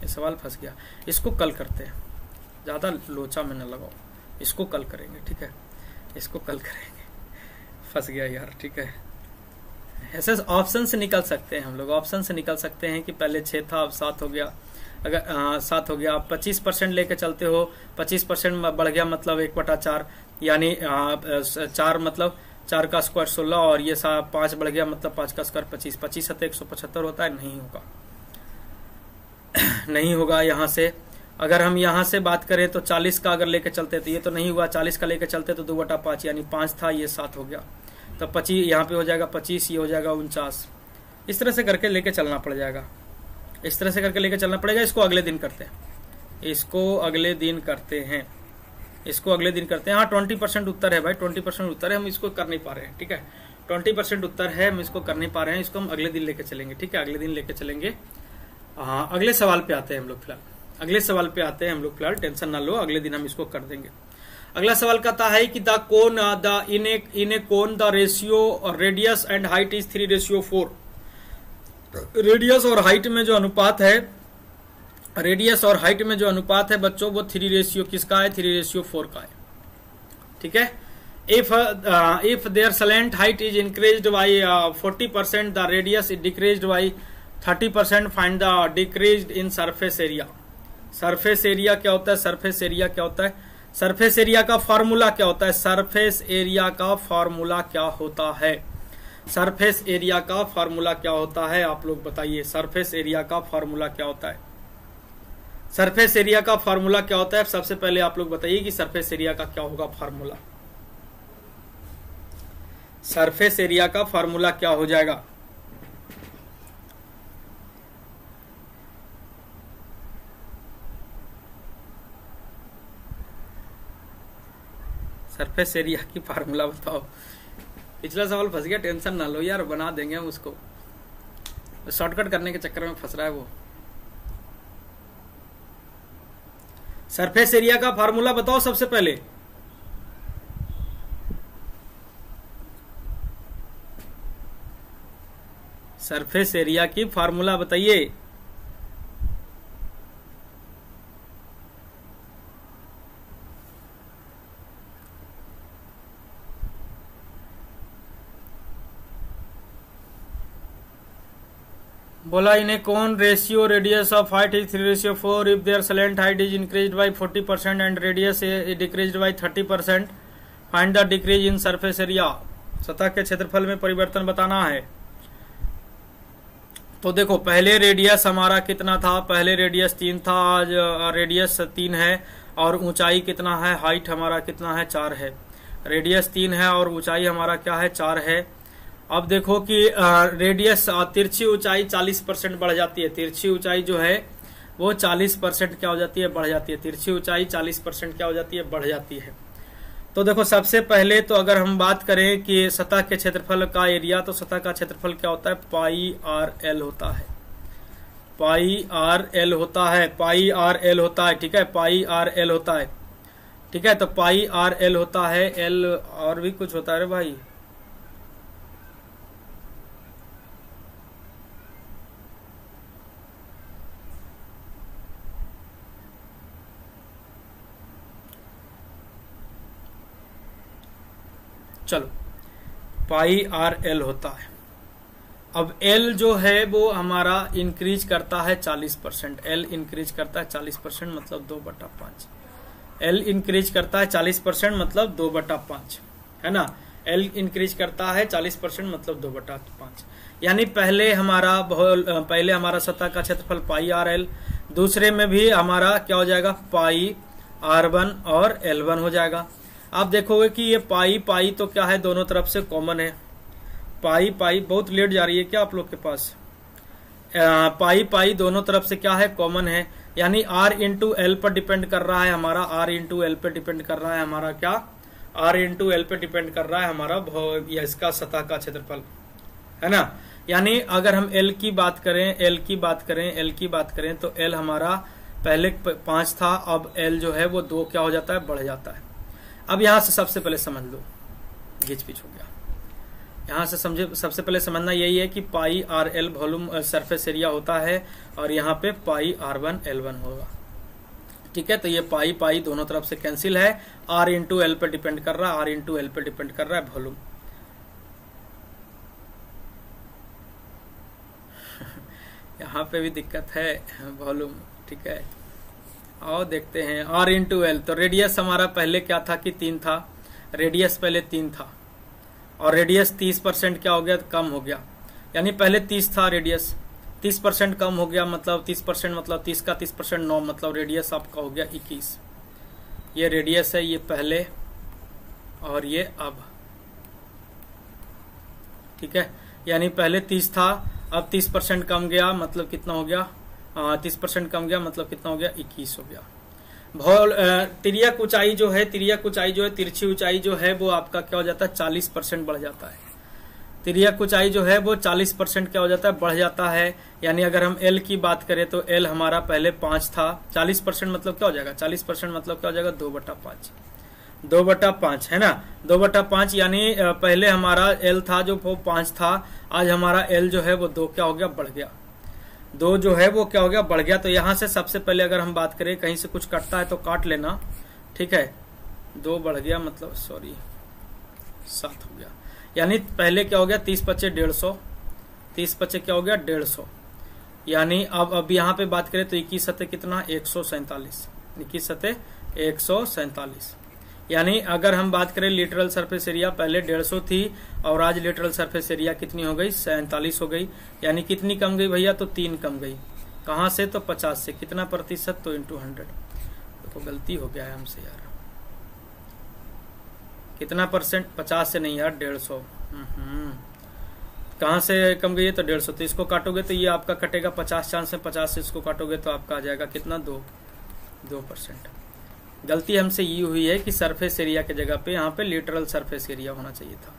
ये सवाल फंस गया। इसको कल करते हैं, ज्यादा लोचा में न लगाओ, इसको कल करेंगे। ठीक है, इसको कल करेंगे, फंस गया यार। ठीक है, ऐसे ऑप्शन से निकल सकते हैं हम लोग, ऑप्शन से निकल सकते हैं कि पहले 6 था अब 7 हो गया। अगर 7 हो गया, आप 25% लेके चलते हो, 25% बढ़ गया मतलब 1/4, यानी 4 मतलब 4 का स्क्वायर 16 और ये 5 बढ़ गया मतलब 5 का स्क्वायर 25, 25 सत्ते 175 होता है, नहीं होगा नहीं होगा। यहाँ से अगर हम यहाँ से बात करें तो 40 का अगर लेके चलते तो ये तो नहीं हुआ, 40 का लेके चलते तो 2/5 यानी 5 था, ये 7 हो गया, तो 25 यहाँ पे हो जाएगा 25, ये हो जाएगा 49। इस तरह से करके लेके चलना पड़ जाएगा, इस तरह से करके लेके चलना पड़ेगा। इसको अगले दिन करते हैं, इसको अगले दिन करते हैं, इसको अगले दिन करते हैं। हाँ 20% उत्तर है भाई, 20% उत्तर है, हम इसको कर नहीं पा रहे हैं। ठीक है, 20% उत्तर है, हम इसको कर नहीं पा रहे हैं, इसको हम अगले दिन लेके चलेंगे। ठीक है, अगले दिन लेके चलेंगे। हाँ, अगले सवाल पे आते हैं हम लोग फिलहाल, अगले सवाल पे आते हैं हम लोग फिलहाल, टेंशन ना लो, अगले दिन हम इसको कर देंगे। अगला सवाल कहता है कि in a cone the ratio radius and height is 3:4। Radius और हाइट में जो अनुपात है, रेडियस और हाइट में जो अनुपात है बच्चों, वो 3 किसका है, 3:4 का है। ठीक है, if their slant height is increased by 40%, the radius is decreased by 30%, find the decreased in surface area. Surface area क्या होता है, सरफेस एरिया क्या होता है, सरफेस एरिया का फॉर्मूला क्या होता है, सरफेस एरिया का फॉर्मूला क्या होता है, सरफेस एरिया का फॉर्मूला क्या होता है, आप लोग बताइए, सरफेस एरिया का फॉर्मूला क्या होता है, सरफेस एरिया का फॉर्मूला क्या होता है। सबसे पहले आप लोग बताइए कि सरफेस एरिया का क्या होगा फॉर्मूला, सरफेस एरिया का फॉर्मूला क्या हो जाएगा। सरफेस एरिया की फार्मूला बताओ। पिछला सवाल फंस गया, टेंशन ना लो यार, बना देंगे हम उसको, शॉर्टकट करने के चक्कर में फंस रहा है वो। सरफेस एरिया का फार्मूला बताओ सबसे पहले। सरफेस एरिया की फार्मूला बताइए। बोला in a cone ratio radius of height is 3:4 if their slant height is increased by 40% and radius is decreased by 30%, find the decrease in surface area. सतह के क्षेत्रफल में परिवर्तन बताना है। तो देखो पहले रेडियस हमारा कितना था, पहले रेडियस 3 था, आज रेडियस 3 है और ऊंचाई कितना है, हाइट हमारा कितना है 4 है। रेडियस 3 है और ऊंचाई हमारा क्या है 4 है। अब देखो कि रेडियस तिरछी ऊंचाई 40% बढ़ जाती है, तिरछी ऊंचाई जो है वो 40% क्या हो जाती है, बढ़ जाती है। तिरछी ऊंचाई 40% क्या हो जाती है, बढ़ जाती है। तो देखो सबसे पहले तो अगर हम बात करें कि सतह के क्षेत्रफल का एरिया, तो सतह का क्षेत्रफल क्या होता है, पाई आर एल होता है। पाई आर एल होता है, पाई आर एल होता है, ठीक है, पाई आर एल होता है, ठीक है। तो पाई आर एल होता है, एल और भी कुछ होता है रे भाई, चलो पाई आर एल होता है। अब एल जो है वो हमारा इंक्रीज करता है 40%, एल इंक्रीज करता है 40%, मतलब 2/5। एल इंक्रीज करता है 40%, मतलब 2/5, है ना। एल इंक्रीज करता है 40%, मतलब 2/5। यानी पहले हमारा सतह का क्षेत्रफल पाई आर एल, दूसरे में भी हमारा क्या हो जाएगा, पाई R1 और L1 हो जाएगा। आप देखोगे कि ये पाई पाई तो क्या है, दोनों तरफ से कॉमन है। पाई पाई बहुत लेट जा रही है क्या आप लोग के पास? पाई पाई दोनों तरफ से क्या है, कॉमन है। यानी R इंटू एल पर डिपेंड कर रहा है हमारा, R इंटू एल पे डिपेंड कर रहा है हमारा क्या, R इंटू एल पे डिपेंड कर रहा है हमारा इसका सतह का क्षेत्रफल, है ना। यानी अगर हम L की बात करें तो L हमारा पहले 5 था, अब L जो है वो 2 क्या हो जाता है, बढ़ जाता है। अब यहां से सबसे पहले समझ लो, घिच पिच हो गया। यहां से समझे, सबसे पहले समझना यही है कि pi R L volume surface area होता है, और यहाँ पे पाई R1 L1 होगा, ठीक है। तो ये पाई पाई दोनों तरफ से कैंसिल है, R इंटू एल पे डिपेंड कर रहा है, R इंटू एल पे डिपेंड कर रहा है वॉल्यूम। यहाँ पे भी दिक्कत है वॉल्यूम, ठीक है। आओ देखते हैं, R इंटू एल, तो रेडियस हमारा पहले क्या था कि 3 था, रेडियस पहले 3 था, और रेडियस 30% क्या हो गया, कम हो गया। यानी पहले 30 था रेडियस, 30% कम हो गया, मतलब 30% मतलब 30 का 30% 9, मतलब रेडियस आपका हो गया 21। ये रेडियस है, ये पहले और ये अब, ठीक है। यानी पहले 30 था, अब 30% कम गया, मतलब कितना हो गया, 30% कम गया, मतलब कितना हो गया, 21 हो गया। तिर्यक ऊंचाई जो है, तिरछी ऊंचाई जो है वो आपका क्या हो जाता है, 40% बढ़ जाता है। तिर्यक ऊंचाई जो है वो 40% क्या हो जाता है, बढ़ जाता है। यानी अगर हम L की बात करें तो L हमारा पहले 5 था, 40% मतलब क्या हो जाएगा, 40% मतलब क्या हो जाएगा, 2/5, 2/5, है ना, 2/5। यानी पहले हमारा L था जो वो 5 था, आज हमारा L जो है वो 2 क्या हो गया, बढ़ गया, 2 जो है वो क्या हो गया, बढ़ गया। तो यहां से सबसे पहले अगर हम बात करें, कहीं से कुछ कटता है तो काट लेना, ठीक है। 2 बढ़ गया, मतलब 7 हो गया। यानी पहले क्या हो गया, 30×5 150, 30×5 क्या हो गया, 150। यानी अब यहाँ पे बात करें तो 21 सतह कितना, 147, 21 सतह 147। यानी अगर हम बात करें लिटरल सरफेस एरिया, पहले 150 थी और आज लिटरल सरफेस एरिया कितनी हो गई, 47 हो गई। यानी कितनी कम गई भैया, तो 3 कम गई। कहां से, तो 50 से। कितना प्रतिशत, तो इंटू 100। तो गलती हो गया है हमसे यार, कितना परसेंट, 50 से नहीं यार, 150। कहां से कम गई है, तो 150। तो इसको काटोगे तो ये आपका कटेगा 50 चांस में, 50 से इसको काटोगे तो आपका आ जाएगा कितना, 2%। गलती हमसे ये हुई है कि सरफेस एरिया के जगह पे यहाँ पे लिटरल सरफेस एरिया होना चाहिए था,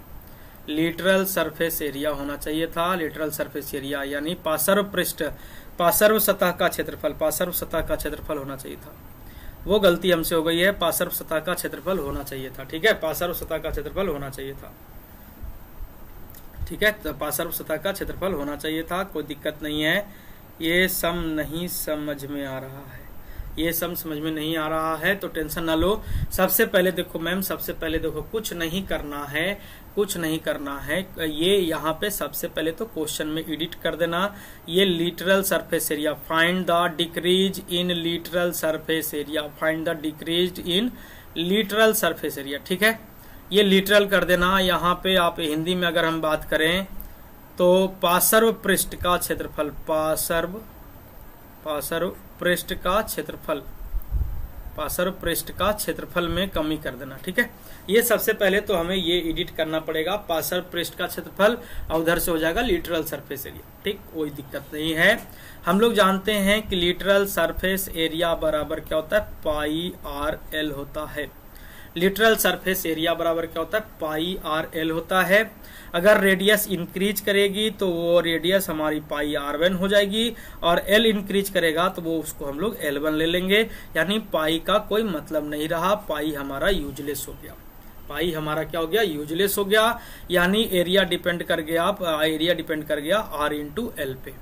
लिटरल सरफेस एरिया होना चाहिए था। लिटरल सरफेस एरिया यानी पार्श्व सतह का क्षेत्रफल होना चाहिए था। वो गलती हमसे हो गई है, पार्श्व सतह का क्षेत्रफल होना चाहिए था, ठीक है, पार्श्व सतह का क्षेत्रफल होना चाहिए था, ठीक है। तो पार्श्व सतह का क्षेत्रफल होना चाहिए था, कोई दिक्कत नहीं है। ये सम नहीं समझ में आ रहा है, ये सम समझ में नहीं आ रहा है तो टेंशन ना लो। सबसे पहले देखो मैम, कुछ नहीं करना है, ये यहाँ पे सबसे पहले तो क्वेश्चन में एडिट कर देना, ये literal surface area, find the decrease in literal surface area, ठीक है। ये लिटरल कर देना। यहाँ पे आप हिंदी में अगर हम बात करें तो पार्श्व पृष्ठ का क्षेत्रफल, पार्श्व पृष्ठ का क्षेत्रफल में कमी कर देना, ठीक है। ये सबसे पहले तो हमें ये एडिट करना पड़ेगा, पार्श्व पृष्ठ का क्षेत्रफल, और उधर से हो जाएगा लिटरल सरफेस एरिया, ठीक, कोई दिक्कत नहीं है। हम लोग जानते हैं कि लिटरल सरफेस एरिया बराबर क्या होता है, पाई आर एल होता है। लिटरल सरफेस एरिया बराबर क्या होता है, पाई आर एल होता है। अगर रेडियस इंक्रीज करेगी तो वो रेडियस हमारी पाई आर वन हो जाएगी, और एल इंक्रीज करेगा तो वो उसको हम लोग एल वन ले लेंगे। यानी पाई का कोई मतलब नहीं रहा, पाई हमारा यूजलेस हो गया। पाई हमारा क्या हो गया, यूजलेस हो गया। यानी एरिया डिपेंड कर गया आर इंटू एल पे।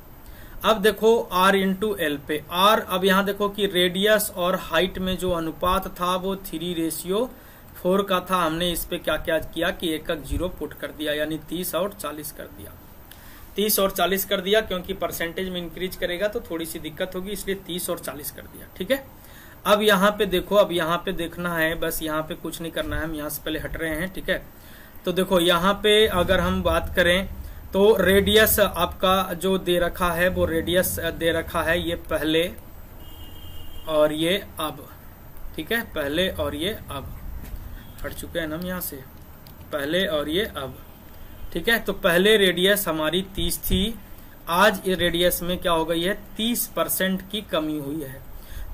अब देखो r इंटू एल पे r, अब यहां देखो कि रेडियस और हाइट में जो अनुपात था वो 3:4 का था। हमने इस पे क्या क्या किया कि एक 0 पुट कर दिया, यानी 30 और 40 कर दिया। 30 और 40 कर दिया, क्योंकि परसेंटेज में इंक्रीज करेगा तो थोड़ी सी दिक्कत होगी, इसलिए 30 और 40 कर दिया। ठीक है, अब यहाँ पे देखो, अब यहाँ पे देखना है, बस यहाँ पे कुछ नहीं करना है, हम यहाँ से पहले हट रहे हैं। ठीक है, तो देखो यहाँ पे अगर हम बात करें तो रेडियस आपका जो दे रखा है वो रेडियस दे रखा है, ये पहले और ये अब। ठीक है, पहले और ये अब, हट चुके हैं हम यहाँ से, पहले और ये अब। ठीक है, तो पहले रेडियस हमारी 30 थी, आज ये रेडियस में क्या हो गई है, 30% की कमी हुई है।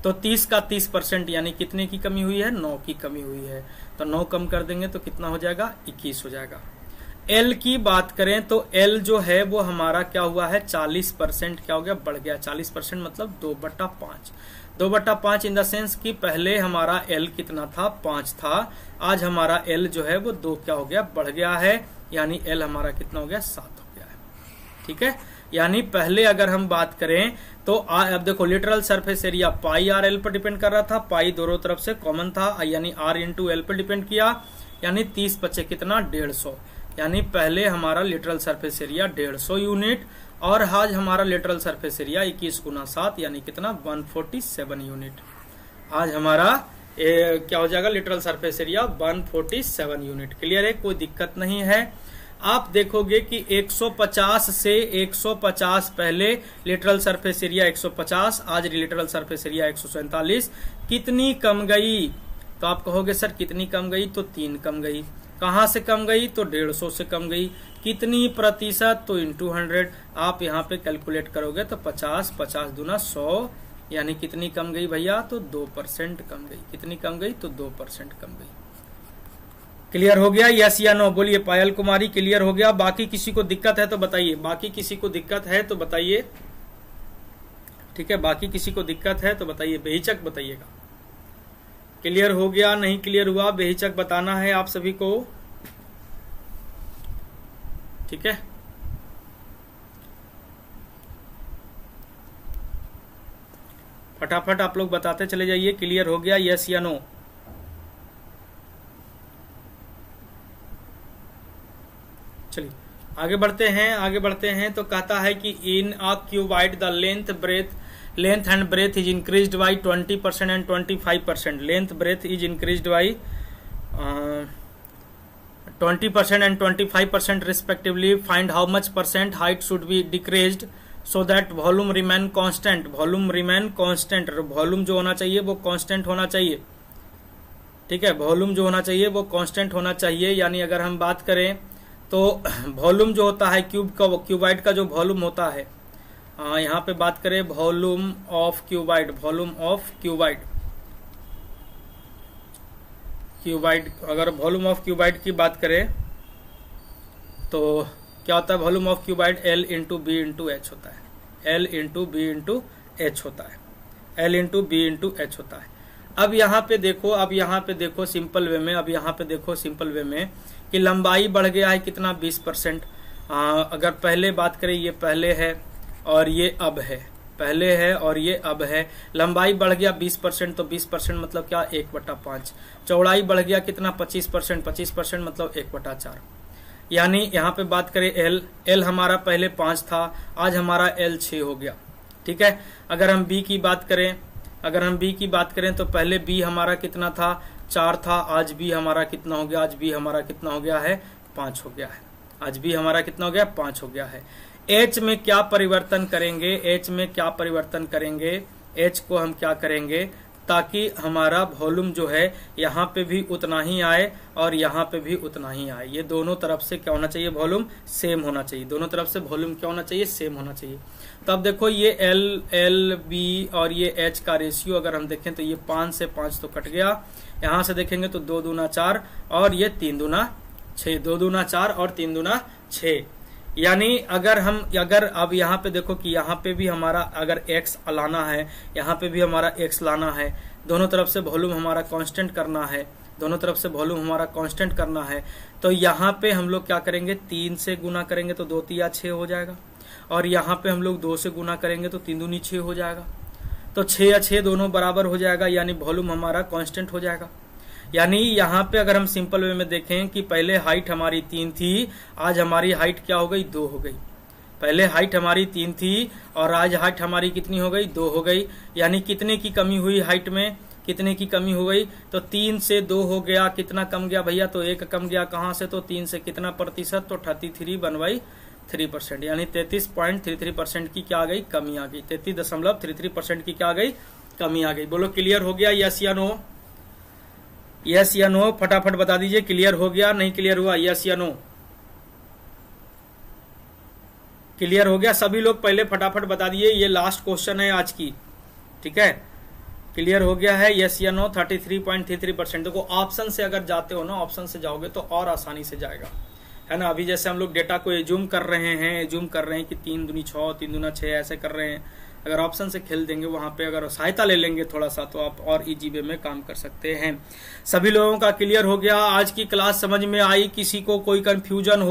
तो 30 का 30% यानी कितने की कमी हुई है, 9 की कमी हुई है। तो 9 कम कर देंगे तो कितना हो जाएगा, 21 हो जाएगा। एल की बात करें तो एल जो है वो हमारा क्या हुआ है, 40% क्या हो गया, बढ़ गया। 40% मतलब 2/5। 2/5 इन द सेंस कि पहले हमारा एल कितना था, 5 था, आज हमारा एल जो है वो 2 क्या हो गया, बढ़ गया है। यानी एल हमारा कितना हो गया, 7 हो गया है। ठीक है, यानी पहले अगर हम बात करें तो अब देखो literal surface area pi R L पर डिपेंड कर रहा था, पाई दोनों तरफ से कॉमन था, यानी आर इंटू एल पर डिपेंड किया, यानी 30 बचे कितना, 150। यानी पहले हमारा लिटरल सरफेस एरिया 150 यूनिट, और आज हमारा लिटरल सरफेस एरिया 21 गुना 7 यानी कितना, 147 यूनिट। आज हमारा क्या हो जाएगा, literal surface area 147 unit. Clear है, कोई दिक्कत नहीं है। आप देखोगे कि 150 से 150 पहले लिटरल सरफेस एरिया 150, आज लिटरल सरफेस एरिया 147, कितनी कम गई? तो आप कहोगे सर कितनी कम गई, तो 3 कम गई। कहां से कम गई, तो 150 से कम गई। कितनी प्रतिशत, तो इंटू 100। आप यहाँ पे कैलकुलेट करोगे तो 50, 50 दूना 100, यानी कितनी कम गई भैया, तो 2% कम गई। कितनी कम गई, तो 2% कम गई। क्लियर हो गया, यस या नो बोलिए। पायल कुमारी क्लियर हो गया। बाकी किसी को दिक्कत है तो बताइए, बाकी किसी को दिक्कत है तो बताइए। ठीक है, बाकी किसी को दिक्कत है तो बताइए, बेहिचक बताइएगा। क्लियर हो गया, नहीं क्लियर हुआ बेहिचक बताना है आप सभी को। ठीक है, फटाफट आप लोग बताते चले जाइए, क्लियर हो गया यस या नो। चलिए आगे बढ़ते हैं। तो कहता है कि in a cuboid the length and breadth is increased by 20% and 25%। Length breadth is increased by 20% and 25% respectively. Find how much percent height should be decreased so that volume remain constant. Volume जो होना चाहिए वो constant होना चाहिए। ठीक है, volume जो होना चाहिए वो कांस्टेंट होना चाहिए। यानी अगर हम बात करें तो वॉल्यूम जो होता है क्यूबाइड का जो वॉल्यूम होता है, यहाँ पे बात करें वॉल्यूम ऑफ क्यूबाइड, अगर वॉल्यूम ऑफ क्यूबाइड की बात करें तो क्या होता है, volume of cuboid L into B into H होता है। L into B into H होता है। अब यहाँ पे देखो सिंपल वे में कि लंबाई बढ़ गया है कितना, 20%। अगर पहले बात करें, ये पहले है और ये अब है, लंबाई बढ़ गया 20%, तो 20% मतलब क्या, 1/5। चौड़ाई बढ़ गया कितना, 25% मतलब 1/4। यानी यहाँ पे बात करें L हमारा पहले 5 था, आज हमारा L 6 हो गया। ठीक है, अगर हम B की बात करें तो पहले B हमारा कितना था, 4 था, आज B हमारा कितना हो गया, है 5 हो गया है। आज B हमारा कितना हो गया, 5 हो गया है। H में क्या परिवर्तन करेंगे, H को हम क्या करेंगे, ताकि हमारा वॉल्यूम जो है यहाँ पे भी उतना ही आए और यहाँ पे भी उतना ही आए। ये दोनों तरफ से क्या होना चाहिए, वॉल्यूम सेम होना चाहिए। दोनों तरफ से वॉल्यूम क्या होना चाहिए, सेम होना चाहिए। तो अब देखो ये एल बी और ये एच का रेशियो अगर हम देखें तो ये 5 से 5 तो कट गया। यहाँ से देखेंगे तो 2 दूना 4 और ये 3 दूना 6, 2 दूना 4 और 3 दूना 6। यानी अगर अब यहाँ पे देखो कि यहाँ पे भी हमारा अगर x लाना है, यहाँ पे भी हमारा x लाना है, दोनों तरफ से वॉल्यूम हमारा कांस्टेंट करना है, दोनों तरफ से वॉल्यूम हमारा कांस्टेंट करना है, तो यहाँ पे हम लोग क्या करेंगे, 3 से गुना करेंगे तो 2 तिया 6 हो जाएगा, और यहाँ पे हम लोग 2 से गुना करेंगे तो 3 दूनी 6 हो जाएगा। तो 6 या 6 दोनों बराबर हो जाएगा, यानी वॉल्यूम हमारा कांस्टेंट हो जाएगा। यानी यहाँ पे अगर हम सिंपल वे में देखें कि पहले हाइट हमारी 3 थी, आज हमारी हाइट क्या हो गई, 2 हो गई। पहले हाइट हमारी 3 थी और आज हाइट हमारी कितनी हो गई, 2 हो गई। यानी कितने की कमी हुई हाइट में, कितने की कमी हो गई, तो 3 से 2 हो गया, कितना कम गया भैया, तो 1 कम गया। कहाँ से, तो 3 से कितना प्रतिशत, तो 33.3%, यानी 33.33% की क्या आ गई, कमी आ गई। 33.33% की क्या आ गई, कमी आ गई। बोलो क्लियर हो गया, यस या नो, यस या नो, फटाफट बता दीजिए क्लियर हो गया, नहीं क्लियर हुआ, यस या नो। क्लियर हो गया सभी लोग, पहले फटाफट बता दीजिए, ये लास्ट क्वेश्चन है आज की, ठीक है। क्लियर हो गया है, यस या नो। 33.33%। देखो ऑप्शन से अगर जाते हो ना, ऑप्शन से जाओगे तो और आसानी से जाएगा, है ना। अभी जैसे हम लोग डेटा को एज्यूम कर रहे हैं कि 3 दूनी 6, 3 दूना 6 ऐसे कर रहे हैं। अगर ऑप्शन से खेल देंगे, वहां पे अगर सहायता ले लेंगे थोड़ा सा, तो आप और इजी वे में काम कर सकते हैं। सभी लोगों का क्लियर हो गया, आज की क्लास समझ में आई। किसी को कोई कंफ्यूजन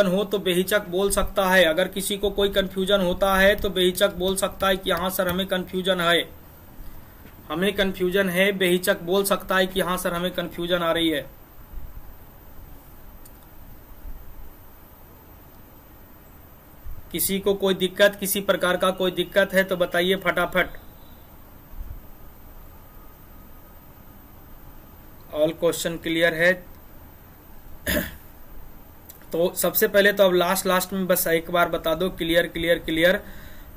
हो तो बेहिचक बोल सकता है। अगर किसी को कोई कंफ्यूजन होता है तो बेहिचक बोल सकता है कि हाँ सर हमें कंफ्यूजन है, बेहिचक बोल सकता है कि हाँ सर हमें कंफ्यूजन आ रही है। किसी को कोई दिक्कत, किसी प्रकार का कोई दिक्कत है तो बताइए फटाफट। ऑल क्वेश्चन क्लियर है। तो सबसे पहले तो अब लास्ट में बस एक बार बता दो क्लियर,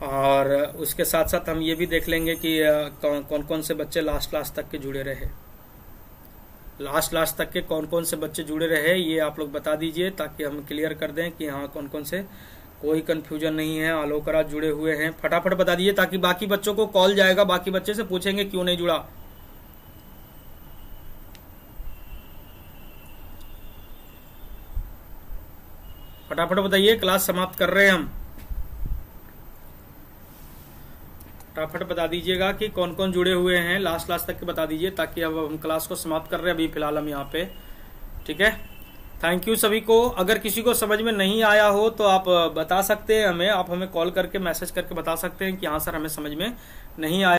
और उसके साथ साथ हम ये भी देख लेंगे कि कौन कौन से बच्चे लास्ट तक के जुड़े रहे। लास्ट तक के कौन कौन से बच्चे जुड़े रहे ये आप लोग बता दीजिए, ताकि हम क्लियर कर दें कि हाँ कौन कौन से, कोई कंफ्यूजन नहीं है। आलोकरा जुड़े हुए हैं, फटाफट बता दीजिए, ताकि बाकी बच्चों को कॉल जाएगा, बाकी बच्चे से पूछेंगे क्यों नहीं जुड़ा। फटाफट बताइए, क्लास समाप्त कर रहे हैं हम। फटाफट बता दीजिएगा कि कौन कौन जुड़े हुए हैं, लास्ट तक के बता दीजिए, ताकि अब हम क्लास को समाप्त कर रहे हैं अभी फिलहाल हम यहाँ पे, ठीक है। थैंक यू सभी को। अगर किसी को समझ में नहीं आया हो तो आप बता सकते हैं हमें, आप हमें कॉल करके मैसेज करके बता सकते हैं कि हाँ सर हमें समझ में नहीं आया।